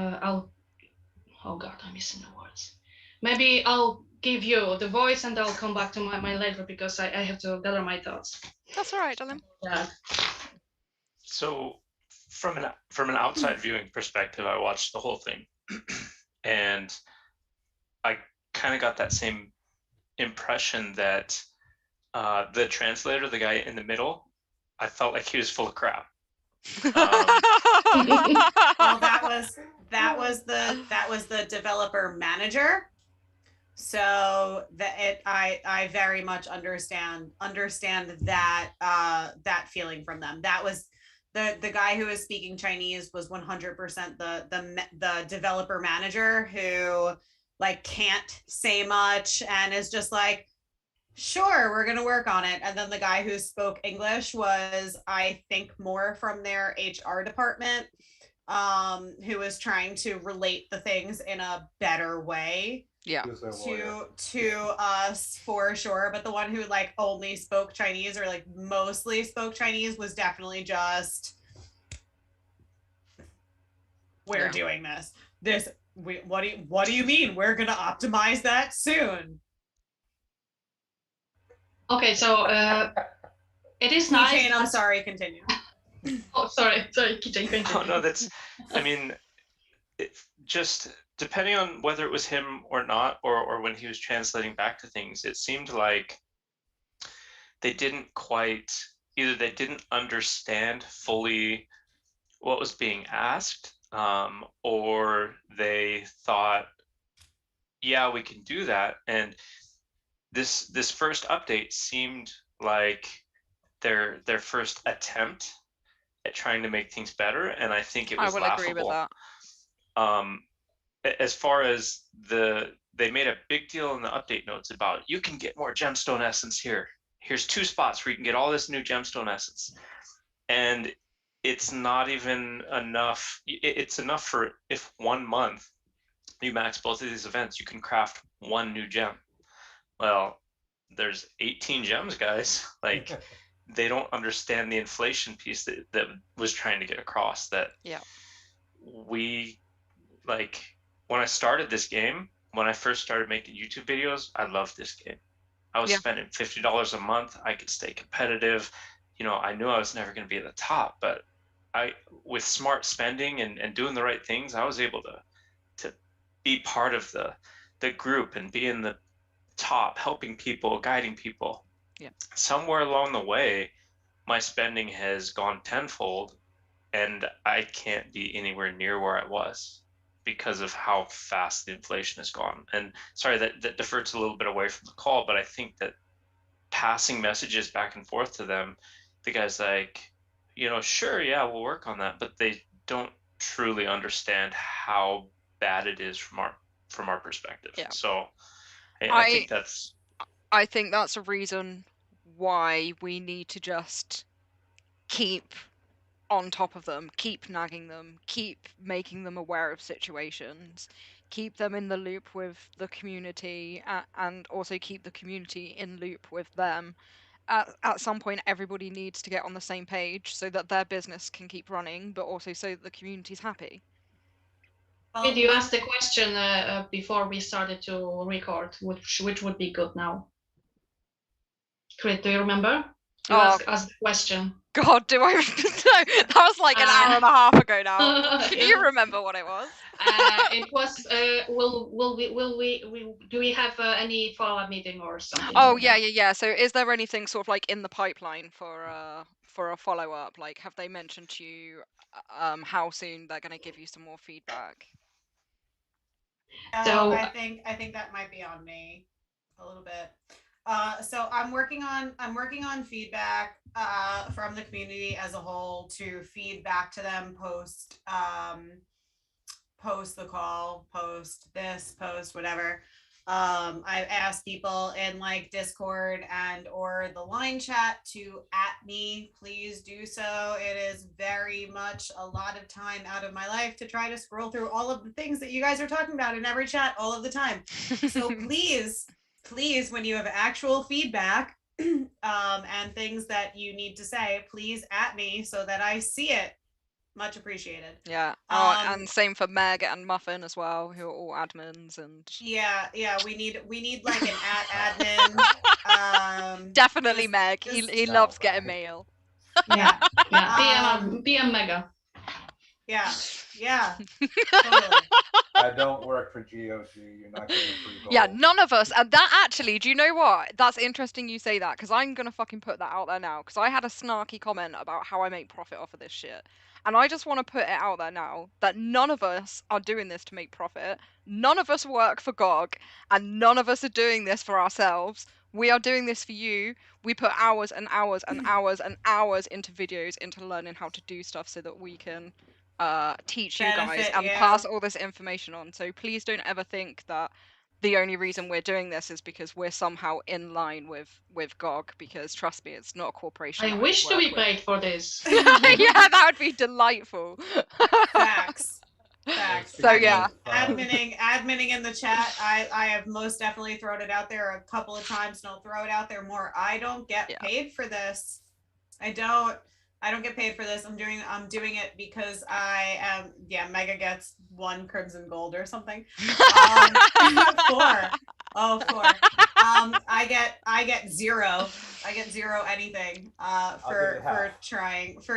Oh God, I'm missing the words. Maybe I'll give you the voice and I'll come back to my later because I have to gather my thoughts. That's all right, darling. Yeah. So from an outside viewing perspective, I watched the whole thing, and I kind of got that same impression that the translator, the guy in the middle, I felt like he was full of crap. Well, that was the developer manager. So I very much understand that that feeling from them. That was the guy who was speaking Chinese was 100% the developer manager who like can't say much and is just like, sure, we're gonna work on it. And then the guy who spoke English was, I think, more from their HR department, who was trying to relate the things in a better way. Yeah. To us for sure, but the one who like only spoke Chinese or like mostly spoke Chinese was definitely just, we're doing this. What do you mean we're gonna optimize that soon? Okay, so it is nice. Keychain, I'm sorry, continue. Oh, sorry, Keychain, continue. Oh no, that's. I mean, just depending on whether it was him or not, or when he was translating back to things, it seemed like they didn't quite, either they didn't understand fully what was being asked, or they thought, yeah, we can do that. And this first update seemed like their first attempt at trying to make things better, and I think it was laughable. I will agree with that. As far as they made a big deal in the update notes about, you can get more gemstone essence here. Here's 2 spots where you can get all this new gemstone essence. And it's not even enough. It's enough for, if 1 month you max both of these events, you can craft 1 new gem. Well, there's 18 gems, guys. Like, they don't understand the inflation piece that was trying to get across. That we, like, when I started this game, when I first started making YouTube videos, I loved this game. I was spending $50 a month. I could stay competitive. You know, I knew I was never going to be at the top, but with smart spending and doing the right things, I was able to be part of the group and be in the top, helping people, guiding people. Yeah. Somewhere along the way, my spending has gone tenfold, and I can't be anywhere near where I was because of how fast the inflation has gone. And sorry, that diverts a little bit away from the call, but I think that passing messages back and forth to them, the guy's like, you know, sure, yeah, we'll work on that, but they don't truly understand how bad it is from our perspective. Yeah. So I think that's a reason why we need to just keep on top of them, keep nagging them, keep making them aware of situations, keep them in the loop with the community, and also keep the community in loop with them. At some point, everybody needs to get on the same page so that their business can keep running, but also so that the community's happy. Did you ask the question before we started to record, which would be good now? Crit, do you remember? You asked the question. God, do I? No, that was like an hour and a half ago now. Can you remember what it was? It was. Do we have any follow-up meeting or something? Oh like yeah, that? yeah. So is there anything sort of like in the pipeline for a follow-up? Like have they mentioned to you how soon they're gonna give you some more feedback? Oh, So I think that might be on me a little bit. So I'm working on feedback from the community as a whole to feed back to them post the call, post this, post whatever. I've asked people in like Discord and or the line chat to at me. Please do so. It is very much a lot of time out of my life to try to scroll through all of the things that you guys are talking about in every chat all of the time. So please, when you have actual feedback and things that you need to say, please at me so that I see it. Much appreciated. Yeah. Oh, and same for Meg and Muffin as well, who are all admins and. Yeah, we need like an admin. Definitely Meg. He loves getting Right. mail. yeah. PM Mega. Yeah, totally. I don't work for GOG. You're not getting free gold. Yeah, none of us. And that actually, do you know what? That's interesting you say that because I'm gonna fucking put that out there now because I had a snarky comment about how I make profit off of this shit. And I just want to put it out there now that none of us are doing this to make profit. None of us work for GOG, and none of us are doing this for ourselves. We are doing this for you. We put hours and hours and hours and hours into videos, into learning how to do stuff so that we can teach you guys Benefit, and yeah. pass all this information on. So please don't ever think that the only reason we're doing this is because we're somehow in line with GOG, because trust me, it's not a corporation. I wish to be paid for this. Yeah, that would be delightful. Facts. So I mean, yeah. adminning in the chat. I have most definitely thrown it out there a couple of times, and I'll throw it out there more. I don't get paid for this. I don't get paid for this. I'm doing it because I am. Yeah, Mega gets 1 crimson gold or something. 4. Oh, 4. I get 0. I get 0 anything for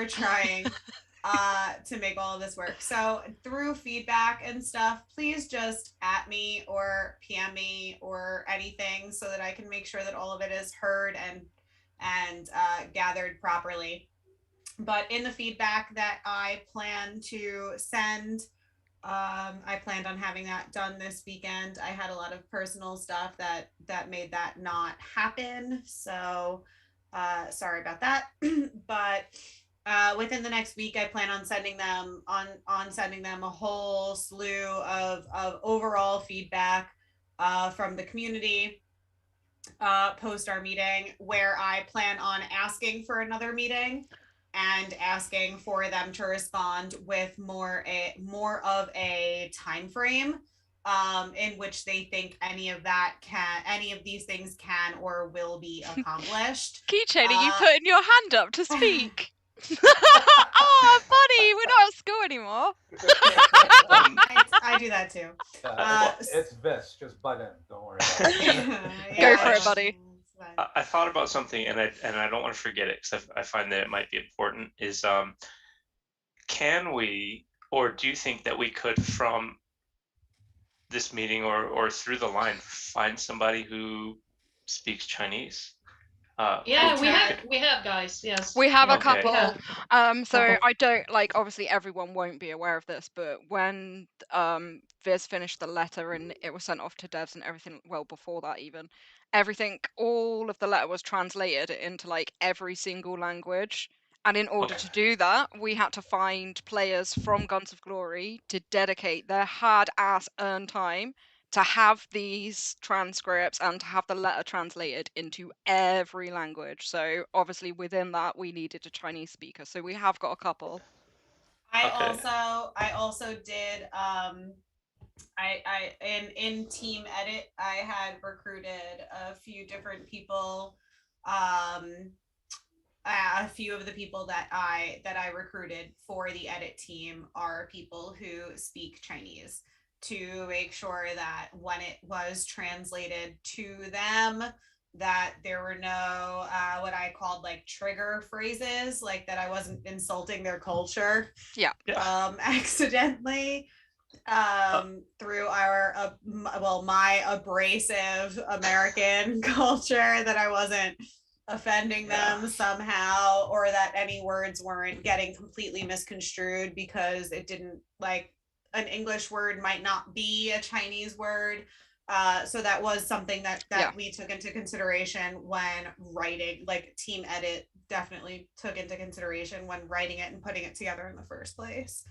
trying to make all of this work. So through feedback and stuff, please just at me or PM me or anything so that I can make sure that all of it is heard and gathered properly. But in the feedback that I plan to send, I planned on having that done this weekend. I had a lot of personal stuff that made that not happen. So sorry about that. But within the next week, I plan on sending them a whole slew of overall feedback from the community post our meeting, where I plan on asking for another meeting and asking for them to respond with more of a time frame in which they think any of these things can or will be accomplished. Keychain, are you putting your hand up to speak? Oh, buddy, we're not at school anymore. I do that too. It's Vis, just butt in. Don't worry. Go for it, buddy. I thought about something, and I don't want to forget it because I find that it might be important. Is can we, or do you think that we could, from this meeting or through the line, find somebody who speaks Chinese? Yeah, we have guys. Yes, we have a Okay. couple. Yeah. So I don't like. Obviously, everyone won't be aware of this, but when Viz finished the letter and it was sent off to devs and everything, well before that even, everything, all of the letter was translated into like every single language. And in order to do that, we had to find players from Guns of Glory to dedicate their hard-ass earned time to have these transcripts and to have the letter translated into every language. So obviously within that we needed a Chinese speaker. So we have got a couple. I also did in team edit, I had recruited a few different people. A few of the people that I recruited for the edit team are people who speak Chinese, to make sure that when it was translated to them, that there were no what I called like trigger phrases, like that I wasn't insulting their culture accidentally. through our my abrasive American culture, that I wasn't offending them somehow, or that any words weren't getting completely misconstrued because it didn't, like, an English word might not be a Chinese word. So that was something that we took into consideration when writing, like Team Edit definitely took into consideration when writing it and putting it together in the first place.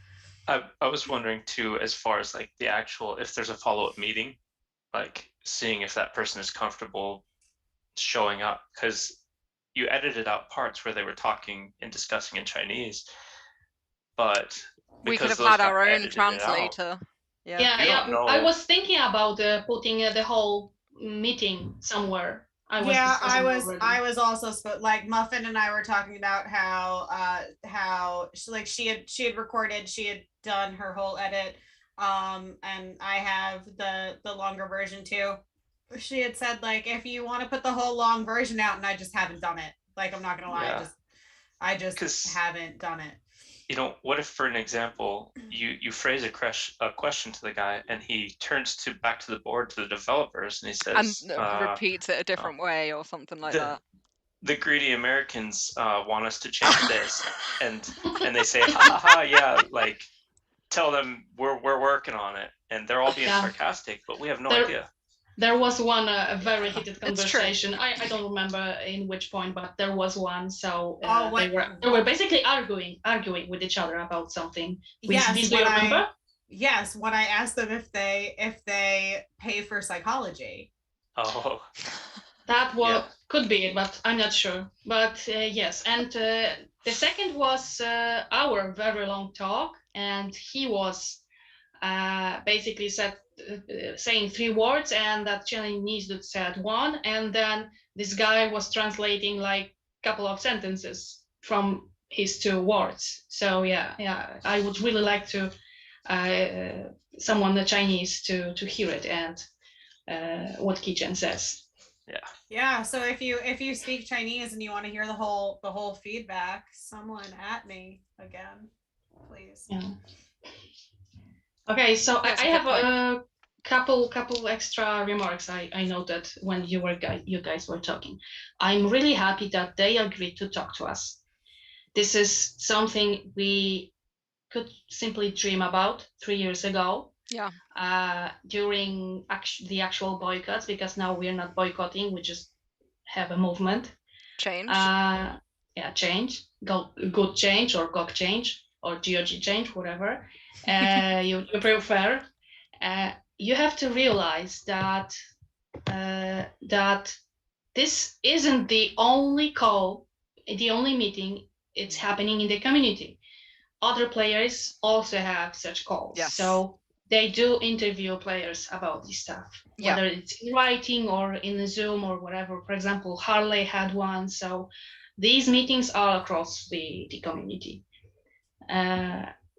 I was wondering too, as far as like the actual, if there's a follow-up meeting, like seeing if that person is comfortable showing up, because you edited out parts where they were talking and discussing in Chinese, but we could because have those had got our own edited out, translator. Yeah, know. I was thinking about putting the whole meeting somewhere. I was also like Muffin and I were talking about how she had recorded, she had done her whole edit, and I have the longer version too. She had said, like, if you want to put the whole long version out, and I just haven't done it. Like, I'm not gonna lie, I just haven't done it. You know, what if, for an example, you phrase a question to the guy, and he turns back to the board, to the developers, and he says, and repeats it a different way or something like that. The greedy Americans want us to change this, and they say, ha ha ha, yeah, like, tell them we're working on it, and they're all being sarcastic, but we have no idea. There was one a very heated conversation. I don't remember in which point, but there was one. So they were basically arguing with each other about something. Yes, do you remember? Yes, when I asked them if they pay for psychology. Oh, that could be it, but I'm not sure. But yes, and the second was our very long talk, and he was basically saying 3 words, and that Chinese dude said 1, and then this guy was translating like a couple of sentences from his 2 words. So yeah, I would really like to someone Chinese to hear it and what Keychain says. Yeah. So if you speak Chinese and you want to hear the whole feedback, someone at me again, please. Yeah. Okay, so I have a couple extra remarks I noted when you guys were talking. I'm really happy that they agreed to talk to us. This is something we could simply dream about 3 years ago. During the actual boycotts, because now we're not boycotting, we just have a movement. Change. Change. Good change, or GOG change, or GOG change, whatever you prefer. You have to realize that that this isn't the only call, the only meeting. It's happening in the community. Other players also have such calls. So they do interview players about this stuff, whether it's in writing or in a Zoom or whatever. For example, Harley had one. So these meetings are across the community.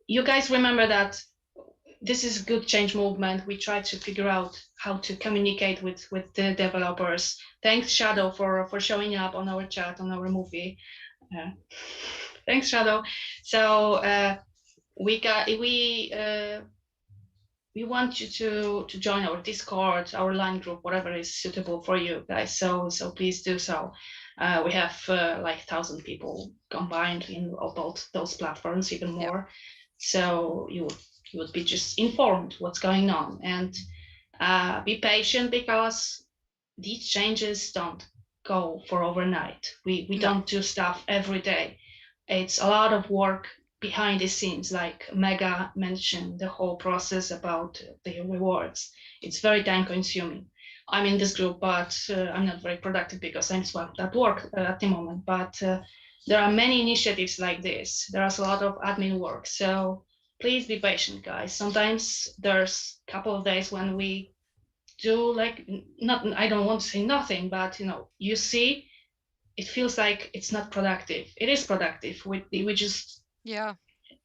You guys remember that this is good change movement. We try to figure out how to communicate with the developers. Thanks, Shadow, for showing up on our chat, on our movie. Thanks, Shadow. So we want you to join our Discord, our line group, whatever is suitable for you guys. So please do so. We have like 1,000 people combined in both those platforms, even more. So you would be just informed what's going on, and be patient, because these changes don't go for overnight. We don't do stuff every day. It's a lot of work behind the scenes, like Mega mentioned, the whole process about the rewards. It's very time consuming. I'm in this group, but I'm not very productive because I'm swamped at work at the moment. But there are many initiatives like this. There's a lot of admin work. So please be patient, guys. Sometimes there's a couple of days when we do like I don't want to say nothing, but you see, it feels like it's not productive. It is productive. We just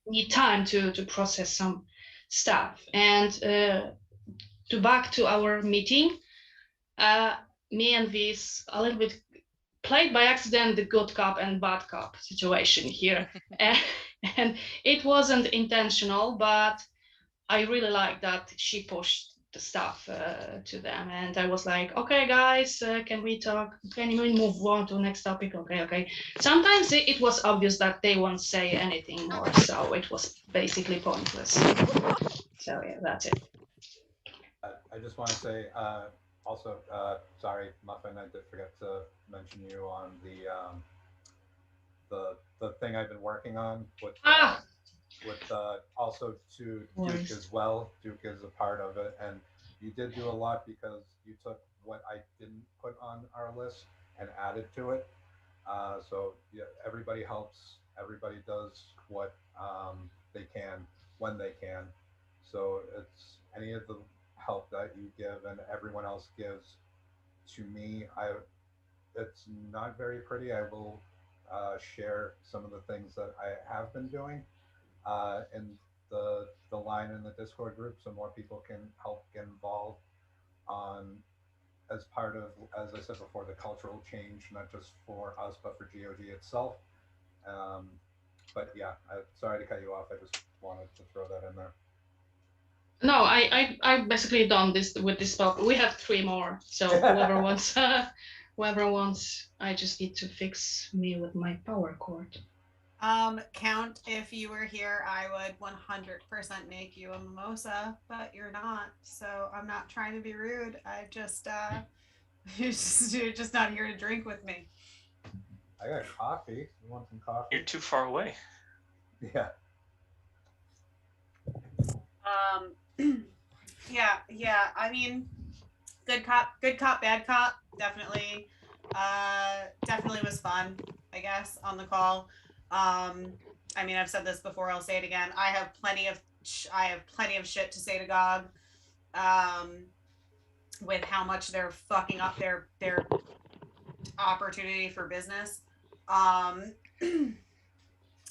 need time to process some stuff. And back to our meeting, me and Vis a little bit played by accident the good cop and bad cop situation here. And it wasn't intentional, but I really like that she pushed the stuff to them, and I was like, okay, guys, can we talk? Can we move on to the next topic? Okay. Sometimes it was obvious that they won't say anything more, so it was basically pointless. So yeah, that's it. I just want to say also, sorry, Muffin, I did forget to mention you on the thing I've been working on with also to Duke as well. Duke is a part of it, and you did do a lot because you took what I didn't put on our list and added to it. So yeah, everybody helps. Everybody does what they can when they can. So it's any of the help that you give and everyone else gives to me. It's not very pretty. I will share some of the things that I have been doing in the line in the Discord group, so more people can help get involved on as part of, as I said before, the cultural change, not just for us but for GOG itself. Um, but yeah, sorry to cut you off. I just wanted to throw that in there. No, I basically done this with this spell. We have 3 more, so whoever wants, I just need to fix me with my power cord. Count, if you were here, I would 100% make you a mimosa, but you're not. So I'm not trying to be rude. I just, you're just not here to drink with me. I got coffee. You want some coffee? You're too far away. Yeah. Yeah. I mean, good cop, bad cop. Definitely was fun, I guess, on the call. I mean, I've said this before. I'll say it again. I have plenty of shit to say to GOG. With how much they're fucking up their opportunity for business.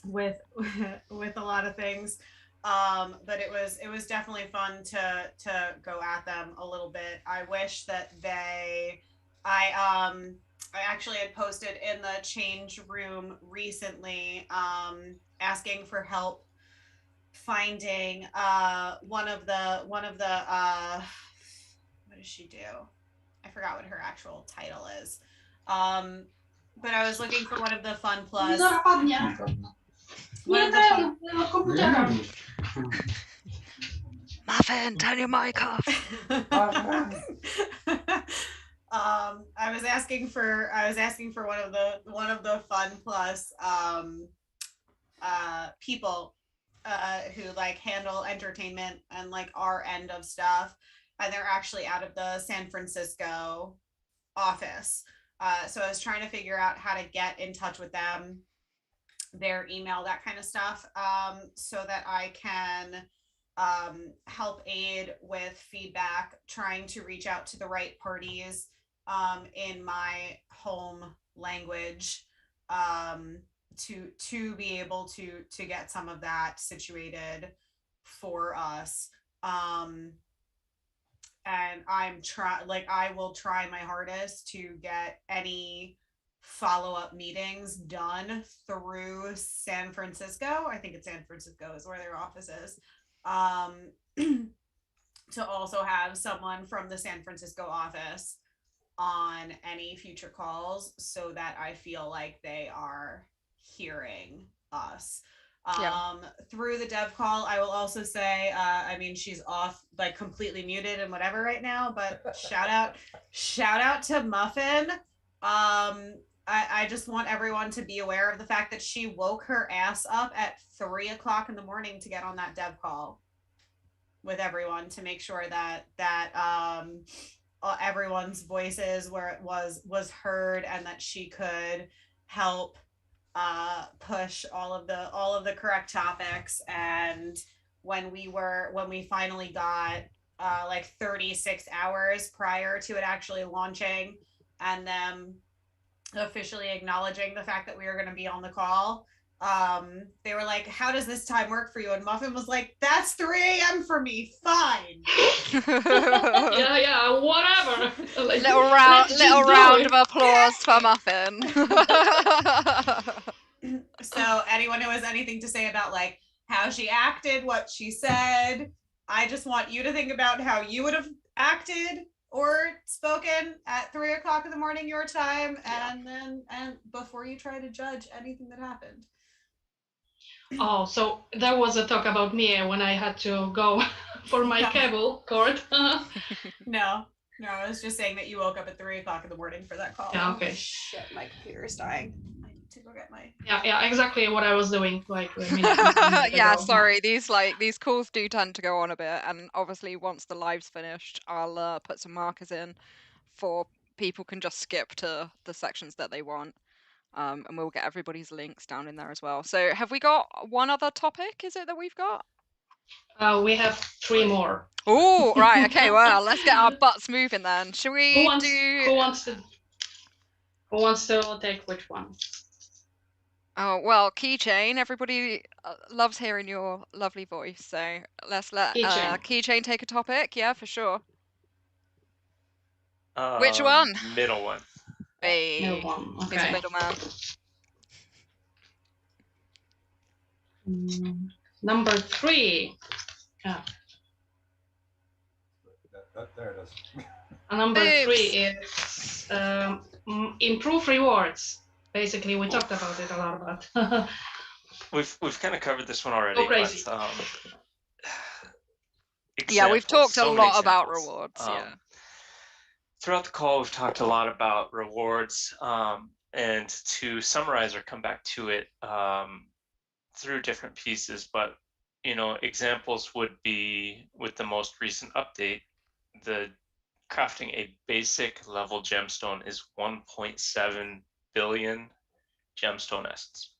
With a lot of things. But it was definitely fun to go at them a little bit. I wish that I actually had posted in the change room recently, asking for help finding one of the what does she do? I forgot what her actual title is. But I was looking for one of the Fun Plus. Muffin, turn your mic off. I was asking for one of the Fun Plus people who like handle entertainment and like our end of stuff, and they're actually out of the San Francisco office. So I was trying to figure out how to get in touch with them, their email, that kind of stuff, so that I can help aid with feedback, trying to reach out to the right parties in my home language, to be able to get some of that situated for us. And I will try my hardest to get any follow-up meetings done through San Francisco. I think it's San Francisco is where their office is. To also have someone from the San Francisco office on any future calls, so that I feel like they are hearing us. Through the dev call, I will also say, I mean, she's off, like completely muted and whatever right now, but shout out to Muffin. I just want everyone to be aware of the fact that she woke her ass up at 3 o'clock in the morning to get on that dev call with everyone, to make sure that everyone's voices where it was heard, and that she could help push all of the correct topics. And when we finally got like 36 hours prior to it actually launching, and them officially acknowledging the fact that we were going to be on the call, they were like, how does this time work for you? And Muffin was like, that's 3 a.m. for me, fine. yeah, whatever. Like, little round of applause for Muffin. So anyone who has anything to say about like how she acted, what she said, I just want you to think about how you would have acted or spoken at 3 o'clock in the morning your time, and before you try to judge anything that happened. Oh, so there was a talk about me when I had to go for my cable cord. No, I was just saying that you woke up at 3 o'clock in the morning for that call. Yeah, okay. Oh, shit, my computer is dying. I need to go get my. Yeah, exactly what I was doing like a minute Yeah, ago. sorry. These calls do tend to go on a bit, and obviously once the live's finished, I'll put some markers in for people can just skip to the sections that they want. And we'll get everybody's links down in there as well. So have we got one other topic, is it, that we've got? We have 3 more. Oh, right, okay, well, let's get our butts moving then. Shall we Who wants to take which one? Oh, well, Keychain, everybody loves hearing your lovely voice, so let's let Keychain. Keychain take a topic, yeah, for sure. Which one? Middle one. Hey, Middle one, he's a okay. middleman. Number 3. Yeah. There it is. Number Boobs. 3 is improve rewards. Basically, we talked about it a lot about. We've kind of covered this one already. Go crazy. But, Yeah, we've talked so a many lot about examples. rewards, yeah. Throughout the call, we've talked a lot about rewards, and to summarize or come back to it through different pieces, but examples would be with the most recent update, the crafting a basic level gemstone is 1.7 billion gemstone essence.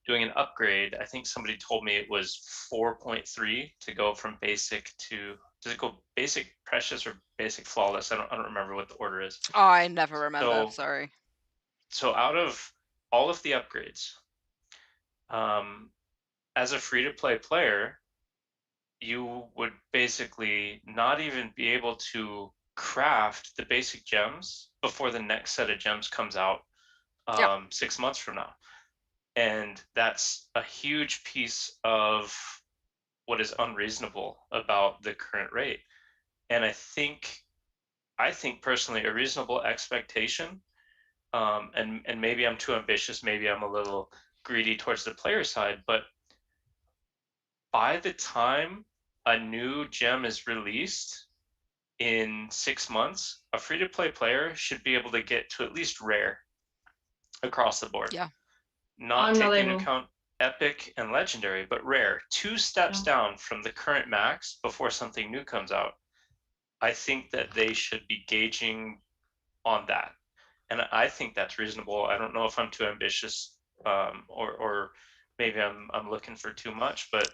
Doing an upgrade, I think somebody told me it was 4.3 to go from basic to, does it go basic precious or basic flawless? I don't remember what the order is. Oh, I never remember, sorry. So out of all of the upgrades, as a free-to-play player, you would basically not even be able to craft the basic gems before the next set of gems comes out 6 months from now. And that's a huge piece of what is unreasonable about the current rate. And I think personally a reasonable expectation, and maybe I'm too ambitious, maybe I'm a little greedy towards the player side, but by the time a new gem is released in 6 months, a free-to-play player should be able to get to at least rare across the board. Yeah. Not taking into account epic and legendary, but rare. 2 steps down from the current max before something new comes out. I think that they should be gauging on that. And I think that's reasonable. I don't know if I'm too ambitious, or maybe I'm looking for too much, but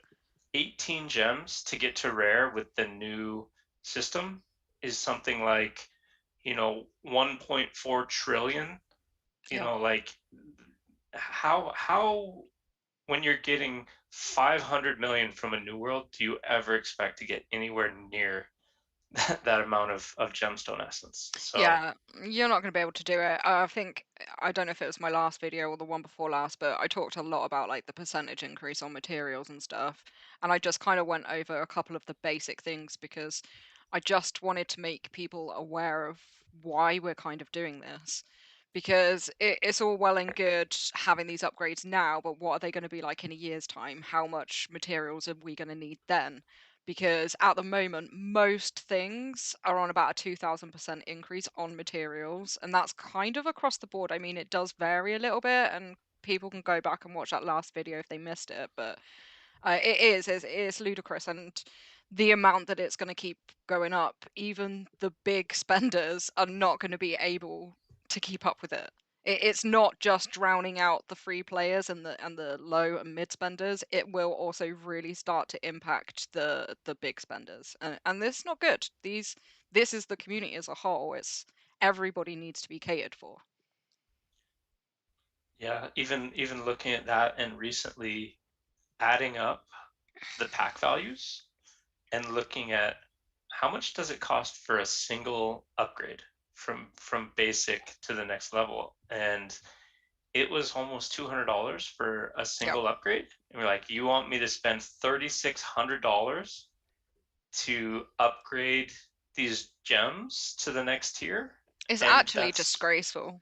18 gems to get to rare with the new system is something like 1.4 trillion. Like how when you're getting 500 million from a new world, do you ever expect to get anywhere near that amount of gemstone essence? So yeah, you're not going to be able to do it. I think, I don't know if it was my last video or the one before last, but I talked a lot about like the percentage increase on materials and stuff, and I just kind of went over a couple of the basic things because I just wanted to make people aware of why we're kind of doing this, because it's all well and good having these upgrades now, but what are they going to be like in a year's time? How much materials are we going to need then? Because at the moment, most things are on about a 2000% increase on materials, and that's kind of across the board. I mean, it does vary a little bit, and people can go back and watch that last video if they missed it, but it is ludicrous, and the amount that it's going to keep going up, even the big spenders are not going to be able to keep up with it. It's not just drowning out the free players and the low and mid spenders. It will also really start to impact the big spenders, and this is not good. This is the community as a whole. It's everybody needs to be catered for. yeah, even looking at that and recently adding up the pack values and looking at how much does it cost for a single upgrade from basic to the next level, and it was almost $200 for a single upgrade. And we're like, you want me to spend $3,600 to upgrade these gems to the next tier. It's And actually that's disgraceful.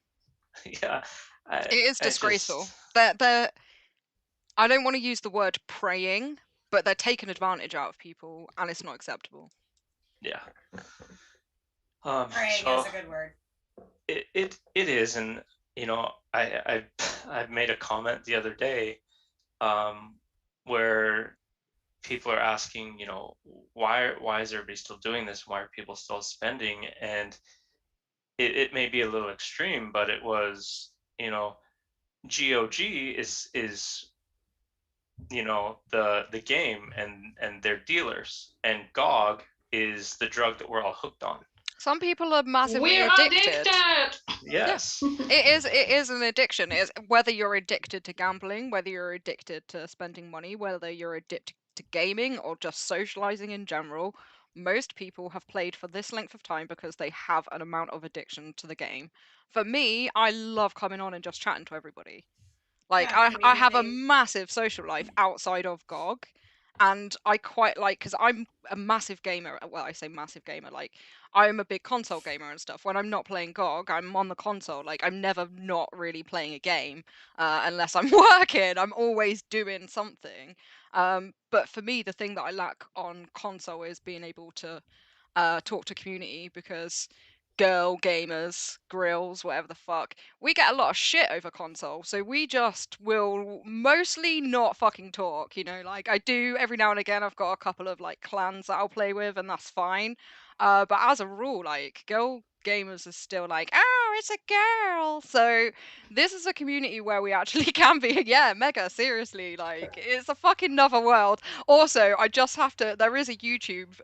yeah. It is I disgraceful. just They're I don't want to use the word preying, but they're taking advantage out of people, and it's not acceptable. yeah. Praying So is a good word. it is, and you know, I made a comment the other day, where people are asking, you know, why is everybody still doing this? Why are people still spending? And it may be a little extreme, but it was, you know, GOG is you know the game and their dealers, and GOG is the drug that we're all hooked on. Some people are massively We're addicted. Yes. It is an addiction. It's whether you're addicted to gambling, whether you're addicted to spending money, whether you're addicted to gaming or just socializing in general. Most people have played for this length of time because they have an amount of addiction to the game. For me, I love coming on and just chatting to everybody. Like Yeah, I have a community. massive social life outside of GOG, and I quite like because I'm a massive gamer. Well, I say massive gamer, like I'm a big console gamer and stuff. When I'm not playing GOG, I'm on the console. Like I'm never not really playing a game unless I'm working. I'm always doing something. But for me, the thing that I lack on console is being able to talk to community because girl gamers, grills, whatever the fuck, we get a lot of shit over console. So we just will mostly not fucking talk, you know, like I do every now and again. I've got a couple of like clans that I'll play with, and that's fine. But as a rule, like girl gamers are still like, oh, it's a girl. So this is a community where we actually can be, yeah, mega seriously, like it's a fucking another world. Also, I just have to, there is a YouTube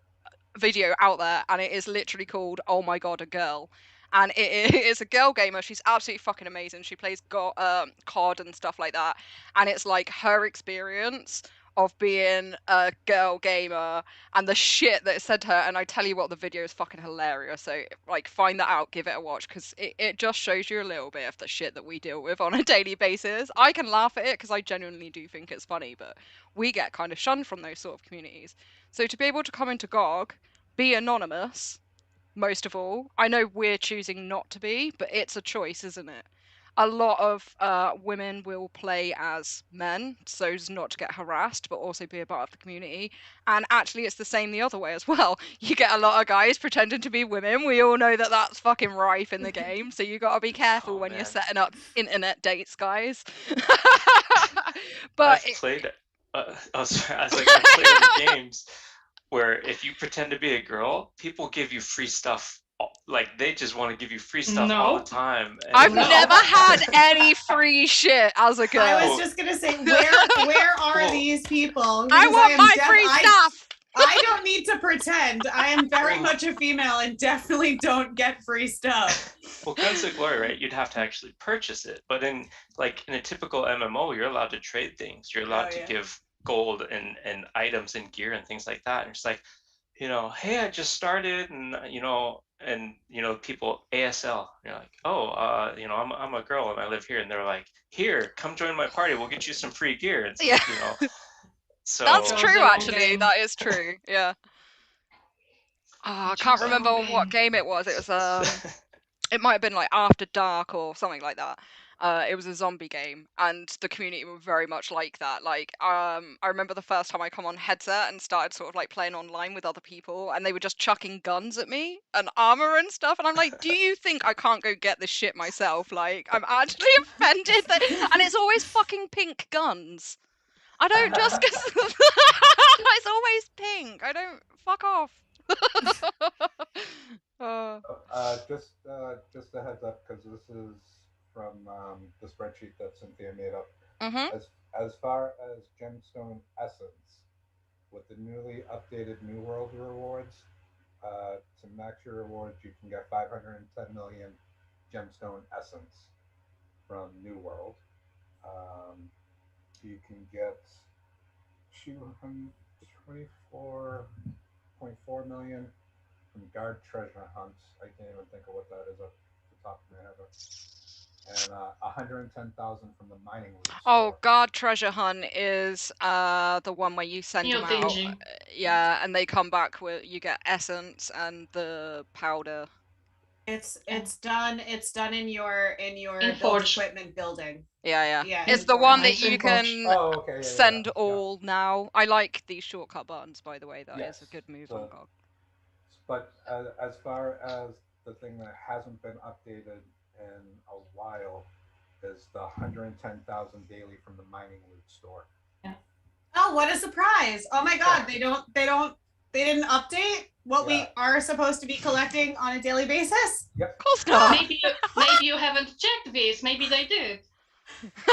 video out there, and it is literally called "Oh My God, a Girl," and it is a girl gamer. She's absolutely fucking amazing. She plays COD and stuff like that, and it's like her experience of being a girl gamer and the shit that it said to her. And I tell you what, the video is fucking hilarious. So like, find that out, give it a watch, because it just shows you a little bit of the shit that we deal with on a daily basis. I can laugh at it because I genuinely do think it's funny, but we get kind of shunned from those sort of communities. So to be able to come into GOG, be anonymous, most of all. I know we're choosing not to be, but it's a choice, isn't it? A lot of women will play as men so as not to get harassed, but also be a part of the community. And actually, it's the same the other way as well. You get a lot of guys pretending to be women. We all know that that's fucking rife in the game. So you got to be careful Oh when you're man. setting up internet dates, guys. But I've played sorry, I was like, I've played other games where if you pretend to be a girl, people give you free stuff. Like they just want to give you free stuff all the No. time. And I've No. never had any free shit as a girl. I was just gonna say, where are Well, these people? I Because want am my free stuff. I don't need to pretend. I am very Well- much a female and definitely don't get free stuff. well, Guns of Glory, right? You'd have to actually purchase it. But in a typical MMO, you're allowed to trade things. You're allowed Oh, to yeah. give gold and items and gear and things like that. And it's like, you know, hey, I just started, and people ASL. You're like, oh, I'm a girl and I live here, and they're like, here, come join my party. We'll get you some free gear. It's Yeah. you know, so That's Girls true, are actually. game. That is true. Yeah. I can't remember what game it was. It was it might have been like After Dark or something like that. It was a zombie game, and the community were very much like that. Like, I remember the first time I come on headset and started sort of like playing online with other people, and they were just chucking guns at me and armor and stuff, and I'm like, do you think I can't go get this shit myself? Like, I'm actually offended that, and it's always fucking pink guns. I don't just because it's always pink. I don't fuck off. uh, Just a heads up, because this is from the spreadsheet that Cynthia made up. mhm. As far as gemstone essence, with the newly updated New World rewards, to max your rewards, you can get 510 million gemstone essence from New World. You can get 224.4 million from Guard Treasure Hunts. I can't even think of what that is off the top of my head. And 110,000 from the mining loot Oh, store. God, Treasure Hunt is the one where you send Neo them out. dingy. Yeah, and they come back with you get essence and the powder. It's done. It's done in your In build Forge. equipment building. Yeah, yeah. Yeah, It's in the one Forge. that It's in you Forge. can Oh, okay, send yeah. all now. I like these shortcut buttons, by the way. That is a Yes. good move on So, GOG. but as far as the thing that hasn't been updated in a while is the 110,000 daily from the mining loot store. Yeah. Oh, what a surprise! Oh my God, they didn't update what Yeah. we are supposed to be collecting on a daily basis. Yep. Of course not. Maybe you haven't checked this. Maybe they did.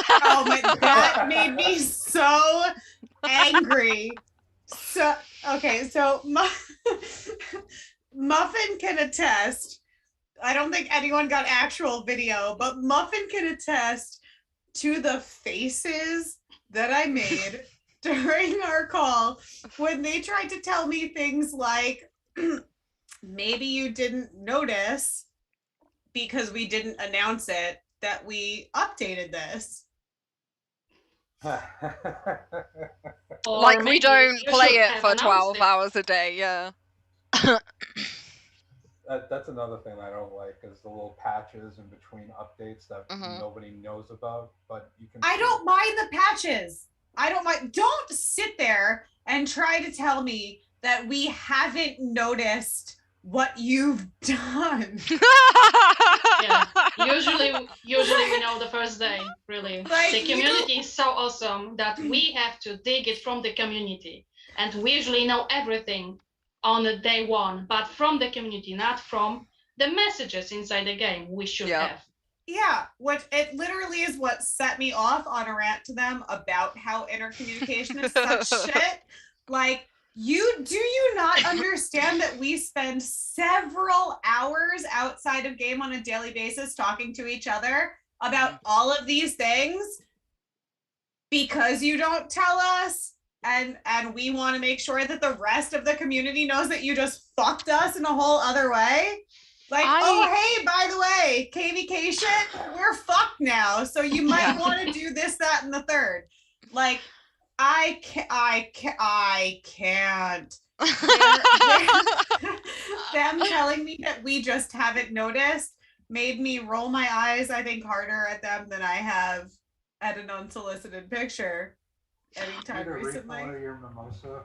Oh my, that made me so angry. So okay, so Muffin can attest. I don't think anyone got actual video, but Muffin can attest to the faces that I made during our call when they tried to tell me things like, maybe you didn't notice because we didn't announce it that we updated this. Or Like we maybe don't you play should it have for announced 12 it. hours a day, yeah. That's another thing I don't like is the little patches in between updates that nobody knows about, but you can. I don't mind the patches. I don't mind. Don't sit there and try to tell me that we haven't noticed what you've done. Yeah. Usually we know the first day, really. Like the community is so awesome that we have to dig it from the community. And we usually know everything on a day one, but from the community, not from the messages inside the game we should have. Yeah, which it literally is what set me off on a rant to them about how intercommunication is such shit. Like, do you not understand that we spend several hours outside of game on a daily basis talking to each other about all of these things because you don't tell us? And we want to make sure that the rest of the community knows that you just fucked us in a whole other way. Like, oh, hey, by the way, KVK shit, we're fucked now. So you might want to do this, that, and the third. Like, I can't. Them telling me that we just haven't noticed made me roll my eyes, I think, harder at them than I have at an unsolicited picture anytime recently. Your mimosa.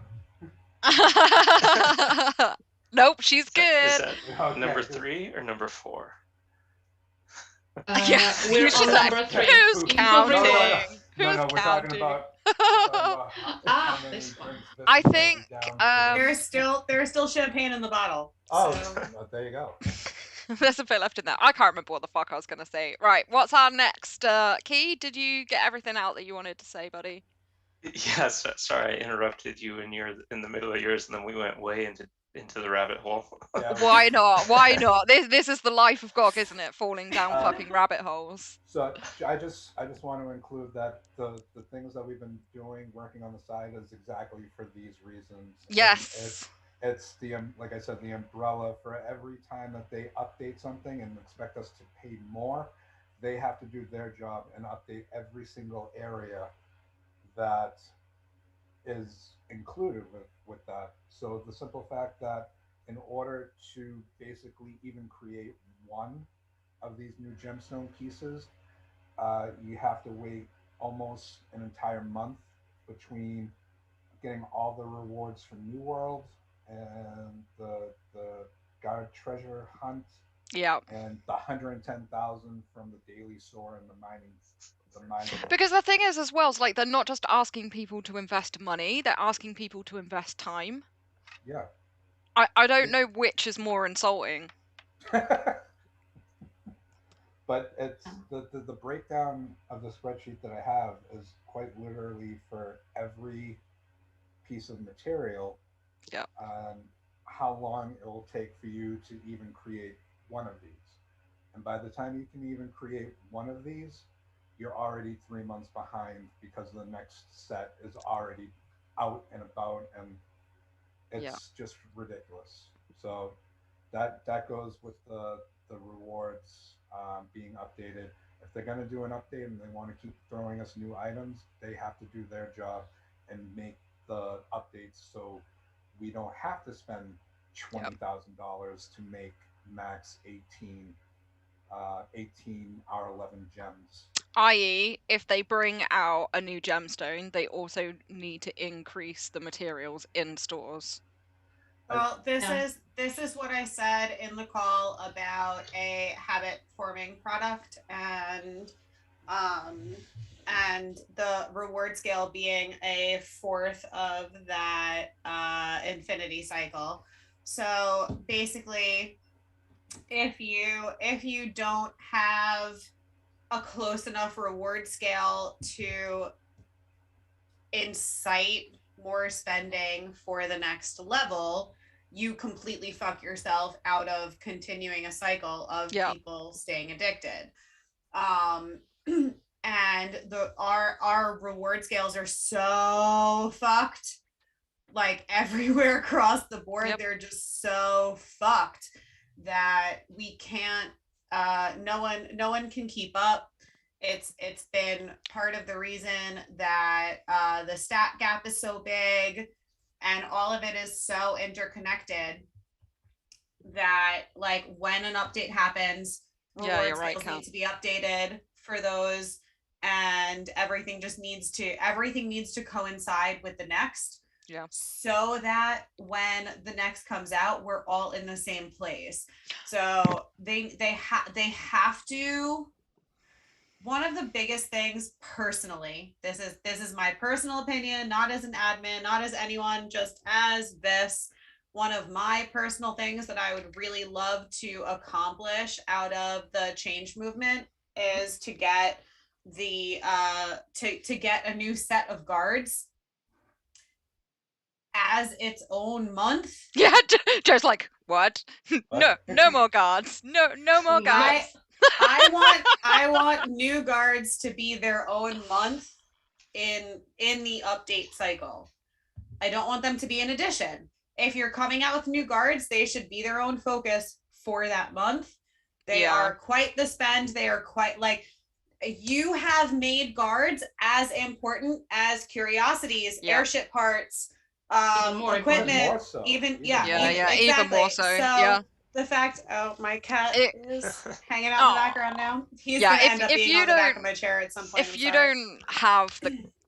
Nope, she's good. Is that number 3 or number 4? We're on number 3. Who's counting? No, we're talking about this one. I think there's still champagne in the bottle. Oh, so. there you go. There's a bit left in there. I can't remember what the fuck I was gonna say. Right, what's our next? Key, did you get everything out that you wanted to say, buddy? Yes, sorry, I interrupted you in the middle of yours, and then we went way into the rabbit hole. Yeah, Why not? Why not? This is the life of GOG, isn't it? Falling down fucking rabbit holes. So I just want to include that the things that we've been doing, working on the side, is exactly for these reasons. Yes. It's the like I said, the umbrella for every time that they update something and expect us to pay more, they have to do their job and update every single area that is included with that. So the simple fact that in order to basically even create one of these new gemstone pieces, you have to wait almost an entire month between getting all the rewards from New World and the guard treasure hunt. Yeah. And the 110,000 from the daily store and the mining. Because the thing is, as well, is like they're not just asking people to invest money; they're asking people to invest time. Yeah. I don't know which is more insulting. But it's the breakdown of the spreadsheet that I have is quite literally for every piece of material. Yeah. How long it will take for you to even create one of these. And by the time you can even create one of these, you're already 3 months behind because the next set is already out and about, and it's just ridiculous. So that goes with the rewards being updated. If they're going to do an update and they want to keep throwing us new items, they have to do their job and make the updates so we don't have to spend $20,000 to make max 18 R11 gems. I.e., if they bring out a new gemstone, they also need to increase the materials in stores. Well, this Yeah. is what I said in the call about a habit forming product um and the reward scale being a fourth of that infinity cycle. So basically, if you don't have a close enough reward scale to incite more spending for the next level, you completely fuck yourself out of continuing a cycle of people staying addicted. Um, and our reward scales are so fucked, like everywhere across the board. They're just so fucked that we can't. No one can keep up. It's been part of the reason that the stat gap is so big, and all of it is so interconnected that, like, when an update happens, reward scales need to be updated for those, and everything needs to coincide with the next. Yeah. So that when the next comes out, we're all in the same place. So they have to. One of the biggest things, personally, this is my personal opinion, not as an admin, not as anyone, just as this. One of my personal things that I would really love to accomplish out of the change movement is to get the to get a new set of guards as its own month. Yeah, just like, what? No more guards. No more guards. I want new guards to be their own month in the update cycle. I don't want them to be an addition. If you're coming out with new guards, they should be their own focus for that month. They are quite the spend. They are quite, like, you have made guards as important as curiosities, airship parts, equipment, even more so. The fact, my cat is hanging out in the background now. He's gonna end up being on the back of my chair at some point. If you don't have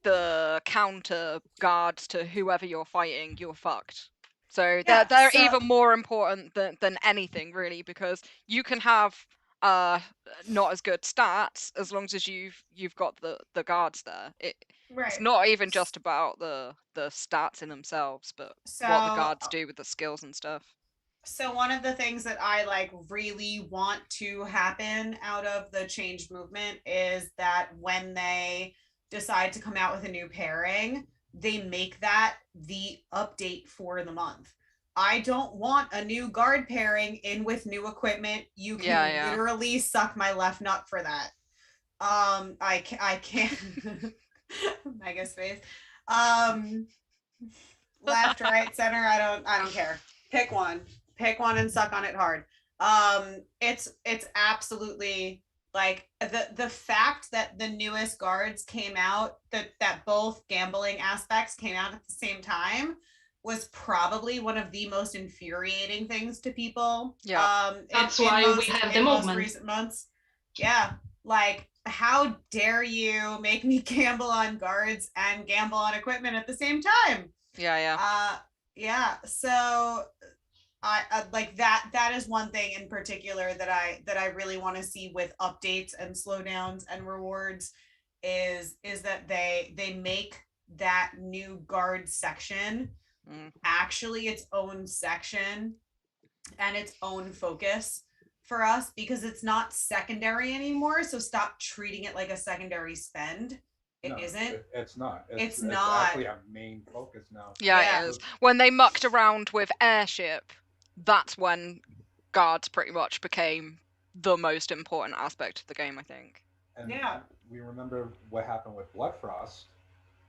the counter guards to whoever you're fighting, you're fucked. So they're even more important than anything, really, because you can have not as good stats as long as you've got the guards there. It's not even just about the stats in themselves, but what the guards do with the skills and stuff. So one of the things that I, like, really want to happen out of the change movement is that when they decide to come out with a new pairing, they make that the update for the month. I don't want a new guard pairing in with new equipment. You can literally suck my left nut for that. I can't. Mega space. Left, right, center. I don't care. Pick one and suck on it hard. It's absolutely, like, the fact that the newest guards came out, that both gambling aspects came out at the same time, was probably one of the most infuriating things to people. That's why we have the movement. Recent months. Like, how dare you make me gamble on guards and gamble on equipment at the same time? So I like that is one thing in particular that I really want to see with updates and slowdowns and rewards is that they make that new guard section actually its own section and its own focus for us, because it's not secondary anymore. So stop treating it like a secondary spend. It's not. It's not actually a main focus now. It is. When they mucked around with airship, that's when guards pretty much became the most important aspect of the game, I think. And we remember what happened with Bloodfrost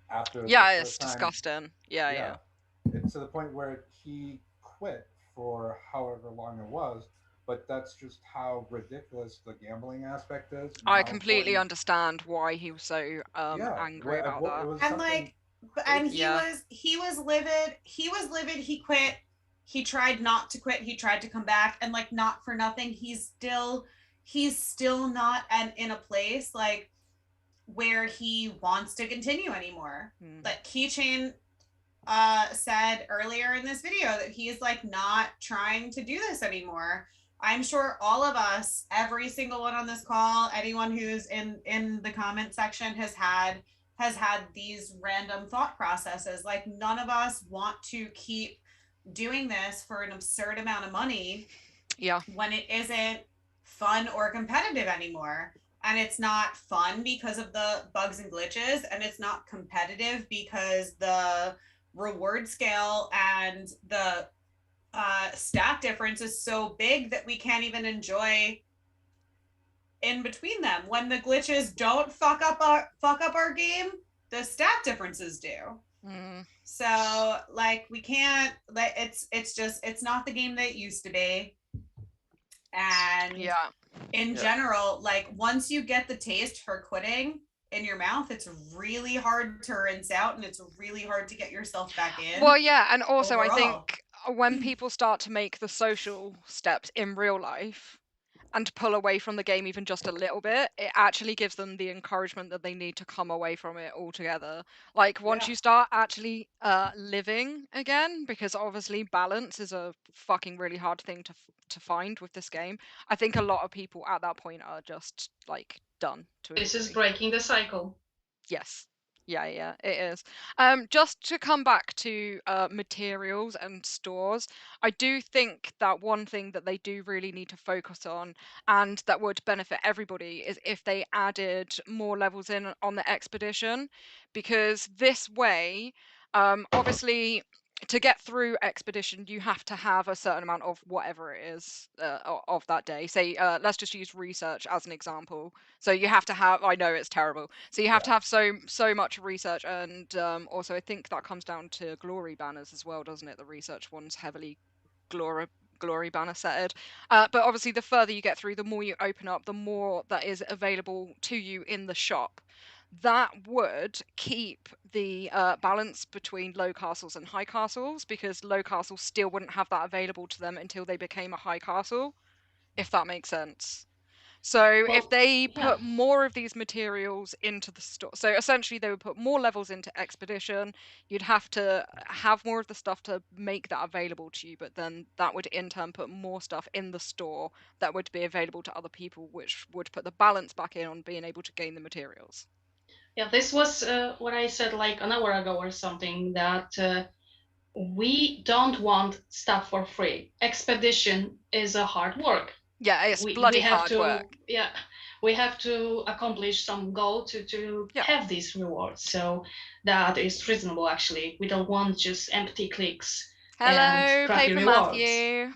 after. It's disgusting. It's to the point where he quit for however long it was, but that's just how ridiculous the gambling aspect is. I completely understand why he was so angry about that. And, like, and Yeah. he was livid. He was livid. He quit. He tried not to quit. He tried to come back, and like not for nothing, he's still not in a place like where he wants to continue anymore. Like Keychain said earlier in this video that he's like not trying to do this anymore. I'm sure all of us, every single one on this call, anyone who's in the comment section has had these random thought processes. Like none of us want to keep doing this for an absurd amount of money. Yeah. When it isn't fun or competitive anymore. And it's not fun because of the bugs and glitches, and it's not competitive because the reward scale and the stat difference is so big that we can't even enjoy in between them. When the glitches don't fuck up our game, the stat differences do. So like we can't like it's not the game that it used to be. And yeah, in general, like once you get the taste for quitting in your mouth, it's really hard to rinse out, and it's really hard to get yourself back in. Well, yeah, and also I overall. think when people start to make the social steps in real life and pull away from the game even just a little bit, it actually gives them the encouragement that they need to come away from it altogether. Like once Yeah. you start actually living again, because obviously balance is a fucking really hard thing to find with this game. I think a lot of people at that point are just like done to a This is degree. breaking the cycle. Yes. Yeah, it is. Just to come back to materials and stores, I do think that one thing that they do really need to focus on, and that would benefit everybody, is if they added more levels in on the expedition, because this way, obviously, to get through expedition, you have to have a certain amount of whatever it is of that day. Say, let's just use research as an example. So you have to have. I know it's terrible. So you have to have so much research, and also I think that comes down to glory banners as well, doesn't it? The research one's heavily glory banner setted. But obviously, the further you get through, the more you open up, the more that is available to you in the shop. That would keep the balance between low castles and high castles, because low castles still wouldn't have that available to them until they became a high castle, if that makes sense. So if they put more of these materials into the store, so essentially they would put more levels into expedition, you'd have to have more of the stuff to make that available to you, but then that would in turn put more stuff in the store that would be available to other people, which would put the balance back in on being able to gain the materials. Yeah, this was what I said like an hour ago or something, that we don't want stuff for free. Expedition is a hard work. Yeah, it's we bloody have hard to, work. Yeah, we have to accomplish some goal to have these rewards. So that is reasonable, actually. We don't want just empty clicks and Hello, crappy Paper rewards. Matthew.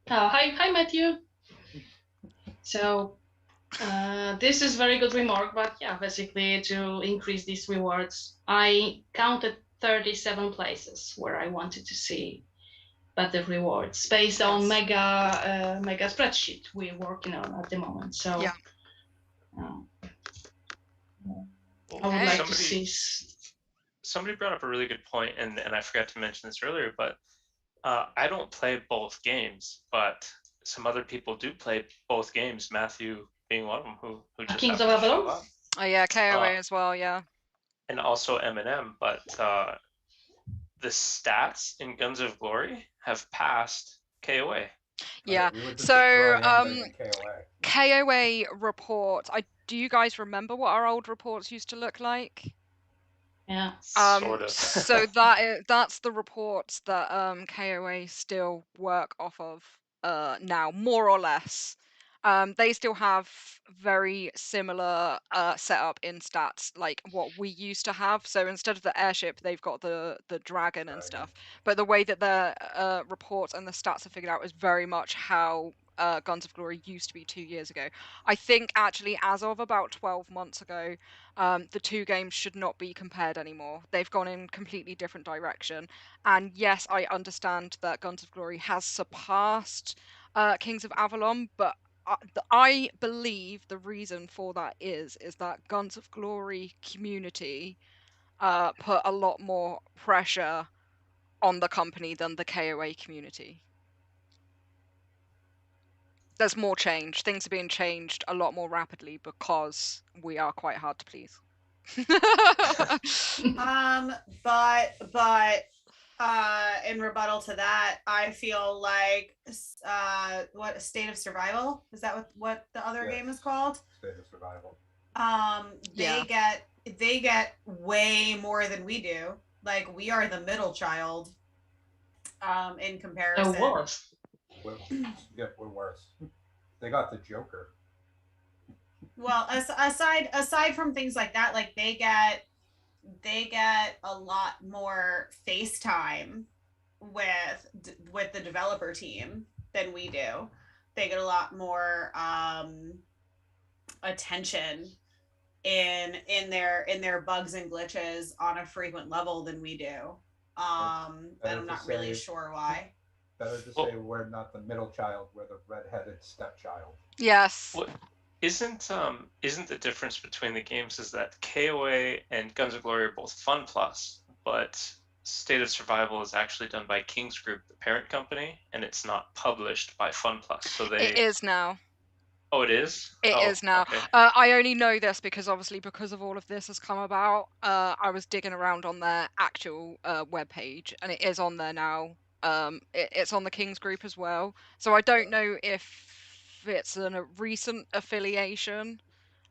Hi, Matthew. So this is very good remark, but yeah, basically to increase these rewards, I counted 37 places where I wanted to see better rewards based on mega spreadsheet we're working on at the moment. So yeah. I would like to see. Somebody brought up a really good point, and I forgot to mention this earlier, but I don't play both games, but some other people do play both games. Matthew being one of them, who just Kings of Avalon. Oh yeah, KOA as well, yeah. And also M&M, but the stats in Guns of Glory have passed KOA. Yeah. We were just So KOA. KOA reports. Do you guys remember what our old reports used to look like? Yeah. Sort of. So that's the reports that KOA still work off of now, more or less. They still have very similar setup in stats like what we used to have. So instead of the airship, they've got the dragon and stuff. But the way that the reports and the stats are figured out is very much how Guns of Glory used to be 2 years ago. I think actually as of about 12 months ago, the two games should not be compared anymore. They've gone in completely different direction. And yes, I understand that Guns of Glory has surpassed Kings of Avalon, but I believe the reason for that is that Guns of Glory community put a lot more pressure on the company than the KOA community. There's more change. Things are being changed a lot more rapidly because we are quite hard to please. But in rebuttal to that, I feel like what State of Survival, is that what the other Yes. game is called? State of Survival. They get way more than we do. Like, we are the middle child in comparison. The worst. We're worse. They got the Joker. Well, aside from things like that, like they get a lot more FaceTime with the developer team than we do. They get a lot more attention in their bugs and glitches on a frequent level than we do. And I'm not really sure why. Better to say we're not the middle child, we're the redheaded stepchild. Yes. What isn't the difference between the games is that KOA and Guns of Glory are both Fun Plus, but State of Survival is actually done by King's Group, the parent company, and it's not published by Fun Plus. So It is now. Oh, it is? It is now. Okay. I only know this because obviously because of all of this has come about, I was digging around on their actual webpage, and it is on there now. It's on the King's Group as well. So I don't know if it's a recent affiliation,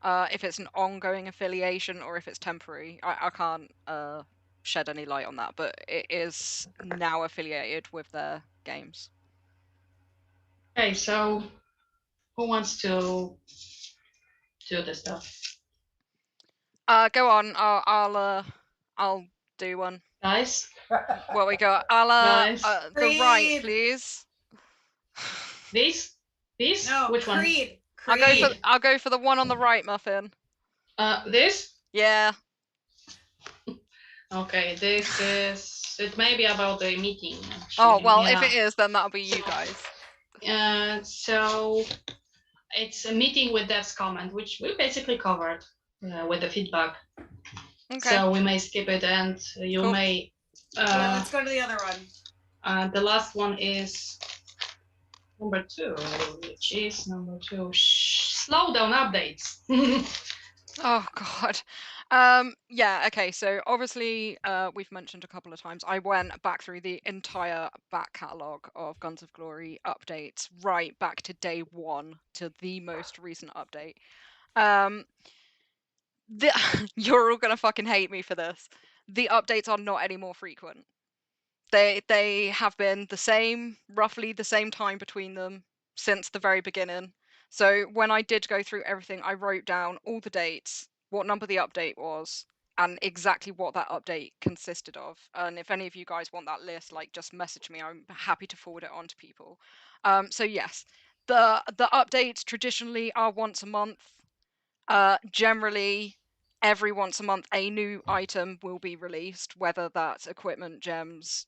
if it's an ongoing affiliation, or if it's temporary. I can't shed any light on that, but it is now affiliated with their games. Okay, so who wants to do the stuff? Go on. I'll do one. Guys? What we got? Guys? The right, please. This? No, Which Creed. one? I'll go for the one on the right, Muffin. This? Yeah. Okay, this is, it may be about a meeting. Actually. Oh well, yeah. if it is, then that'll be you guys. So it's a meeting with devs comment, which we basically covered with the feedback. Okay. So we may skip it, and you Cool. may. Yeah, let's go to the other one. The last one is number 2, which is number 2. Slowdown updates. Oh god. Yeah, okay, so obviously we've mentioned a couple of times, I went back through the entire back catalogue of Guns of Glory updates, right back to day 1 to the most recent update. You're all gonna fucking hate me for this. The updates are not any more frequent. They have been the same, roughly the same time between them since the very beginning. So when I did go through everything, I wrote down all the dates, what number the update was, and exactly what that update consisted of. And if any of you guys want that list, like just message me. I'm happy to forward it on to people. So yes, the updates traditionally are once a month. Generally, every once a month, a new item will be released, whether that's equipment, gems,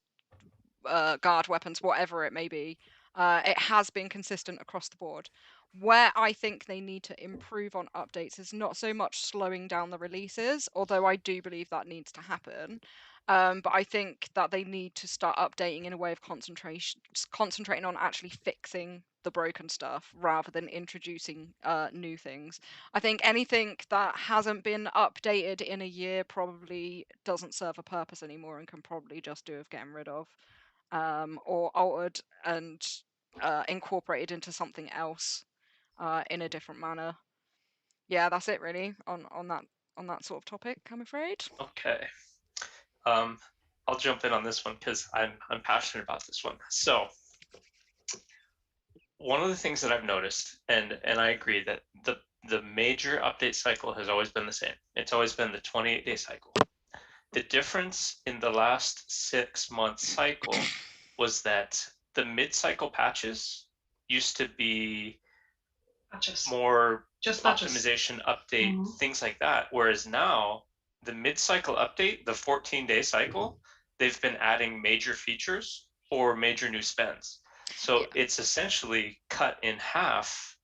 guard weapons, whatever it may be. It has been consistent across the board. Where I think they need to improve on updates is not so much slowing down the releases, although I do believe that needs to happen. But I think that they need to start updating in a way of concentrating on actually fixing the broken stuff rather than introducing new things. I think anything that hasn't been updated in a year probably doesn't serve a purpose anymore and can probably just do with getting rid of. Or altered and incorporated into something else in a different manner. Yeah, that's it really on that sort of topic, I'm afraid. Okay. I'll jump in on this one because I'm passionate about this one. So one of the things that I've noticed, and I agree that the major update cycle has always been the same. It's always been the 28-day cycle. The difference in the last 6-month cycle was that the mid-cycle patches used to be more just optimization, update, things like that. Whereas now, the mid-cycle update, the 14-day cycle, they've been adding major features or major new spends. So it's essentially cut in half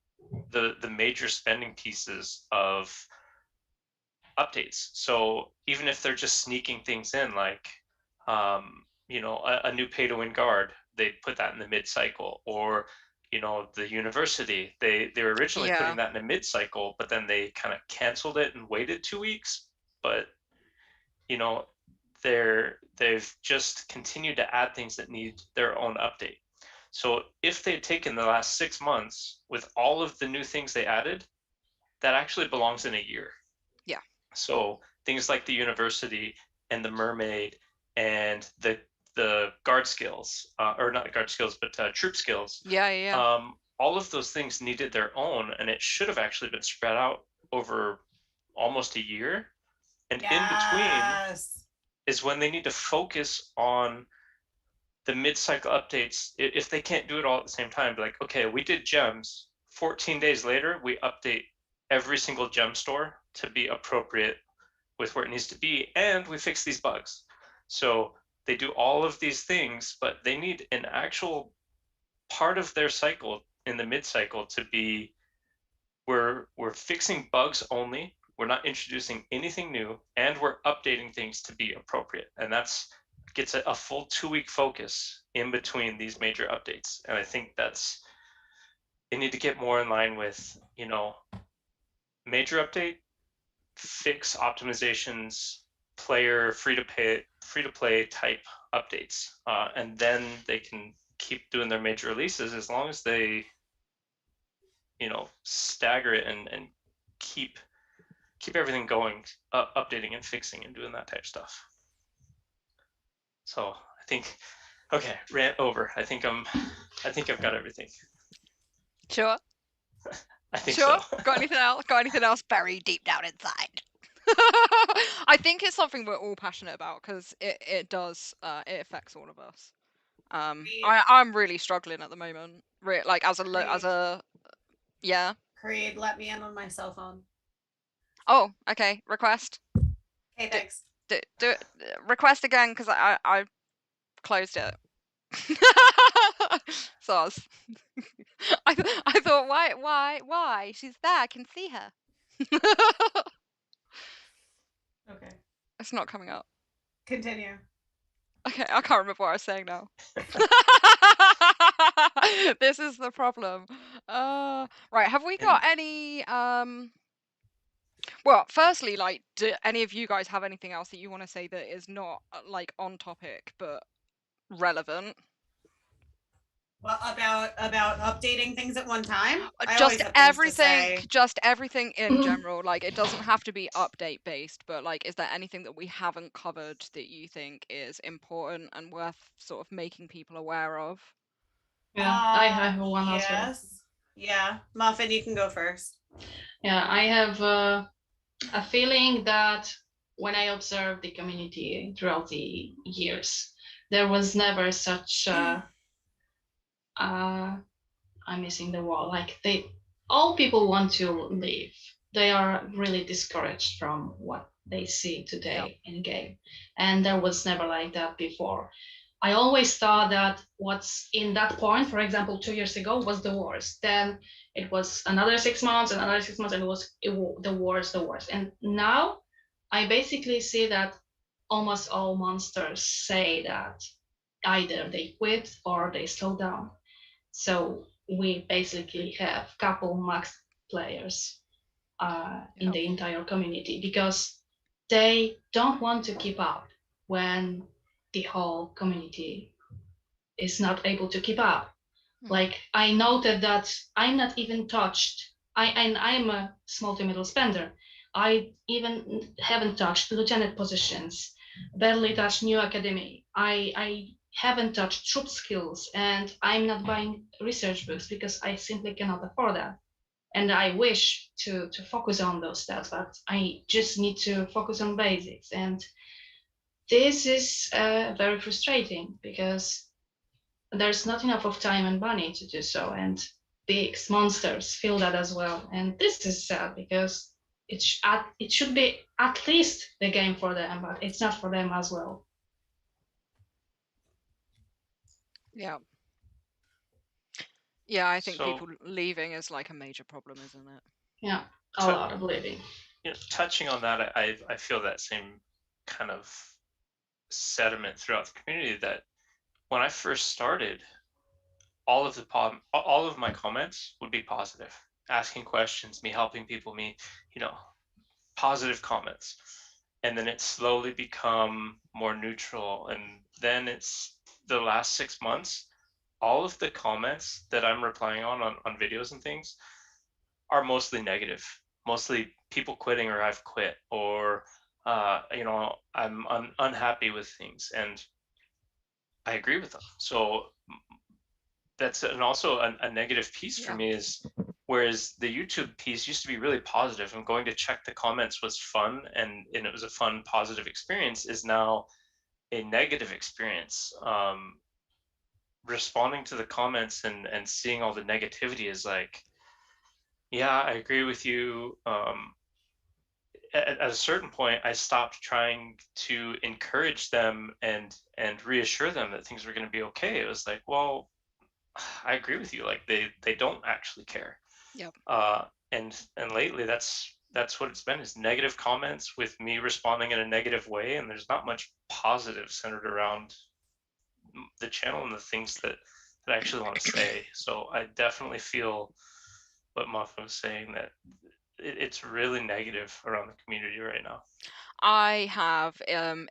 the major spending pieces of updates. So even if they're just sneaking things in, like a new pay to win guard, they put that in the mid cycle, or the university, they were originally Yeah. putting that in a mid cycle, but then they kind of canceled it and waited 2 weeks. But they've just continued to add things that need their own update. So if they'd taken the last 6 months with all of the new things they added, that actually belongs in a year. Yeah. So things like the university and the mermaid and the guard skills, or not guard skills, but troop skills. Yeah. All of those things needed their own, and it should have actually been spread out over almost a year. And in between is when they need to focus on the mid-cycle updates. If they can't do it all at the same time, be like, okay, we did gems. 14 days later, we update every single gem store to be appropriate with where it needs to be, and we fix these bugs. So they do all of these things, but they need an actual part of their cycle in the mid-cycle to be, we're fixing bugs only, we're not introducing anything new, and we're updating things to be appropriate. And that's gets a full 2-week focus in between these major updates. And I think they need to get more in line with, major update, fix optimizations, player free to play type updates, and then they can keep doing their major releases as long as they stagger it and keep everything going, updating and fixing and doing that type of stuff. So I think, okay, rant over. I think I've got everything. Sure. I think Sure. so. Got anything else? Got anything else buried deep down inside? I think it's something we're all passionate about because it does it affects all of us. I'm really struggling at the moment. Like as a yeah. Creed, let me in on my cell phone. Oh, okay. Request. Hey, thanks. Do it. Request again because I closed it. So I thought why she's there, I can see her. Okay, It's not coming up. continue. Okay, I can't remember what I was saying now. This is the problem. Right, have we got any well, firstly, like, do any of you guys have anything else that you want to say that is not like on topic but relevant? Well, about updating things at one time. I Just always have things to everything, say. just everything in general. Like, it doesn't have to be update based, but like, is there anything that we haven't covered that you think is important and worth sort of making people aware of? Yeah, I have one as well. Yes. Yeah, Muffin, you can go first. Yeah, I have a feeling that when I observed the community throughout the years, there was never such I'm missing the wall. Like all people want to leave. They are really discouraged from what they see today in game, and there was never like that before. I always thought that what's in that point, for example, 2 years ago, was the worst. Then it was another 6 months, another 6 months, and it was the worst. And now I basically see that almost all monsters say that either they quit or they slow down. So we basically have couple max players in the entire community because they don't want to keep up when the whole community is not able to keep up. Like I noted that I'm not even touched. I'm a small to middle spender. I even haven't touched lieutenant positions, barely touched new academy. I haven't touched troop skills, and I'm not buying research books because I simply cannot afford that. And I wish to focus on those stats, but I just need to focus on basics. And this is very frustrating because there's not enough of time and money to do so, and big monsters feel that as well. And this is sad because it should be at least the game for them, but it's not for them as well. Yeah. Yeah, I think So- people leaving is like a major problem, isn't it? Yeah, a So- lot of living. Touching on that, I feel that same kind of sentiment throughout the community, that when I first started, all of my comments would be positive, asking questions, me helping people, me, positive comments. And then it slowly become more neutral. And then it's the last 6 months, all of the comments that I'm replying on videos and things are mostly negative, mostly people quitting, or I've quit, or I'm unhappy with things, and I agree with them. So that's also a negative piece for Yeah. me, is whereas the YouTube piece used to be really positive and going to check the comments was fun, and it was a fun, positive experience, is now a negative experience. Responding to the comments and seeing all the negativity is like, yeah, I agree with you. At a certain point, I stopped trying to encourage them and reassure them that things were going to be okay. It was like, well, I agree with you. Like they don't actually care. Yep. And lately, that's what it's been, is negative comments with me responding in a negative way, and there's not much positive centered around the channel and the things that I actually want to say. So I definitely feel what Muffin was saying, that it's really negative around the community right now. I have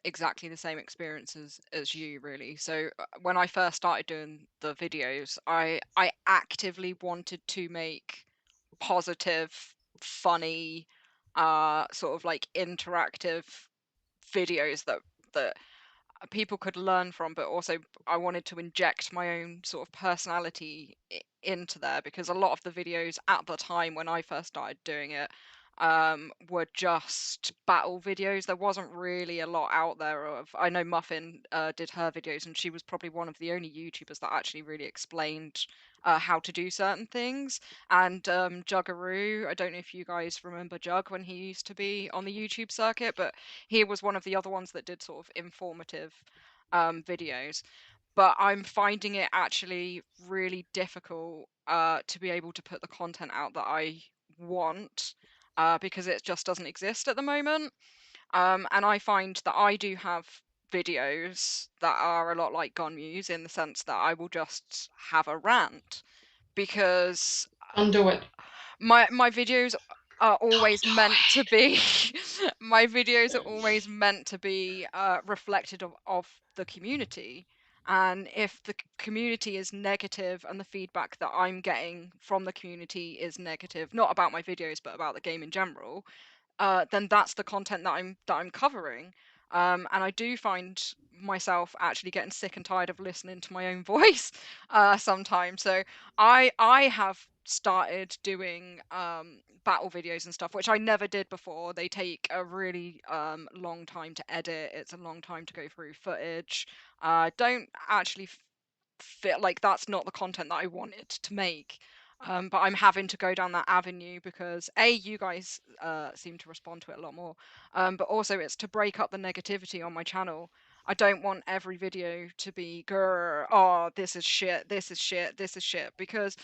exactly the same experiences as you, really. So when I first started doing the videos, I actively wanted to make positive, funny, sort of like interactive videos that people could learn from, but also I wanted to inject my own sort of personality into there, because a lot of the videos at the time when I first started doing it were just battle videos. There wasn't really a lot out there of. I know Muffin did her videos, and she was probably one of the only YouTubers that actually really explained how to do certain things. And Juggaroo, I don't know if you guys remember Jug when he used to be on the YouTube circuit, but he was one of the other ones that did sort of informative videos. But I'm finding it actually really difficult to be able to put the content out that I want, because it just doesn't exist at the moment. And I find that I do have videos that are a lot like Gonmu's, in the sense that I will just have a rant, because Don't do it. my videos are always meant to be my videos are always meant to be reflected of the community. And if the community is negative, and the feedback that I'm getting from the community is negative, not about my videos but about the game in general, then that's the content that I'm covering. And I do find myself actually getting sick and tired of listening to my own voice sometimes. So I have started doing battle videos and stuff, which I never did before. They take a really long time to edit. It's a long time to go through footage. Don't actually feel like that's not the content that I wanted to make. But I'm having to go down that avenue because you guys seem to respond to it a lot more. But also it's to break up the negativity on my channel. I don't want every video to be grr, oh, this is shit, this is shit, this is shit, because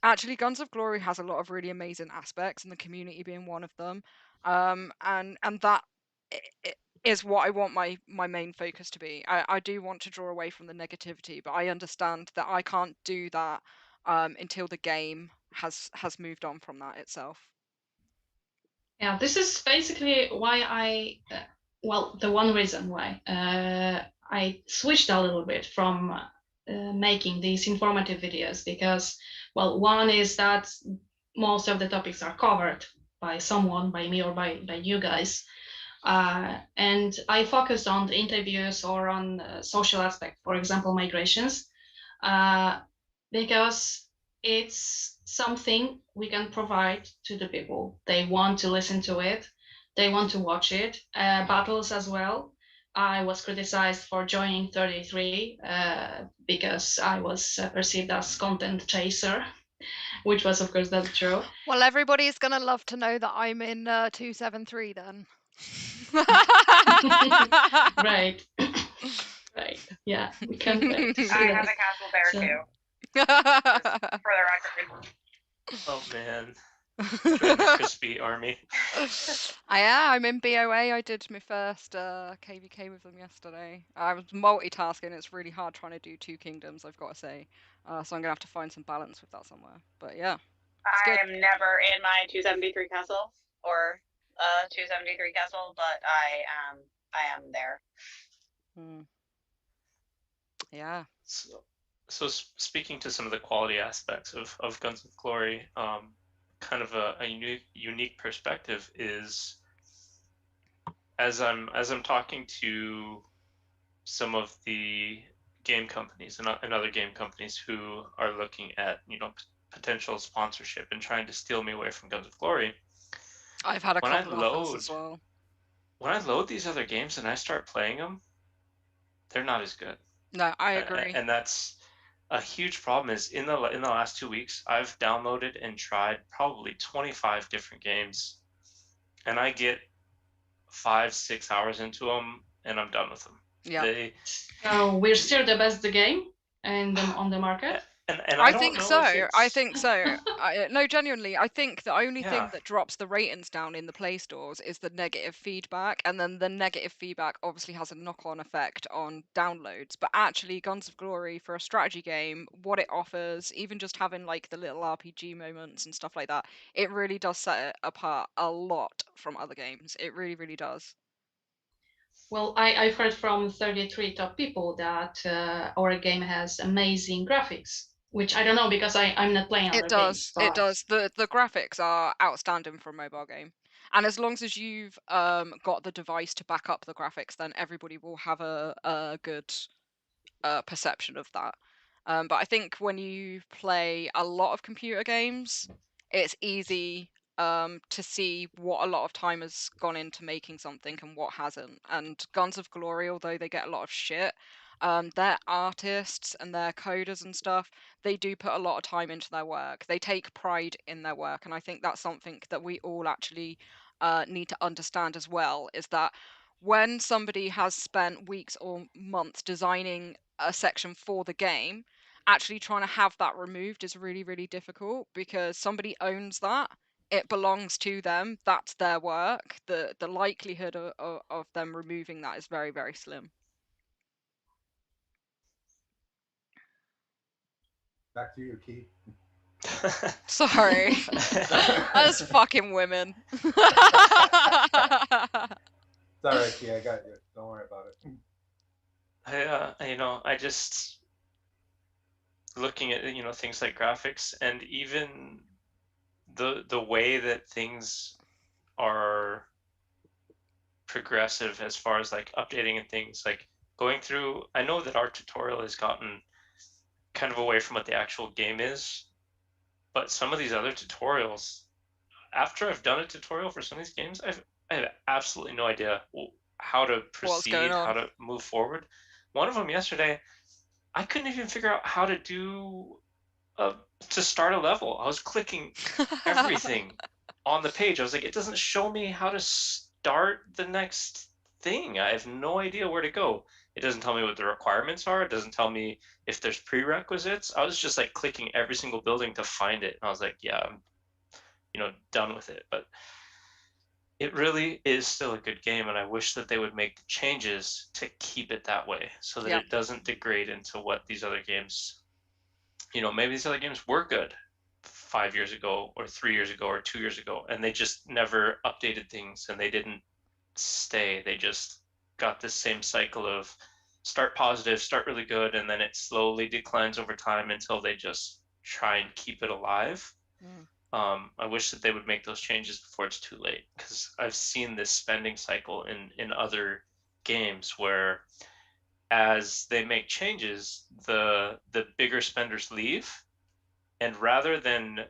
actually Guns of Glory has a lot of really amazing aspects, and the community being one of them. And that is what I want my main focus to be. I do want to draw away from the negativity, but I understand that I can't do that until the game has moved on from that itself. Yeah, this is basically why the one reason why I switched a little bit from making these informative videos, because, well, one is that most of the topics are covered by someone, by me, or by you guys. And I focused on the interviews or on social aspect, for example, migrations, because it's something we can provide to the people. They want to listen to it. They want to watch it. Battles as well. I was criticized for joining 33 because I was perceived as content chaser, which was, of course, not true. Well, everybody's gonna love to know that I'm in 273 then. Right. Right. Yeah, we can't wait to see I that. have a casual bear So- too. For the record. Oh man, join the crispy army. I'm in BOA. I did my first KVK with them yesterday. I was multitasking. It's really hard trying to do 2 kingdoms, I've got to say. So I'm gonna have to find some balance with that somewhere. But yeah, it's I good. am never in my 273 castle or 273 castle, but I am there. Yeah. So speaking to some of the quality aspects of Guns of Glory, kind of a unique perspective is as I'm talking to some of the game companies and other game companies who are looking at potential sponsorship and trying to steal me away from Guns of Glory. I've had a couple of offers as well. When I load these other games and I start playing them, they're not as good. No, I agree. And that's a huge problem. Is in the last 2 weeks, I've downloaded and tried probably 25 different games, and I get 5-6 hours into them, and I'm done with them. Yeah. So we're still the best game and on the market. And I think so. I think so. No, genuinely, I think the only thing that drops the ratings down in the Play stores is the negative feedback, and then the negative feedback obviously has a knock-on effect on downloads. But actually, Guns of Glory for a strategy game, what it offers, even just having like the little RPG moments and stuff like that, it really does set it apart a lot from other games. It really, really does. Well, I've heard from 33 top people that our game has amazing graphics, which I don't know because I'm not playing other games. It does. The graphics are outstanding for a mobile game. And as long as you've got the device to back up the graphics, then everybody will have a good perception of that. But I think when you play a lot of computer games, it's easy to see what a lot of time has gone into making something and what hasn't. And Guns of Glory, although they get a lot of shit, their artists and their coders and stuff, they do put a lot of time into their work. They take pride in their work, and I think that's something that we all actually need to understand as well, is that when somebody has spent weeks or months designing a section for the game, actually trying to have that removed is really, really difficult because somebody owns that. It belongs to them. That's their work. The likelihood of them removing that is very, very slim. Back to you, Key. Sorry. Us fucking women. It's all right, Key. I got you. Don't worry about it. I just looking at things like graphics and even the way that things are progressive as far as like updating and things like going through. I know that our tutorial has gotten kind of away from what the actual game is, but some of these other tutorials, after I've done a tutorial for some of these games, I have absolutely no idea how to proceed, how to move forward. One of them yesterday, I couldn't even figure out how to do to start a level. I was clicking everything on the page. I was like, it doesn't show me how to start the next thing. I have no idea where to go. It doesn't tell me what the requirements are. It doesn't tell me if there's prerequisites. I was just like clicking every single building to find it. And I was like, yeah, I'm done with it. But it really is still a good game, and I wish that they would make the changes to keep it that way so that it doesn't degrade into what these other games, maybe these other games were good 5 years ago or 3 years ago or 2 years ago, and they just never updated things and they didn't stay. They just got this same cycle of start positive, start really good, and then it slowly declines over time until they just try and keep it alive. I wish that they would make those changes before it's too late, because I've seen this spending cycle in other games where as they make changes, the bigger spenders leave, and rather than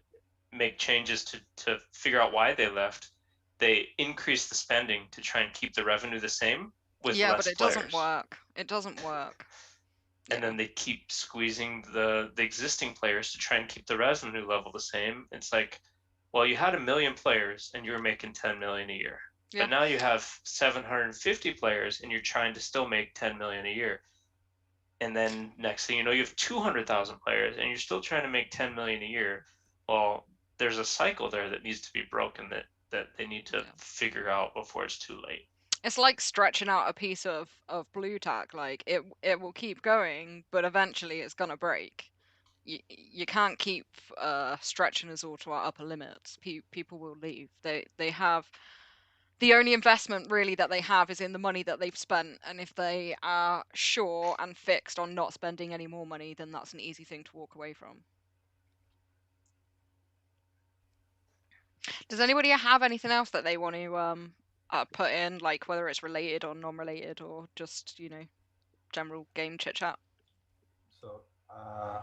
make changes to figure out why they left, they increase the spending to try and keep the revenue the same with less but it players. doesn't work. It doesn't work. And then they keep squeezing the existing players to try and keep the revenue level the same. It's like, well, you had 1 million players and you were making 10 million a year. But now you have 750 players and you're trying to still make 10 million a year. and then next thing you know, you have 200,000 players, and you're still trying to make 10 million a year. Well, there's a cycle there that needs to be broken that they need to Yeah. figure out before it's too late. It's like stretching out a piece of blue tack. Like it will keep going, but eventually it's gonna break. You can't keep stretching us all to our upper limits. People will leave. They have the only investment really that they have is in the money that they've spent, and if they are sure and fixed on not spending any more money, then that's an easy thing to walk away from. Does anybody have anything else that they want to put in, like whether it's related or non-related or just general game chit chat? So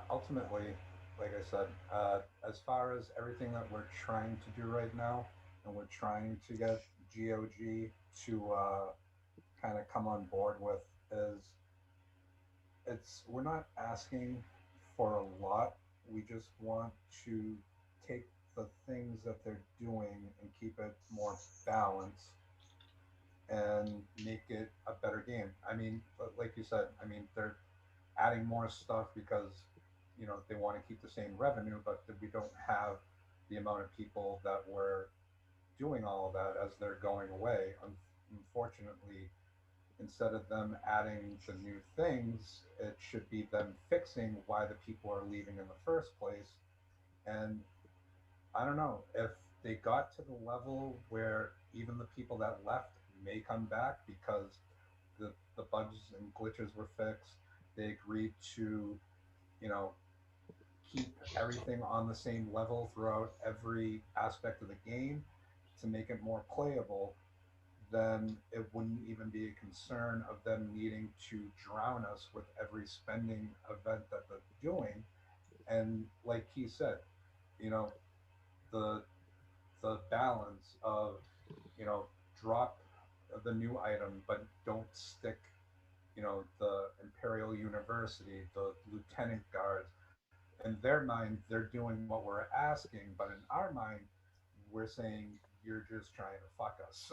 ultimately, like I said, as far as everything that we're trying to do right now, and we're trying to get GOG to kind of come on board with, is we're not asking for a lot. We just want to take the things that they're doing and keep it more balanced and make it a better game. I mean, like you said, I mean, they're adding more stuff because they want to keep the same revenue, but we don't have the amount of people that were doing all of that as they're going away. Unfortunately, instead of them adding the new things, it should be them fixing why the people are leaving in the first place. And I don't know if they got to the level where even the people that left may come back because the bugs and glitches were fixed. They agreed to, you know, keep everything on the same level throughout every aspect of the game to make it more playable, then it wouldn't even be a concern of them needing to drown us with every spending event that they're doing. And like he said, you know, the balance of, you know, drop the new item but don't stick, the Imperial University, the lieutenant guards. In their mind, they're doing what we're asking, but in our mind, we're saying you're just trying to fuck us.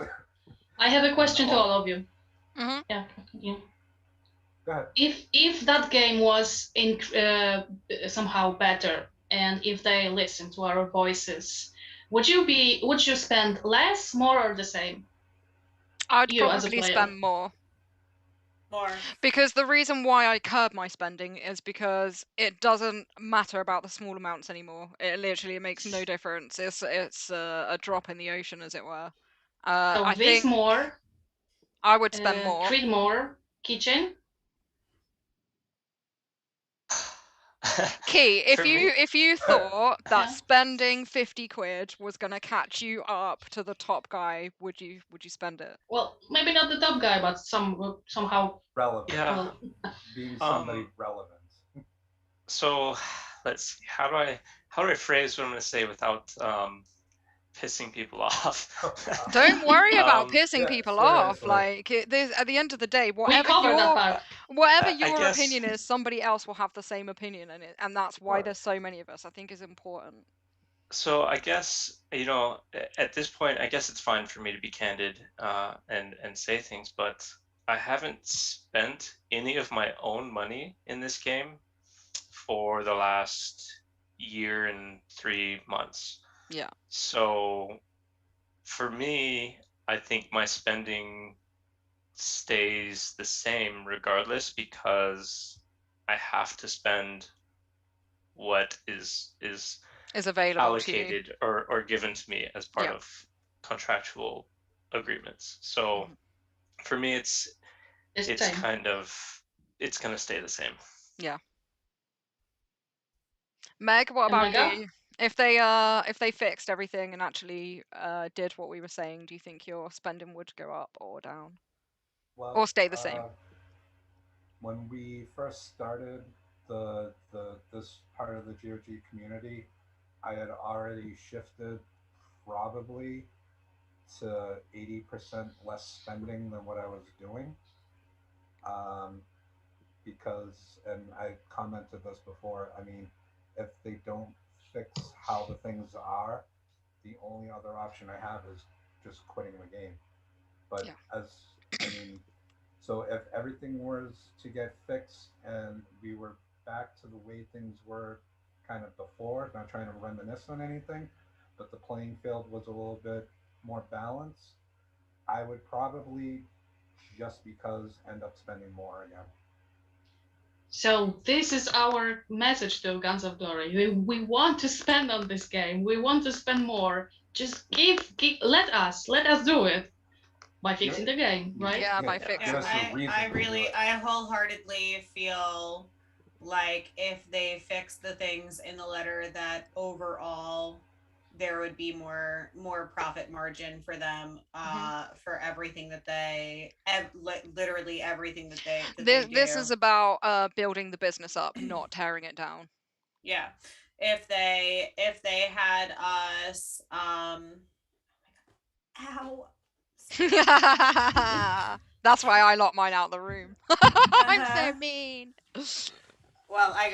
I have a and question to all, all of you. Mm-hmm. Yeah, continue. Go ahead. If that game was somehow better, and if they listen to our voices, would you spend less, more, or the same? I'd You as a probably player. spend more. More. Because the reason why I curb my spending is because it doesn't matter about the small amounts anymore. It literally makes no difference. It's a drop in the ocean, as it were. So I this think more, I would spend more. treat more, Keychain. Key, For me, if you thought that Yeah. spending 50 quid was gonna catch you up to the top guy, would you spend it? Well, maybe not the top guy, but somehow. Relevant. yeah. Well, Being somebody Um, relevant. so let's see. How do I phrase what I'm going to say without pissing people off? Don't worry about um, pissing Yeah, people off. seriously. Like at the end of the day, we cover that I, part. whatever I your guess opinion is, somebody else will have the same opinion, and that's Of why course. there's so many of us. I think is important. so. I guess at this point, I guess it's fine for me to be candid and say things, but I haven't spent any of my own money in this game for the last year and 3 months. Yeah, So for me, I think my spending stays the same regardless because I have to spend what is is available to you. allocated or given to me as part Yeah. of contractual agreements. So Mhm. for me, The it's same. kind of it's gonna stay the same. Yeah. Meg, what And about Mega? you? If they fixed everything and actually did what we were saying, do you think your spending would go up or down or Well, stay the same? when we first started this part of the GOG community, I had already shifted probably to 80% less spending than what I was doing. Um, because, and I commented this before, I mean, if they don't fix how the things are, the only other option I have is just quitting the game. But Yeah. as, I mean, So if everything was to get fixed and we were back to the way things were kind of before, not trying to reminisce on anything, but the playing field was a little bit more balanced, I would probably just because end up spending more again. So this is our message to Guns of Glory. We want to spend on this game. We want to spend more. Just let us do it by fixing the game, right? Yeah, Yeah, by give fixing us it. a reason to do it. I wholeheartedly feel like if they fix the things in the letter, that overall there would be more profit margin for them for everything that literally everything that they This do. is about building the business up, not tearing it down. Yeah. If they had us ow. That's why I locked mine out the room. I'm so mean. Well, I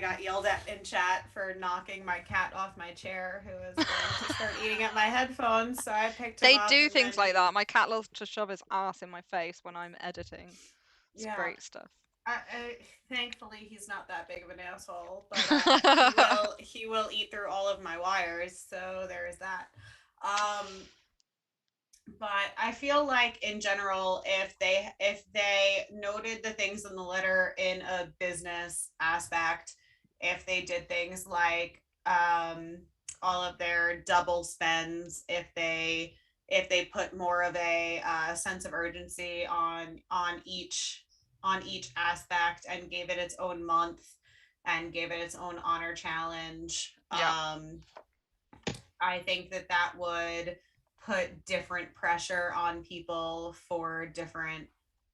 got yelled at in chat for knocking my cat off my chair, who was going to start eating at my headphones. So I picked him They up, do and things then like that. My cat loves to shove his ass in my face when I'm editing. It's yeah. great stuff. Thankfully, he's not that big of an asshole, but he will eat through all of my wires. So there's that. But I feel like in general, if they noted the things in the letter in a business aspect, if they did things like all of their double spends, if they put more of a sense of urgency on each aspect and gave it its own month and gave it its own honor challenge, Yeah. I think that would put different pressure on people for different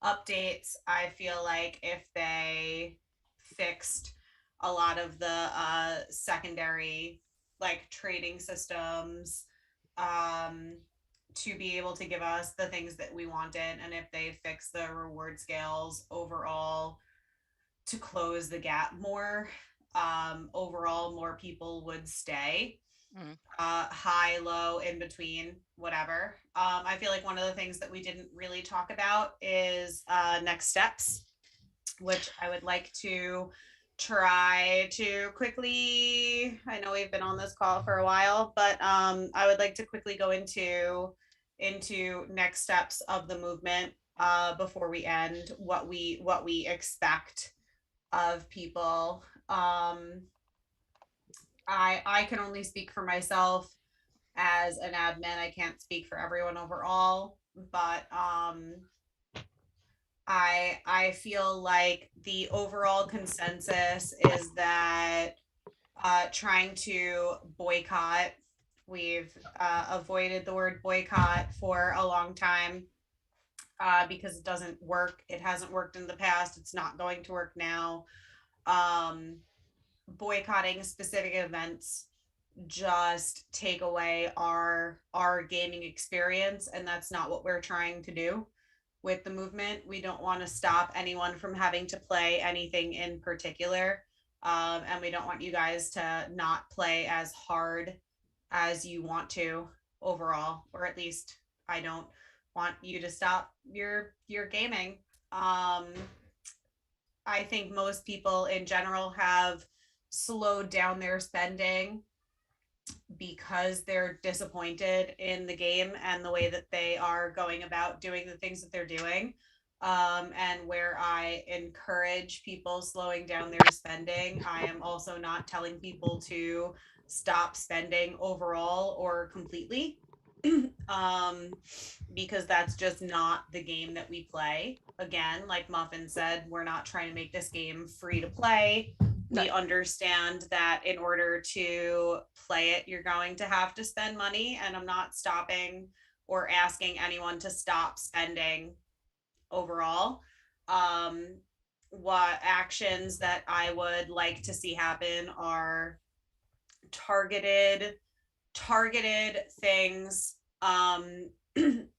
updates. I feel like if they fixed a lot of the secondary like trading systems to be able to give us the things that we wanted, and if they fix the reward scales overall to close the gap more, overall more people would stay. Mm. High, low, in between, whatever. I feel like one of the things that we didn't really talk about is next steps, which I would like to try to quickly. I know we've been on this call for a while, but I would like to quickly go into next steps of the movement before we end, what we expect of people. I can only speak for myself as an admin. I can't speak for everyone overall, but I feel like the overall consensus is that trying to boycott. We've avoided the word boycott for a long time because it doesn't work. It hasn't worked in the past. It's not going to work now. Boycotting specific events just take away our gaming experience, and that's not what we're trying to do with the movement. We don't want to stop anyone from having to play anything in particular, and we don't want you guys to not play as hard as you want to overall, or at least I don't want you to stop your gaming. I think most people in general have slowed down their spending because they're disappointed in the game and the way that they are going about doing the things that they're doing. And where I encourage people slowing down their spending, I am also not telling people to stop spending overall or completely. Because that's just not the game that we play. Again, like Muffin said, we're not trying to make this game free to play. We understand that in order to play it, you're going to have to spend money, and I'm not stopping or asking anyone to stop spending overall. What actions that I would like to see happen are targeted things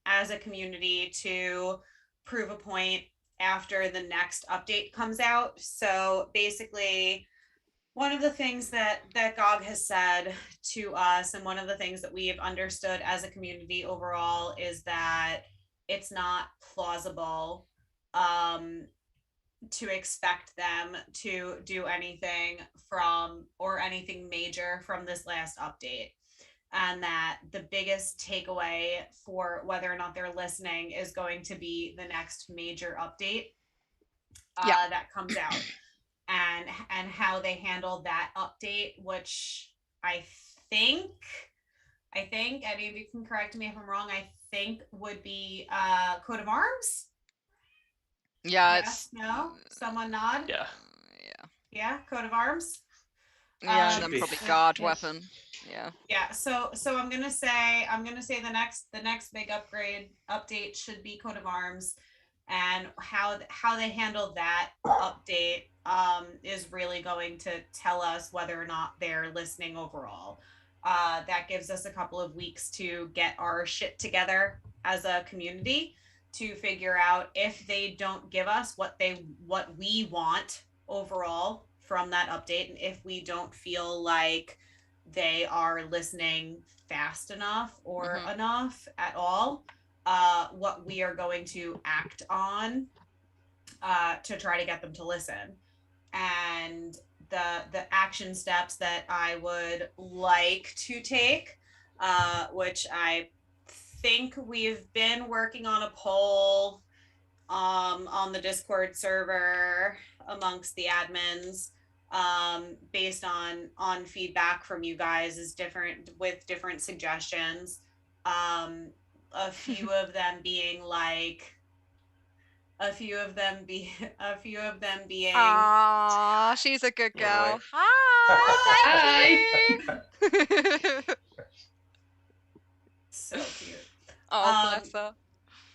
as a community to prove a point after the next update comes out. So basically, one of the things that GOG has said to us, and one of the things that we have understood as a community overall, is that it's not plausible to expect them to do anything anything major from this last update. And that the biggest takeaway for whether or not they're listening is going to be the next major update that comes out, and how they handle that update, which I think, any of you can correct me if I'm wrong, I think would be coat of arms. Yeah, Yes, no, someone nod. Yeah. Yeah, coat of arms. Yeah, and then be. probably guard Yes. weapon. Yeah. Yeah, so I'm gonna say the next big update should be coat of arms, and how they handle that update is really going to tell us whether or not they're listening overall. That gives us a couple of weeks to get our shit together as a community to figure out if they don't give us what we want overall from that update, and if we don't feel like they are listening fast enough or enough at all, what we are going to act on to try to get them to listen. And the action steps that I would like to take, which I think we've been working on a poll on the Discord server amongst the admins, based on feedback from you guys, is different, with different suggestions. A few of them being like, Ah, she's a good girl. Right. Hi. Hi. So cute. Oh, bless her.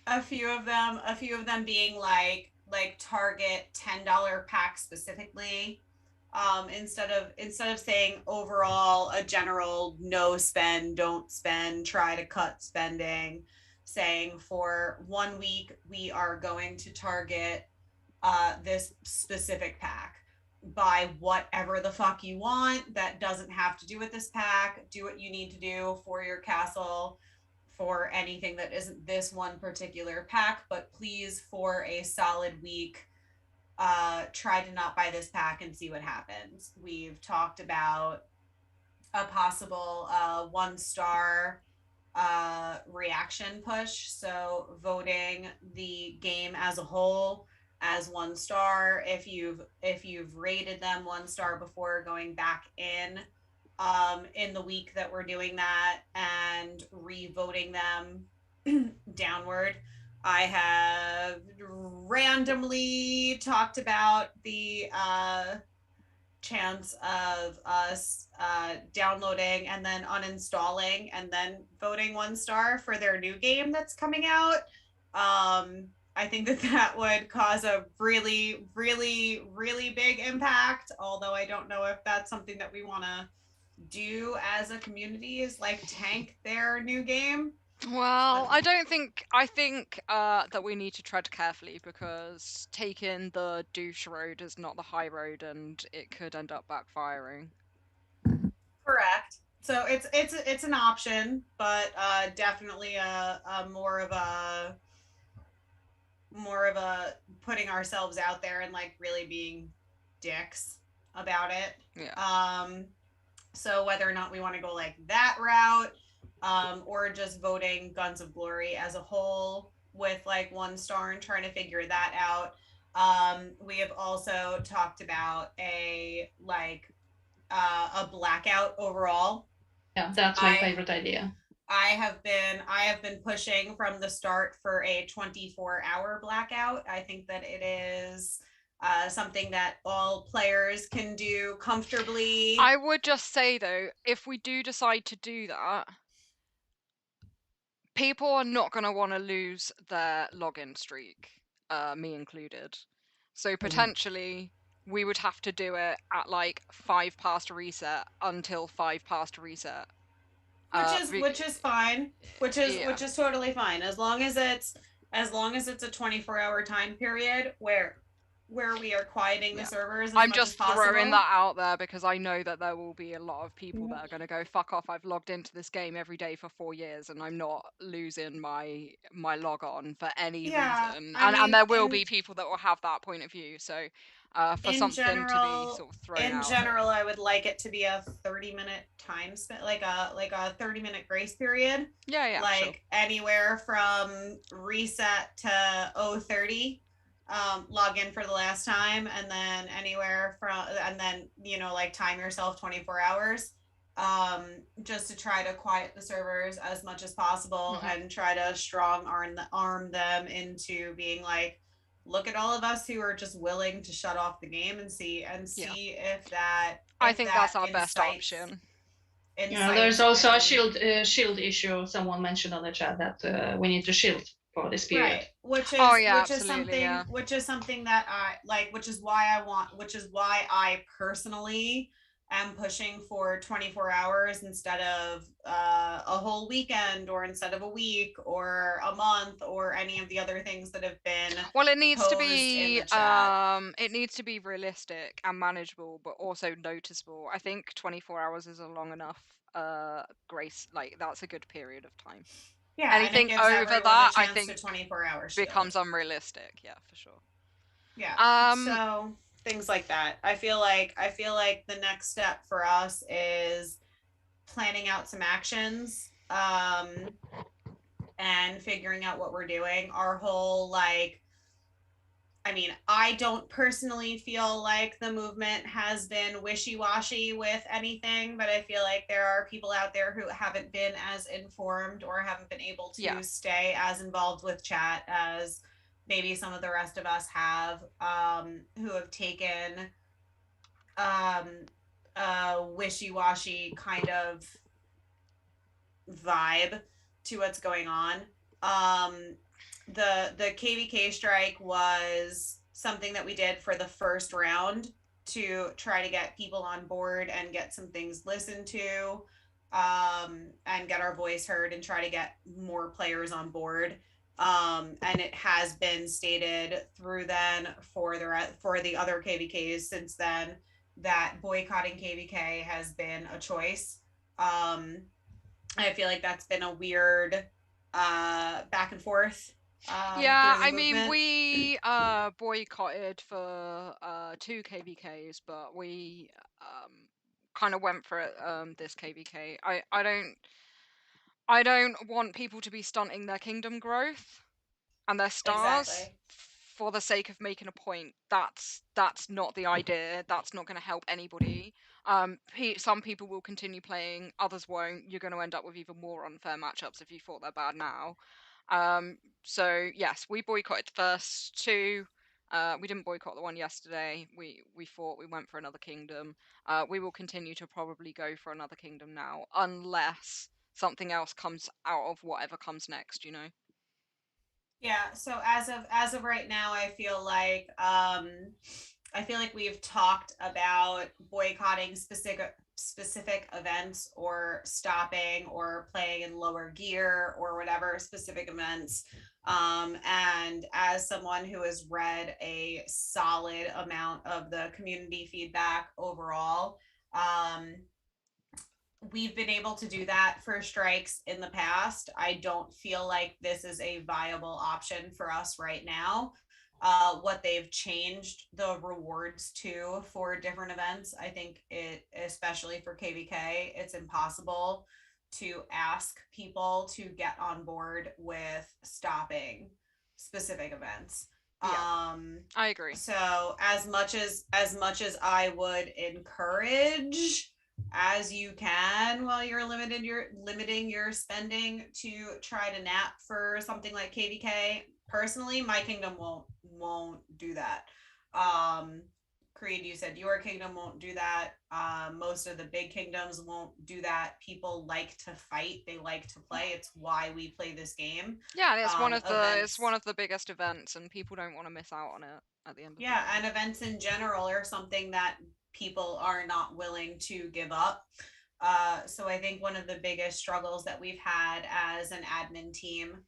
A few of them being like target $10 packs specifically, instead of saying overall a general no spend, don't spend, try to cut spending, saying for 1 week we are going to target this specific pack. Buy whatever the fuck you want that doesn't have to do with this pack. Do what you need to do for your castle for anything that isn't this one particular pack, but please, for a solid week, try to not buy this pack and see what happens. We've talked about a possible 1-star reaction push, so voting the game as a whole as 1-star. If you've rated them 1-star before, going back in the week that we're doing that and re-voting them downward. I have randomly talked about the chance of us downloading and then uninstalling and then voting 1-star for their new game that's coming out. I think that would cause a really, really, really big impact, although I don't know if that's something that we want to do as a community, is like tank their new game. Well, I think that we need to tread carefully, because taking the douche road is not the high road, and it could end up backfiring. Correct. So it's an option, but definitely a more of a putting ourselves out there and like really being dicks about it. Yeah. So whether or not we want to go like that route, or just voting Guns of Glory as a whole with like 1-star and trying to figure that out. We have also talked about a blackout overall. Yeah, that's my favorite idea. I have been pushing from the start for a 24-hour blackout. I think that it is something that all players can do comfortably. I would just say though, if we do decide to do that, people are not going to want to lose their login streak, me included. So potentially we would have to do it at like 5 past reset until 5 past reset. Which is fine. Which is totally fine, as long as it's a 24-hour time period where where we are quieting the servers as I'm much just as possible. throwing that out there because I know that there will be a lot of people that are going to go, fuck off, I've logged into this game every day for 4 years and I'm not losing my log on for any reason. And there will be people that will have that point of view. So for something to be sort of thrown out. In general, I would like it to be a 30-minute time spent, like a 30-minute grace period. Yeah, like sure. anywhere from reset to 0:30, log in for the last time, and then anywhere from, and then like time yourself 24 hours, just to try to quiet the servers as much as possible, and try to strong arm them into being like, look at all of us who are just willing to shut off the game and see if that I think that's our best option. Yeah, there's also a shield issue. Someone mentioned on the chat that we need to shield for this period. Right, which is something that I like, which is why I personally am pushing for 24 hours instead of a whole weekend, or instead of a week or a month, or any of the other things that have been it needs to be it needs to be realistic and manageable, but also noticeable. I think 24 hours is a long enough grace, like that's a good period of time. Yeah, anything and it gives over that a I chance think to 24 hours becomes unrealistic. Yeah, for sure. Yeah. So things like that. I feel like the next step for us is planning out some actions, and figuring out what we're doing. Our whole I don't personally feel like the movement has been wishy-washy with anything, but I feel like there are people out there who haven't been as informed or haven't been able to stay as involved with chat as maybe some of the rest of us have, who have taken a wishy-washy kind of vibe to what's going on. The KVK strike was something that we did for the first round to try to get people on board and get some things listened to, and get our voice heard and try to get more players on board. And it has been stated through then for the other KVKs since then that boycotting KVK has been a choice. I feel like that's been a weird back and forth. We boycotted for 2 KVKs, but we kind of went for it this KVK. I don't want people to be stunting their kingdom growth and their stars for the sake of making a point. That's not the idea. That's not going to help anybody. Some people will continue playing, others won't. You're going to end up with even more unfair matchups if you thought they're bad now. So yes, we boycotted the first 2. We didn't boycott the one yesterday. We thought we went for another kingdom. We will continue to probably go for another kingdom now, unless something else comes out of whatever comes next. Yeah. So as of right now, I feel like we've talked about boycotting specific events, or stopping or playing in lower gear or whatever specific events. And as someone who has read a solid amount of the community feedback overall, we've been able to do that for strikes in the past. I don't feel like this is a viable option for us right now. What they've changed the rewards to for different events, I think especially for KVK, it's impossible to ask people to get on board with stopping specific events. I agree. So as much as I would encourage, as you can, while you're limiting your spending, to try to nap for something like KVK, personally my kingdom won't do that. Creed, you said your kingdom won't do that. Most of the big kingdoms won't do that. People like to fight, they like to play. It's why we play this game. Yeah, and it's one of the biggest events, and people don't want to miss out on it at the end of the day. And events in general are something that people are not willing to give up. So I think one of the biggest struggles that we've had as an admin team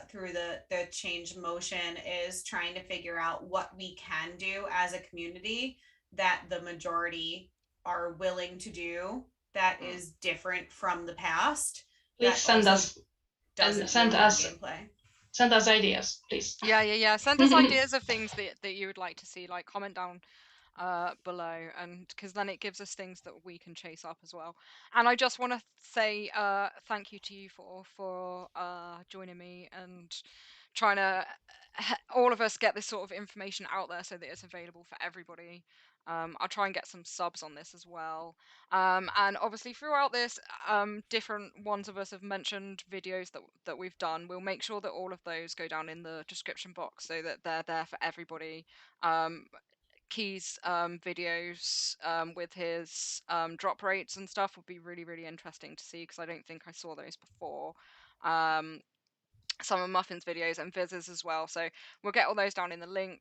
through the change motion is trying to figure out what we can do as a community that the majority are willing to do that is different from the past. Please that send also us doesn't and send ruin us gameplay. send us ideas, please. Yeah. Send us ideas of things that you would like to see. Like, comment down below, and because then it gives us things that we can chase up as well. And I just want to say thank you to you for joining me and trying to all of us get this sort of information out there so that it's available for everybody. I'll try and get some subs on this as well. And obviously throughout this, different ones of us have mentioned videos that we've done. We'll make sure that all of those go down in the description box so that they're there for everybody. Key's videos with his drop rates and stuff would be really, really interesting to see because I don't think I saw those before. Some of Muffin's videos and Viz's as well. So we'll get all those down in the link.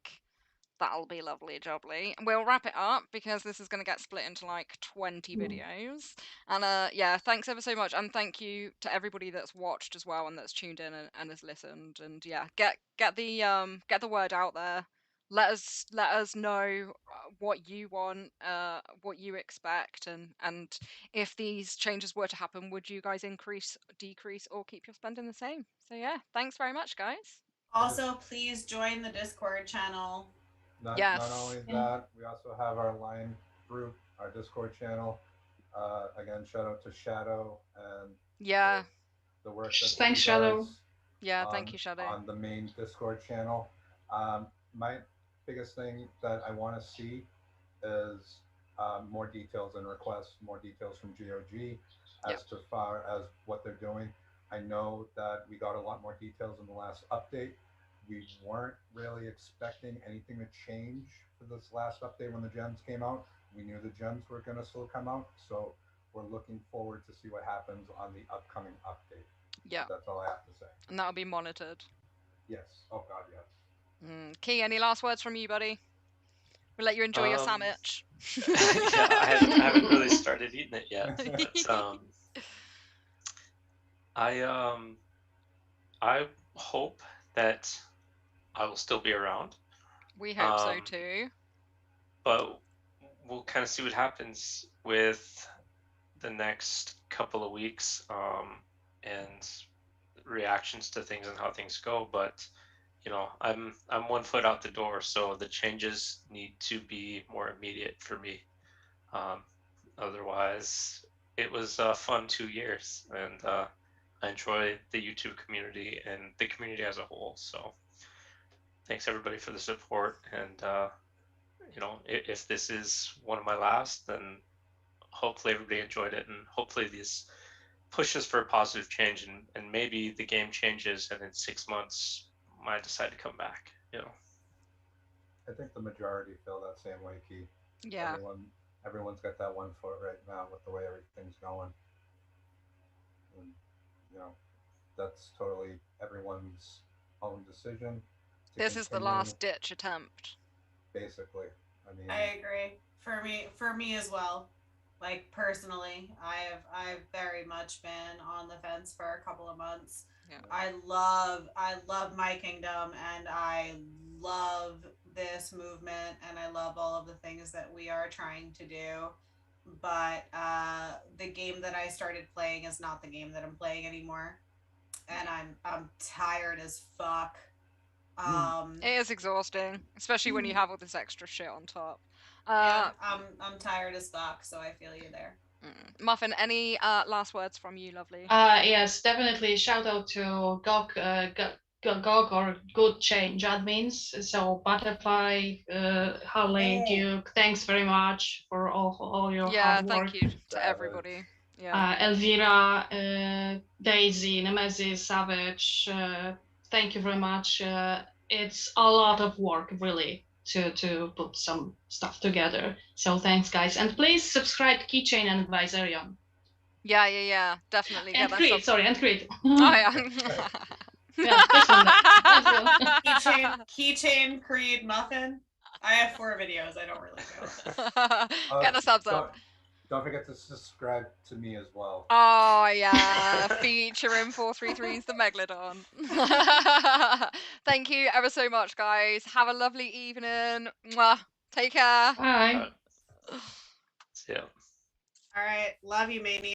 That'll be lovely jubbly. We'll wrap it up because this is going to get split into like 20 videos. And yeah, thanks ever so much. And thank you to everybody that's watched as well and that's tuned in and has listened. And yeah, get the word out there. Let us know what you want, what you expect, and if these changes were to happen, would you guys increase, decrease, or keep your spending the same? So yeah, thanks very much, guys. Also, please join the Discord channel. Not Yes. only that, we also have our line group, our Discord channel. Again, shout out to Shadow and Yeah. the work that Thanks, she Shadow. does Yeah, thank you, Shadow. on the main Discord channel. My biggest thing that I want to see is more details and requests, more details from GOG as to far as what they're doing. I know that we got a lot more details in the last update. We weren't really expecting anything to change for this last update when the gens came out. We knew the gens were going to still come out, so we're looking forward to see what happens on the upcoming update. Yeah. That's all I have to say. And that'll be monitored. Yes. Oh God, yes. Key, any last words from you, buddy? We'll let you enjoy your sandwich. Yeah, I haven't really started eating it yet. But, I hope that I will still be around. We hope so too. But we'll kind of see what happens with the next couple of weeks and reactions to things and how things go. But you know, I'm 1 foot out the door, so the changes need to be more immediate for me. Otherwise, it was a fun 2 years, and I enjoy the YouTube community and the community as a whole. So thanks everybody for the support. And you know, if this is one of my last, then hopefully everybody enjoyed it, and hopefully this pushes for a positive change, and maybe the game changes, and in 6 months might decide to come back. You know, I think the majority feel that same way, Key. Yeah. Everyone's got that 1 foot right now with the way everything's going. And, you know, that's totally everyone's own decision. This is the last ditch attempt. Basically, I mean, I agree. For me as well. Like personally, I've very much been on the fence for a couple of months. Yeah. I love my kingdom, and I love this movement, and I love all of the things that we are trying to do. But the game that I started playing is not the game that I'm playing anymore, and I'm tired as fuck. It is exhausting, especially when you have all this extra shit on top. Yeah, I'm tired as fuck, so I feel you there. Muffin, any last words from you, lovely? Yes, definitely. Shout out to GOG or Good Change admins. So Butterfly, Harley, Duke, thanks very much for all your hard work. Thank you to everybody. Yeah. Elvira, Daisy, Nemesis, Savage, thank you very much. It's a lot of work, really, to put some stuff together. So thanks, guys. And please subscribe to Keychain and Viserion. Yeah, definitely. And Creed, and Creed. Oh, yeah. Yeah, this one. Keychain, Creed, Muffin. I have 4 videos. I don't really know. Get the subs up. Don't forget to subscribe to me as well. Oh yeah, featuring 433s The Megalodon. Thank you ever so much, guys. Have a lovely evening. Mwah. Take care. Bye. Yeah. All right. Love you, Mania.